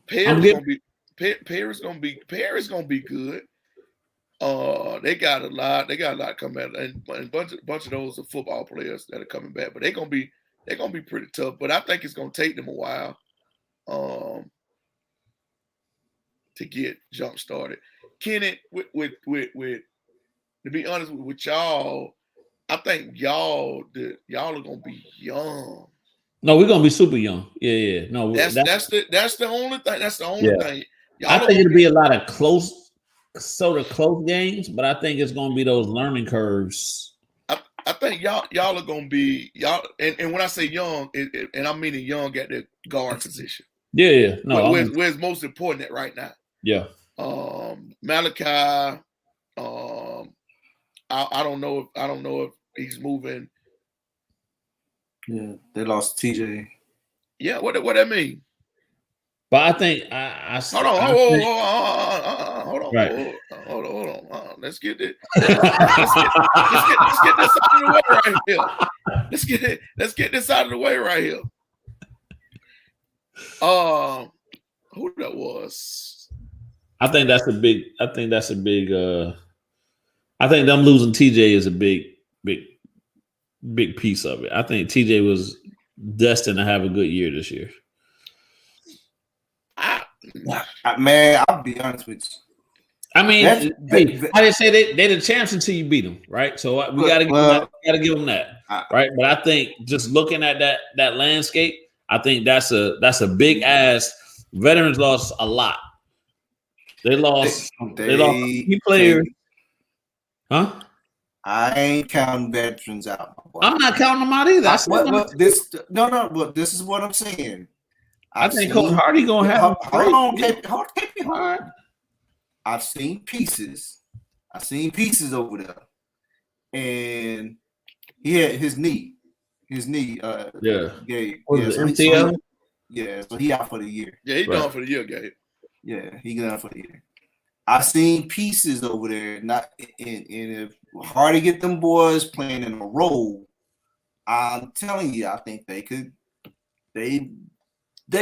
Perry's gonna be good. They got a lot coming out, and a bunch of those are football players that are coming back, but they're gonna be pretty tough. But I think it's gonna take them a while to get jump started. Kenny, with to be honest with y'all, I think y'all are gonna be young. No, we're gonna be super young. Yeah. No, that's the only thing. That's the only thing. I think it'll be a lot of close games, but I think it's gonna be those learning curves. I think y'all are gonna be y'all, and when I say young, and I'm meaning young at the guard position. Yeah. No, where's most important at right now? Yeah. Malachi. I don't know if he's moving. Yeah, they lost TJ. Yeah, what that mean? But I think hold on. Right. Hold on. Let's get this. Let's get this out of the way right here. Let's get this out of the way right here. Who that was? I think that's a big. I think them losing TJ is a big piece of it. I think TJ was destined to have a good year this year. Man, I'll be honest with you. I mean, I didn't say they're the champs until you beat them, right? So we got to give them that, right? But I think just looking at that landscape, I think that's a big ass. Veterans lost a lot. They lost key players. Huh? I ain't counting veterans out. I'm not counting them out either. This is what I'm saying. I think Coach Hardy gonna have. Hold on. I've seen pieces. Over there, and he had his knee. Gave. MCL? So he out for the year. Yeah, he done for the year, Gabe. Yeah, he done for the year. I've seen pieces over there. Not and if Hardy get them boys playing in a role, I'm telling you, I think they could. They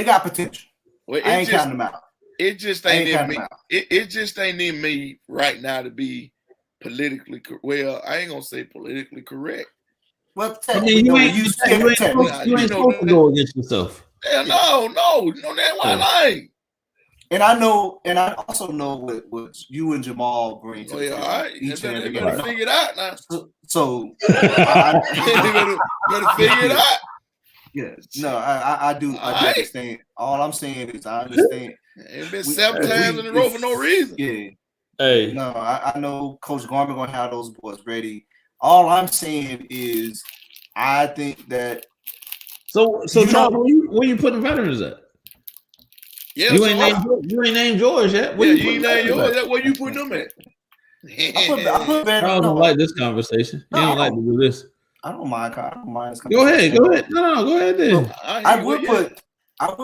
got potential. Well, I ain't counting them out. It just ain't in me. It just ain't in me right now to be politically. Well, I ain't gonna say politically correct. Well, I mean, you ain't supposed to go against yourself. Yeah, no, that's why I ain't. And I also know what you and Jamal bring to the table. All right, each and every better figure it out now. So better figure it out. Yeah, no, I do understand. All I'm saying is I understand. It's been 7 times in a row for no reason. Yeah. Hey. No, I know Coach Garmin gonna have those boys ready. All I'm saying is I think that. So Charles, where you putting veterans at? Yeah, you ain't named George yet. You ain't named yours. That's where you putting them at. I put Charles don't like this conversation. He don't like to do this. I don't mind. Go ahead. No, go ahead then. I would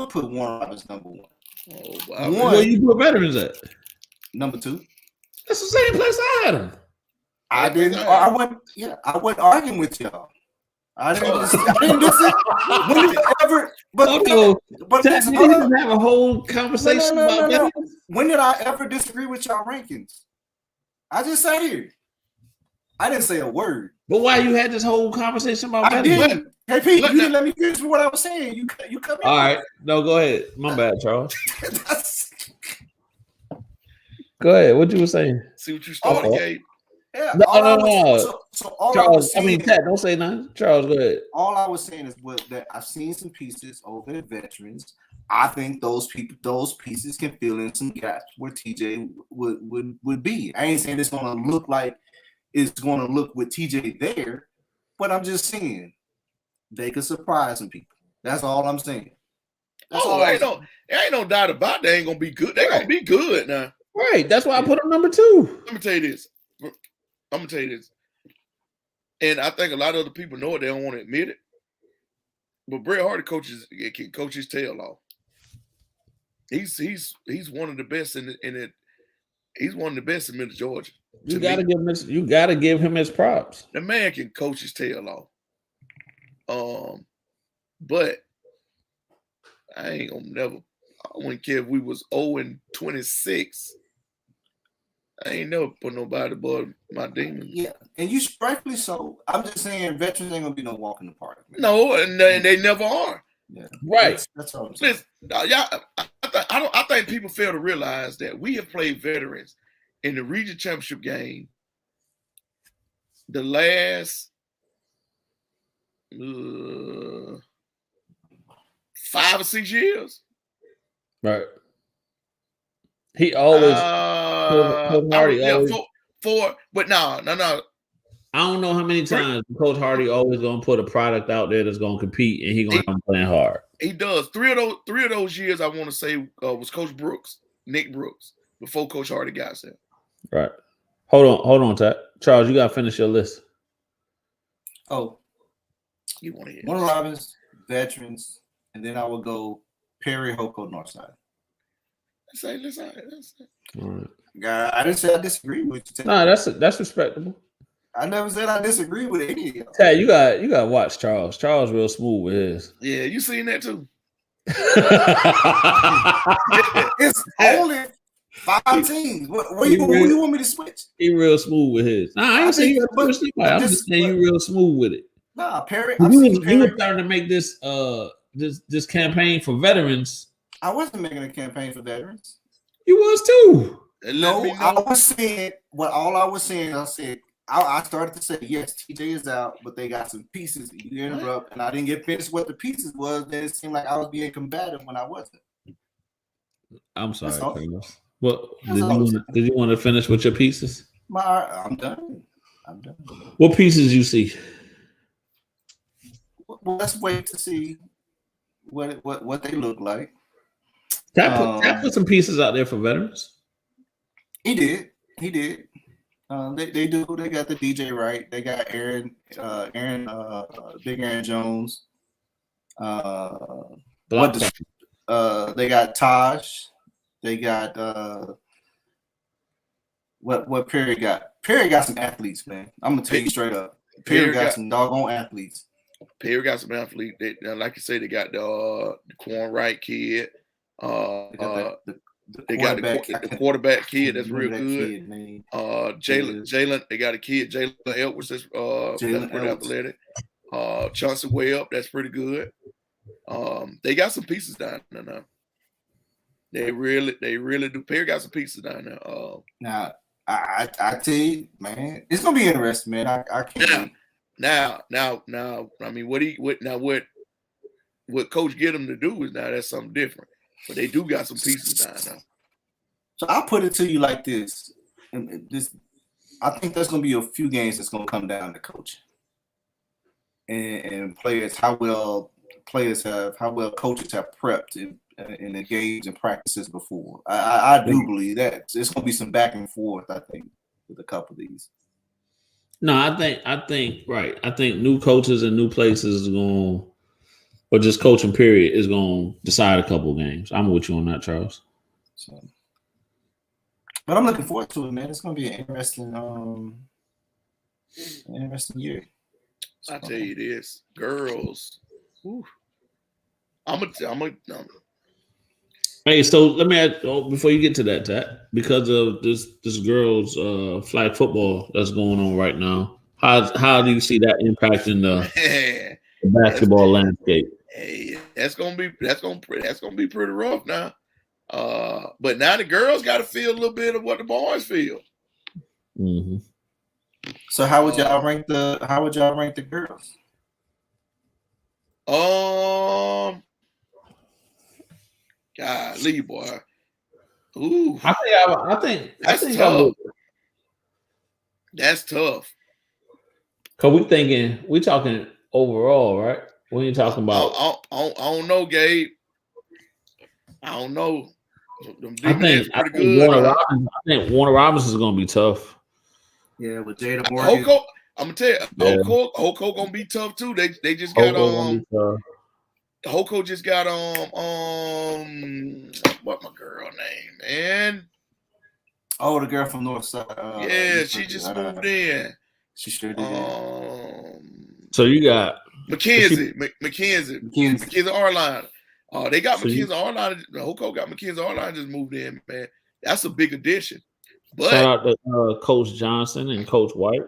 put Warren Robins number 1. Oh, wow. Where you put veterans at? Number 2. That's the same place I had him. I wasn't arguing with y'all. I didn't listen. When did you ever? But you didn't have a whole conversation about veterans. When did I ever disagree with y'all rankings? I just sat here. I didn't say a word. But why you had this whole conversation about I veterans? didn't. Hey Pete, you didn't let me finish what I was saying. You cut me. All right. No, go ahead. My bad, Charles. Go ahead. What you were saying? See what you started, Gabe. Yeah. No. So all Charles, Tat, don't say nothing. Charles, go ahead. All I was saying is that I've seen some pieces over the veterans. I think those pieces can fill in some gaps where TJ would be. I ain't saying it's gonna look like it's gonna look with TJ there, but I'm just saying they could surprise some people. That's all I'm saying. Ain't no doubt about it. They ain't gonna be good. They're gonna be good now. Right. That's why I put them number 2. Let me tell you this. And I think a lot of other people know it. They don't want to admit it. But Bret Hardy can coach his tail off. He's one of the best in it. He's one of the best in Middle Georgia. You gotta give him his props. The man can coach his tail off. But I ain't gonna never. I wouldn't care if we was 0-26. I ain't never put nobody but my demons. Yeah, and you rightfully so. I'm just saying, veterans ain't gonna be no walk in the park. Man. No, and they never are. Yeah, right. That's all I'm saying. Listen, y'all, I think people fail to realize that we have played veterans in the region championship game the last 5 or 6 years. Right. He always but no. I don't know how many times Coach Hardy always gonna put a product out there that's gonna compete, and he gonna have them playing hard. He does. Three of those years, I want to say, was Coach Brooks, Nick Brooks, before Coach Hardy got there. Right. Hold on, Tat. Charles, you gotta finish your list. Oh, you want to hear Warren Robins, veterans, and then I will go Perry, Hoko, Northside. Let's say. All right. God, I didn't say I disagree with you. No, that's respectable. I never said I disagree with any of y'all. Tat, you got to watch Charles. Charles real smooth with his. Yeah, you seen that too. 5 teams. Who real- you want me to switch? He real smooth with his. Nah, I ain't saying you real smooth. I'm just saying you real smooth with it. Nah, Perry. You were starting to make this this campaign for veterans. I wasn't making a campaign for veterans. You was too. No, I was saying all I was saying. I said I started to say yes, TJ is out, but they got some pieces. You interrupt, and I didn't get finished what the pieces was. Then it seemed like I was being combative when I wasn't. I'm sorry, Carlos. Well, did you want to finish with your pieces? I'm done. What pieces you see? Well, let's wait to see what they look like. Can put some pieces out there for veterans. He did. They do. They got the DJ right. They got Big Aaron Jones. They got Taj. They got what Perry got. Perry got some athletes, man. I'm gonna tell you straight up. Perry got some doggone athletes. Perry got some athletes. They, like you say, they got the Quan Wright kid. They got the quarterback kid that's real good. Jalen, they got a kid, Jalen Edwards, that's pretty athletic. Chauncey Webb, that's pretty good. They got some pieces down there now. They really do. Perry got some pieces down there. Now, I tell you, man, it's gonna be interesting, man. I can't. Now, I mean, what Coach get them to do is now that's something different. But they do got some pieces down there. So I'll put it to you like this. I think there's going to be a few games that's going to come down to coaching and players, how well coaches have prepped in the games and practices before. I do believe that it's going to be some back and forth. I think with a couple of these. No, I think right. I think new coaches and new places is going, or just coaching period is going to decide a couple of games. I'm with you on that, Charles. So, but I'm looking forward to it, man. It's going to be an interesting year. I tell you this, girls. Whew. Hey, so let me add before you get to that, Tat, because of this girls' flag football that's going on right now. How do you see that impacting the basketball landscape? Hey, that's gonna be pretty rough now. But now the girls got to feel a little bit of what the boys feel. Mm-hmm. So how would y'all rank the girls? Golly, boy. Ooh. I think tough. That's tough. Cause we talking overall, right? What are you talking about? I don't know, Gabe. I don't know. I think Warner Robinson is gonna be tough. Yeah, with Jada Morgan. Hoko, I'm gonna tell you, Hoko gonna be tough too. They just got Hoko just got what my girl name, man? Oh, the girl from Northside. Yeah, she just moved in. She sure did. So you got Mackenzie Arline. They got Mackenzie Arline. Hoko got Mackenzie Arline just moved in, man. That's a big addition. But shout out to Coach Johnson and Coach White.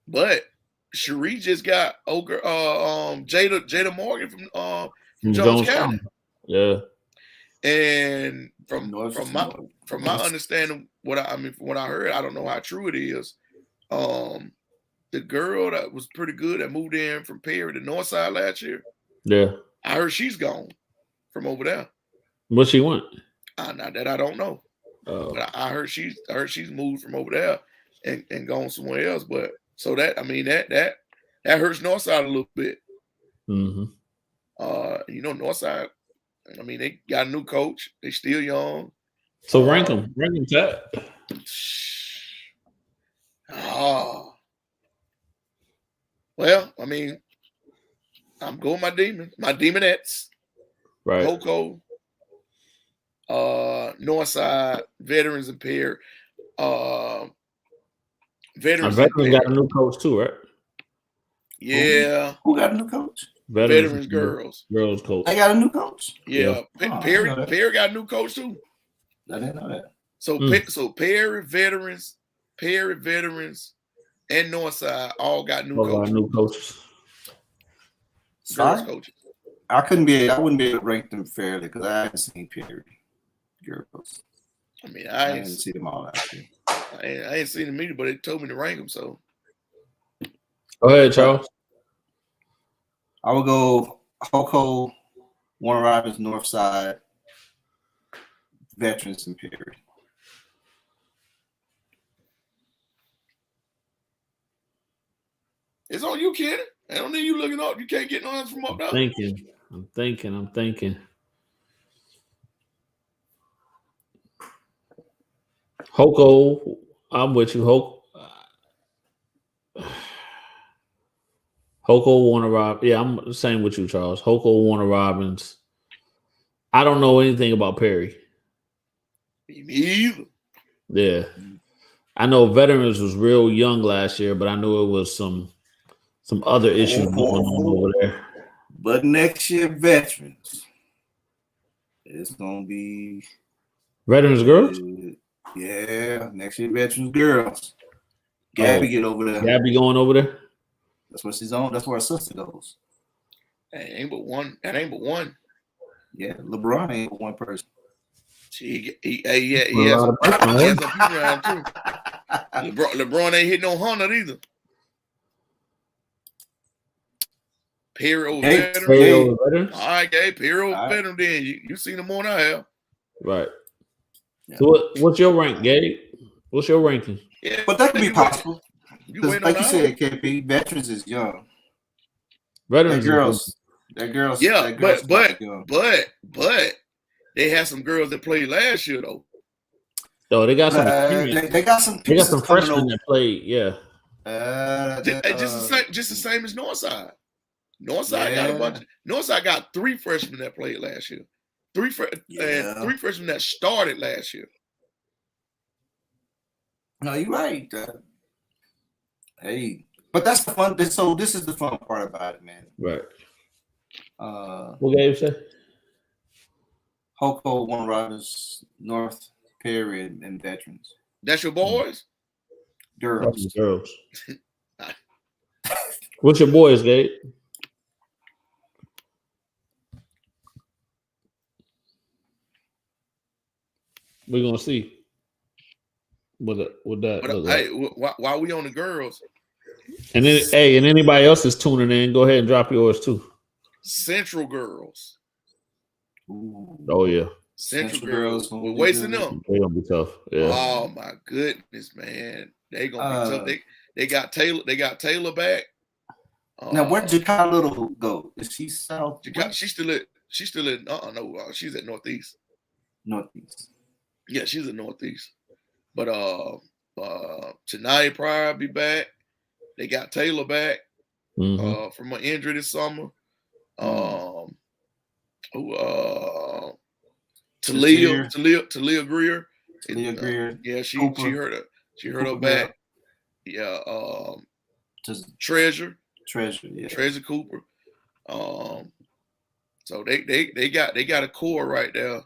But Cherie just got Jada Morgan from Jones County. Yeah. And from my understanding, from what I heard, I don't know how true it is. The girl that was pretty good that moved in from Perry to Northside last year. Yeah. I heard she's gone from over there. What she went? Now that I don't know. But I heard she's moved from over there and gone somewhere else. But so that hurts Northside a little bit. Mm-hmm. Northside, I mean, they got a new coach. They still young. So rank them, Tat. Well, I mean, I'm going my Demonettes. Right. Hoko, Northside, Veterans and Perry. Veterans got a new coach too, right? Yeah. Who got a new coach? Veterans girls. Girls coach. They got a new coach? Yeah. Perry got a new coach too. I didn't know that. So Perry veterans, and Northside all got new coaches. New coaches. Girls coaches. I wouldn't be able to rank them fairly because I haven't seen Perry girls. I mean, I didn't see them all out there. I ain't seen them either, but they told me to rank them. So go ahead, Charles. I would go Hoko, Warner Robins, Northside, veterans, and Perry. It's on you, Kenny. I don't need you looking up. You can't get no answer from up there. I'm thinking. Hoko, I'm with you. Hoko, Warner Robins. Yeah, I'm the same with you, Charles. Hoko, Warner Robins. I don't know anything about Perry. Me either. Yeah. I know veterans was real young last year, but I knew it was some other issues going on over there. But next year, veterans. It's gonna be veterans girls. Yeah, next year veterans girls. Gabby get over there. Gabby going over there. That's what she's on. That's where her sister goes. That ain't but one. Yeah, LeBron ain't but one person. He has some people around too. LeBron ain't hitting no 100 either. Perry over veteran. All right, Gabe. Perry over veteran. Then you seen them more than I have. Right. Yeah. So what's your rank, Gabe? What's your ranking? Yeah, but that could be possible. Like you said, KP, veterans is young. Veterans that girls. Yeah, but they had some girls that played last year though. Oh, they got some. They got some. They got some freshmen that played. Yeah. Just the same as Northside. Northside got a bunch. Northside got 3 freshmen that played last year. 3 freshmen that started last year. No, you're right. Hey, but that's the fun. So this is the fun part about it, man. Right. What Gabe say? Hoko, Warner Robins, North, Perry, and veterans. That's your boys? Girls. What's your boys, Gabe? We're gonna see. With that, why we on the girls? And then, and anybody else is tuning in, go ahead and drop yours too. Central girls. Ooh. Oh yeah, Central girls. We're wasting them. They're gonna be tough. Yeah. Oh my goodness, man, they gonna be tough. They got Taylor. They got Taylor back. Now where did Jakar Little go? Is she south? She's still at. She's at Northeast. Northeast. Yeah, she's at Northeast. But Chania Pryor be back. They got Taylor back from an injury this summer. Talia Greer. Yeah, she hurt her back. Yeah. Treasure. Yeah. Treasure Cooper. So they got a core right there.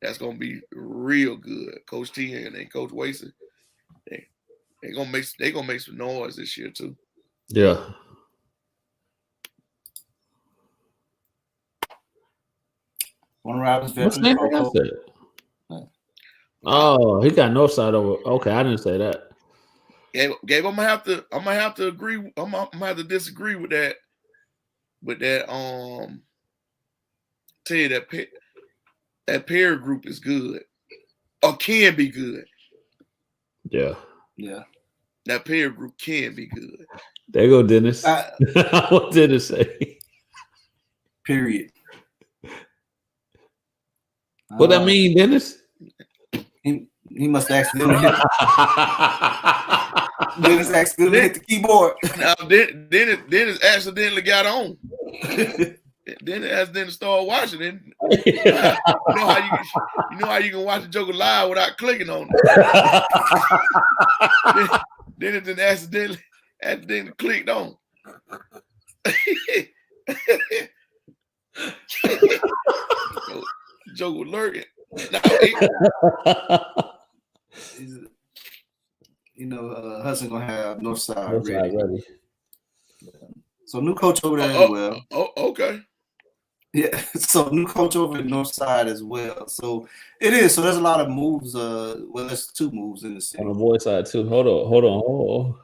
That's gonna be real good. Coach T and Coach Wason, they gonna make some noise this year too. Yeah. Warner Robins veteran. Oh, he got Northside over. Okay, I didn't say that. Gabe, I'm gonna have to agree. I'm gonna have to disagree with that. Tell you that Perry group is good, or can be good. Yeah. That Perry group can be good. There you go, Dennis. What did it say? Period. What that mean, Dennis? He must accidentally hit. Dennis accidentally hit the keyboard. Now Dennis accidentally got on. Then it has to start watching it. You know how you can watch a Joker live without clicking on it. Then it then accidentally clicked on. Joker lurking. Hudson gonna have Northside That's ready. not ready. So new coach over there as well. Okay. Yeah, so new coach over at Northside as well. So it is. So there's a lot of moves. There's 2 moves in the city. On the boy side too. Hold on.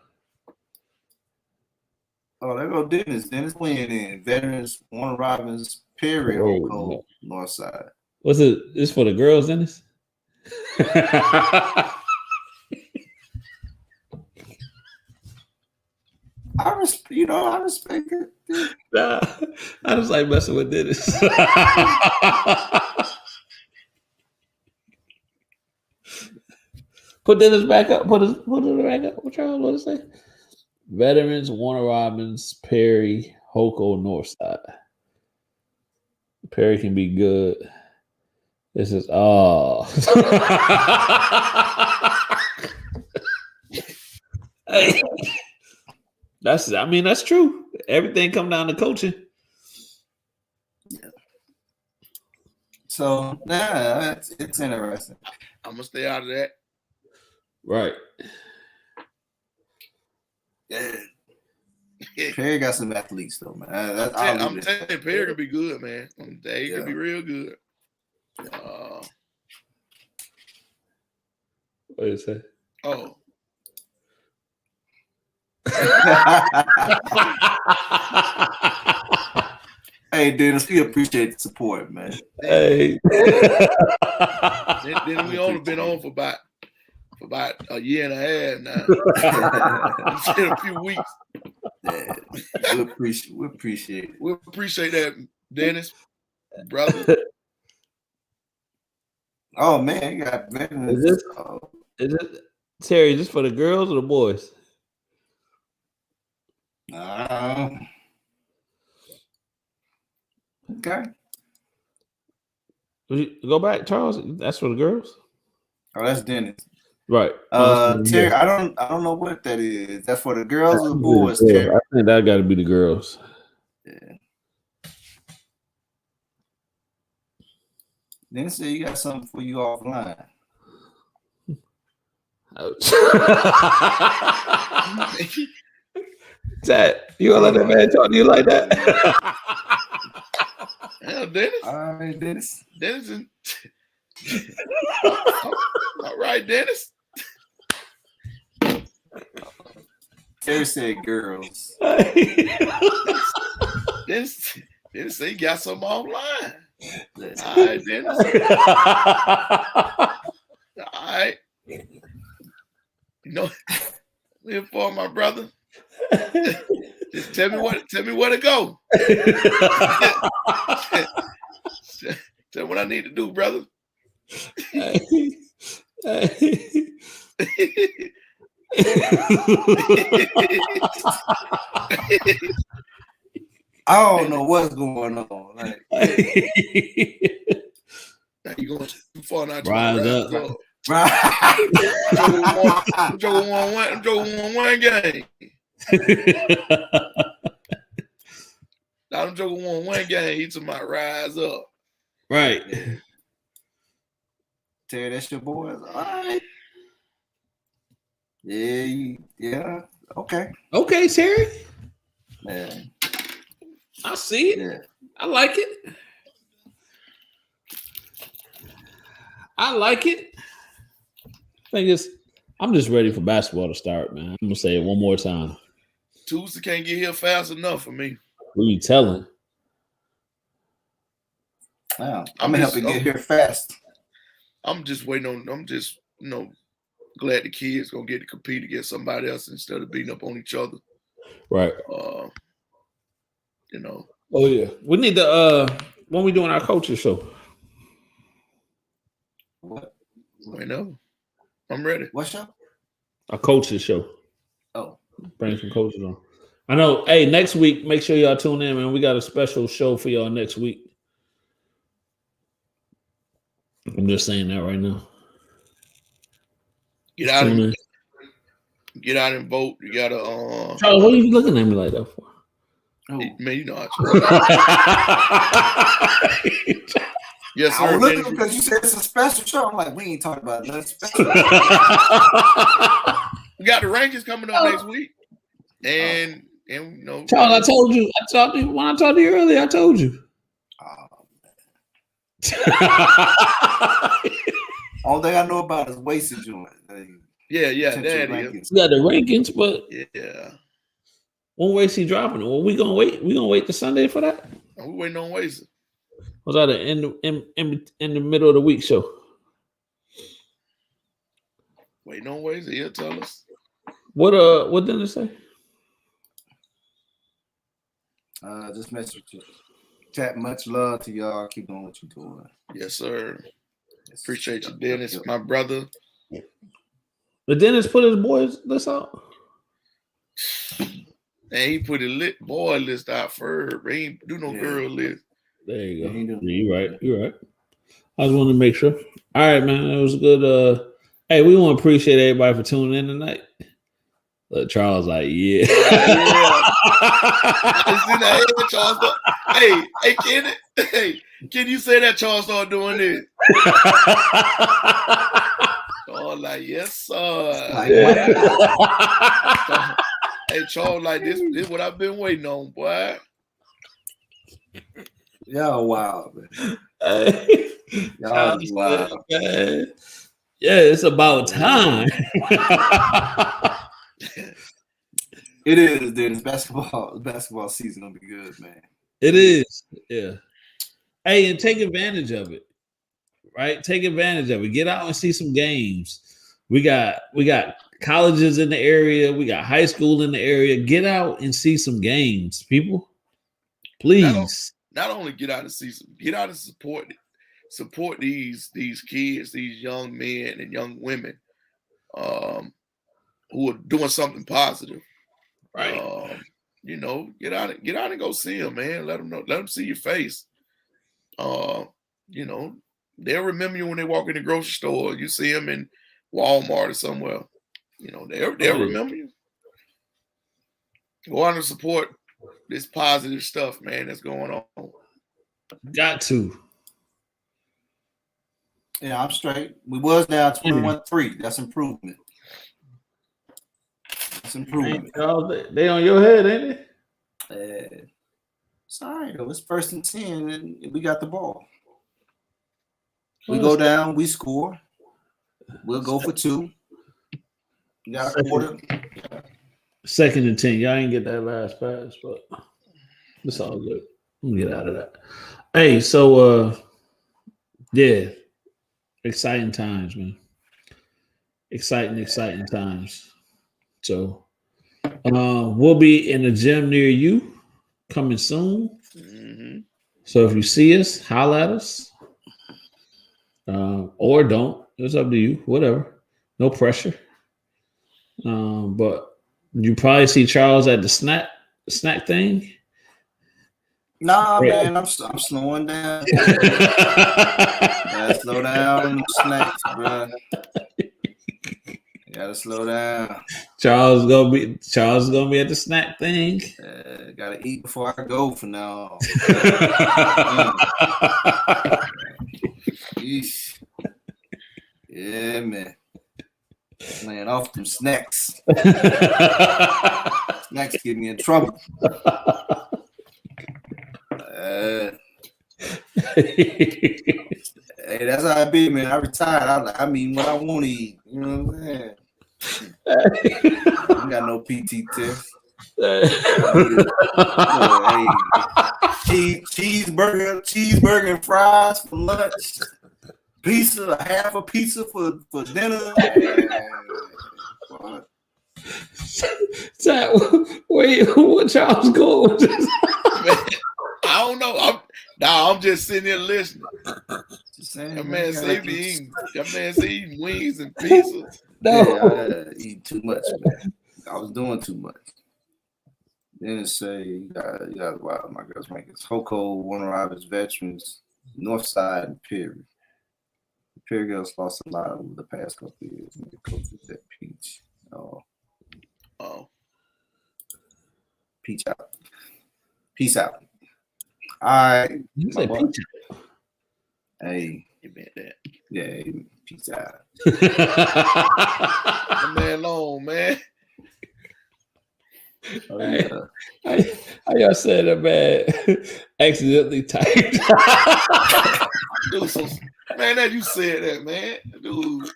Oh, there go Dennis. Dennis weighing in. Veterans, Warner Robins, Perry, Holco, Northside. What's it? It's for the girls, Dennis. I respect it. Nah, I just like messing with Dennis. Put Dennis back up. Put it back up. What y'all want to say? Veterans, Warner Robins, Perry, Holco, Northside. Perry can be good. This is Hey. That's true. Everything come down to coaching. Yeah. So it's interesting. I'm gonna stay out of that. Right. Yeah. Perry got some athletes though, man. I'm telling you, Perry can be good, man. He can be real good. What do you say? Oh. Hey, Dennis, we appreciate the support, man. Hey. Then we only been on for about a year and a half now. It's been a few weeks. Yeah, we appreciate it. We appreciate that, Dennis, brother. Oh man, you got veterans. Is it Terry? Is this for the girls or the boys? Okay. Go back, Charles. That's for the girls. Oh, that's Dennis. Right. Terry, I don't know what that is. That's for the girls or the boys, Terry? I think that got to be the girls. Yeah. Dennis said you got something for you offline. Dad, you gonna let that man talk to you like that? Yeah, Dennis. All right, Dennis. Dennis. All right, Dennis. Terry said girls. Dennis said he got something offline. All right, Dennis. All right. You know, live for my brother. Just tell me where to go. Tell me what I need to do, brother. I don't know what's going on. Like, now you going too far now. Rise up. right. I'm joking on one game. I'm joking on one game. He talking about rise up. Right. Terry, that's your boys. All right. Yeah. Okay. Okay, Terry. Man. I see it. Yeah. I like it. I'm just ready for basketball to start, man. I'm gonna say it one more time. Tuesday can't get here fast enough for me. Who you telling? Wow. I'm gonna help you get here fast. I'm just waiting on. I'm just glad the kids gonna get to compete against somebody else instead of beating up on each other. Right. Oh yeah. We need to when we doing our coaches show. What? Whenever. I'm ready. What show? A coaches show. Oh. Bring some coaches on. I know. Hey, next week, make sure y'all tune in, man. We got a special show for y'all next week. I'm just saying that right now. Get out and vote. You gotta Charles, what are you looking at me like that for? Oh. Man, you know Yes, I sir. was looking because you said it's a special show. I'm like, we ain't talking about nothing special. We got the Rangers coming up next week, and you know, Charles, I told you. I talked to you when I talked to you earlier. I told you. All thing I know about is wasted joint. Yeah, that is. Yeah, the rankings, but yeah. When Wasey dropping it? Well, we gonna wait. We gonna wait to Sunday for that. We waiting on Wasey. Was that in the middle of the week show? Waiting on Wasey. He'll tell us. What did it say? Just message you. Chat, much love to y'all. Keep doing what you're doing. Yes, sir. Appreciate you, Dennis, my brother. But Dennis put his boys list out. And he put a boy list out first. He ain't do no girl list. There you go. You're right. I just wanted to make sure. All right, man. It was good. Hey, we want to appreciate everybody for tuning in tonight. Charles, like, yeah. Charles, can you say that Charles started doing this? Charles, like, yes, sir. Hey, Charles, like, this is what I've been waiting on, boy. Y'all wild, man. Y'all wild. Man. Yeah, it's about time. It is, dude. It's basketball season gonna be good, man. It is, yeah. Hey, and take advantage of it, right? Take advantage of it. Get out and see some games. We got colleges in the area. We got high school in the area. Get out and see some games, people. Please. Not only get out and see some, get out and support these kids, these young men and young women, who are doing something positive. Right. You know, get out and go see them, man. Let them know. Let them see your face. You know, they'll remember you when they walk in the grocery store. You see them in Walmart or somewhere. You know, they'll remember you. Go out and support this positive stuff, man, that's going on. Got to. Yeah, I'm straight. We was down 21-3. That's improvement. That's improvement. They on your head, ain't they? It's all right, though. It's 1st and 10, and we got the ball. We go down, we score. We'll go for 2. We got a quarter. 2nd and 10. Y'all ain't get that last pass, but it's all good. We'll get out of that. Hey, so yeah. Exciting times, man. Exciting times. So we'll be in a gym near you coming soon. Mm-hmm. So if you see us, holler at us. Or don't. It's up to you. Whatever. No pressure. But you probably see Charles at the snack thing. Nah, man, I'm slowing down. Gotta slow down on the snacks, bro. Gotta slow down. Charles is gonna be at the snack thing. Gotta eat before I go for now. Yeesh. Yeah, man. Laying off them snacks. Snacks get me in trouble. Hey, that's how I be, man. I retired. I mean, when I want to eat. You know what I'm saying? I got no PT test. Cheeseburger and fries for lunch. Half a pizza for dinner. What Charles going with this? I don't know. I'm just sitting here listening. That man say eating wings and pizza. No, I eat too much, man. I was doing too much. Then it say you got wow, my girls make it. Hoko, Warner Robins veterans, Northside and Perry. The Perry girls lost a lot over the past couple of years. And the coach is at Peach. Oh. Peach out. Peace out. All right. You say Peach out. Hey, He meant that. yeah, peace out. That man long, man. Oh, Hey. yeah. How y'all said that man accidentally typed? Dude, so, man, that you said that, man. Dude.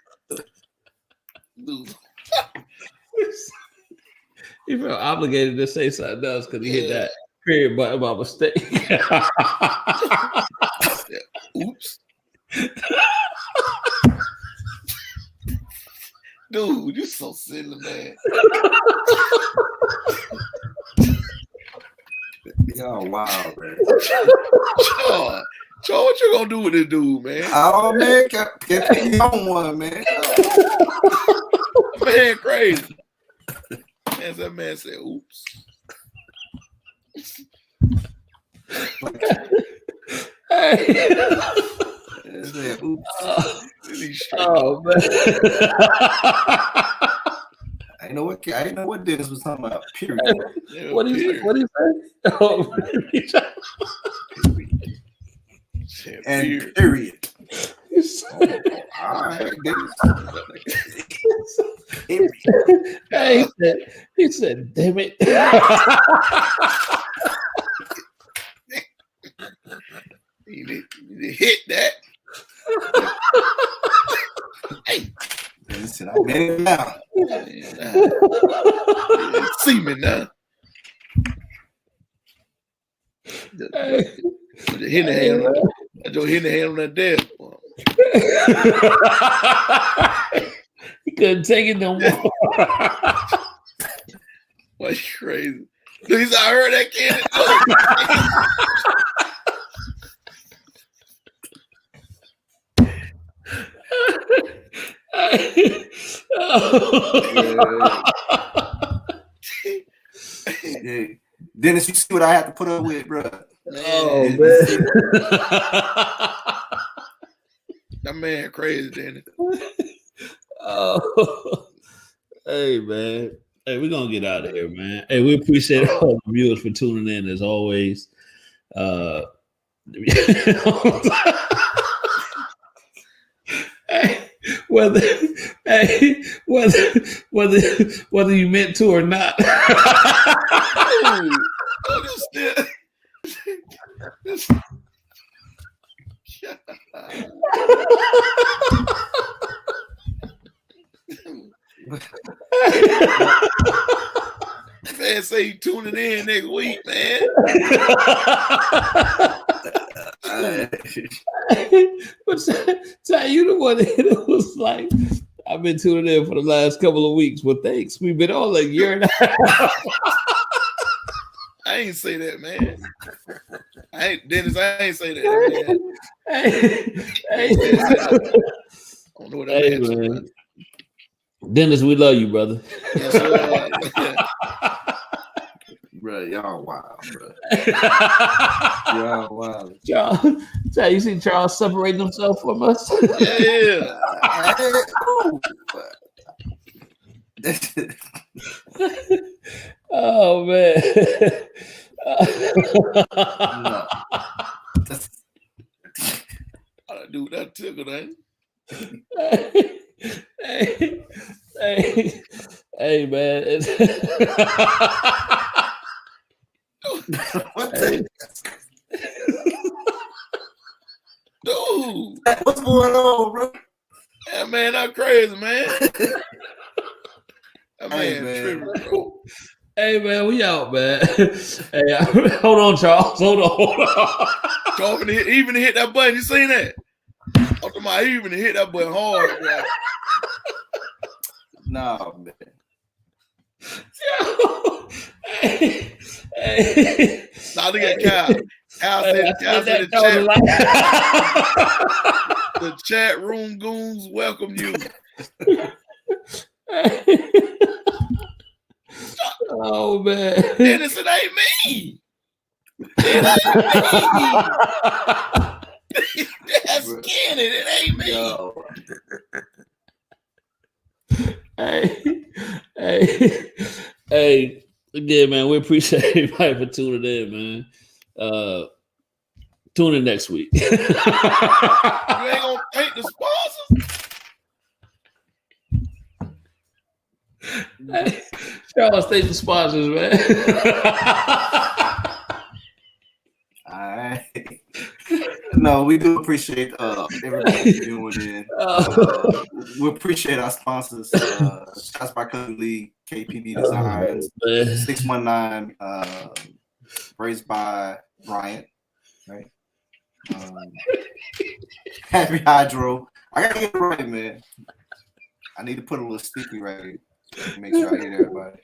He felt obligated to say something else because he hit that period button by mistake. Oops. Dude, you so silly, man. Y'all wild, man. Joe, what you gonna do with this dude, man? Oh, man, kept me on one, man. Man, crazy. As that man said, oops. Hey. Oops. Oh, man. I didn't know what Dennis was talking about. Period. Yeah, What do you say? Oh, and period. All right, Dennis. Hey, he said, damn it. You hit that. Hey. Listen, I made it now. See me now. Put your hand on that desk. He couldn't take it no more. Why you crazy? Dude, I heard that kid. Hey, Dennis, you see what I have to put up with, bro? Oh, man. That man crazy, Dennis. Oh, hey, man. Hey, we're going to get out of here, man. Hey, we appreciate all the viewers for tuning in as always. Whether you meant to or not. Man, say you tuning in next week, man. But you the one that was like, I've been tuning in for the last couple of weeks. Well, thanks. We've been on like a year and a half. I ain't say that, man. Dennis, I ain't say that, man. I don't know what that man. Dennis, we love you, brother. Yes, sir. Bro, y'all wild, bro. Y'all wild. Charles, you see Charles separating himself from us? Yeah. Oh, man. Dude, that tickled, ain't Hey, man. Dude, what's going on, bro? Yeah, man, I'm crazy, man. That Hey, man tripping, bro. Hey, man, we out, man. Hey, hold on, Charles. Hold on. Charles even hit that button. You seen that? I'm talking about he even hit that button hard, bro. Nah, man. Now look at Kyle. Kyle said the chat room goons welcome you. Oh, man. Dennis, it ain't me. It ain't me. That's skinny. It ain't me. Hey, yeah, man. We appreciate everybody for tuning in, man. Tune in next week. You ain't gonna thank the sponsors. Charles, thank the sponsors, man. All right. No, we do appreciate everybody doing it. We appreciate our sponsors. Shots by Country League, KPB Designs, 619, raised by Bryant, right? Happy Hydro. I gotta get it right, man. I need to put a little sticky right here. Make sure I hit everybody.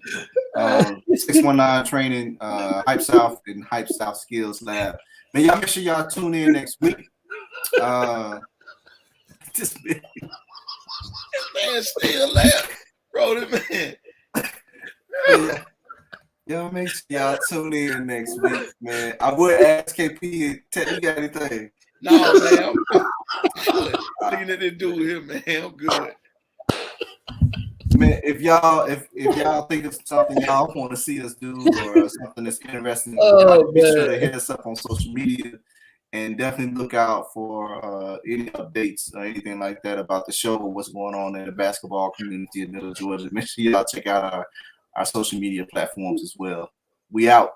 619 Training, Hype South and Hype South Skills Lab. Man, y'all make sure y'all tune in next week. This man still left, bro. This man. Y'all make sure y'all tune in next week, man. I would ask KP, tell you got anything. No, man. Nothing to do with him, man. I'm good. Man, if y'all think it's something y'all want to see us do or something that's interesting, be sure to hit us up on social media and definitely look out for any updates or anything like that about the show or what's going on in the basketball community in Middle Georgia. Make sure y'all check out our social media platforms as well. We out.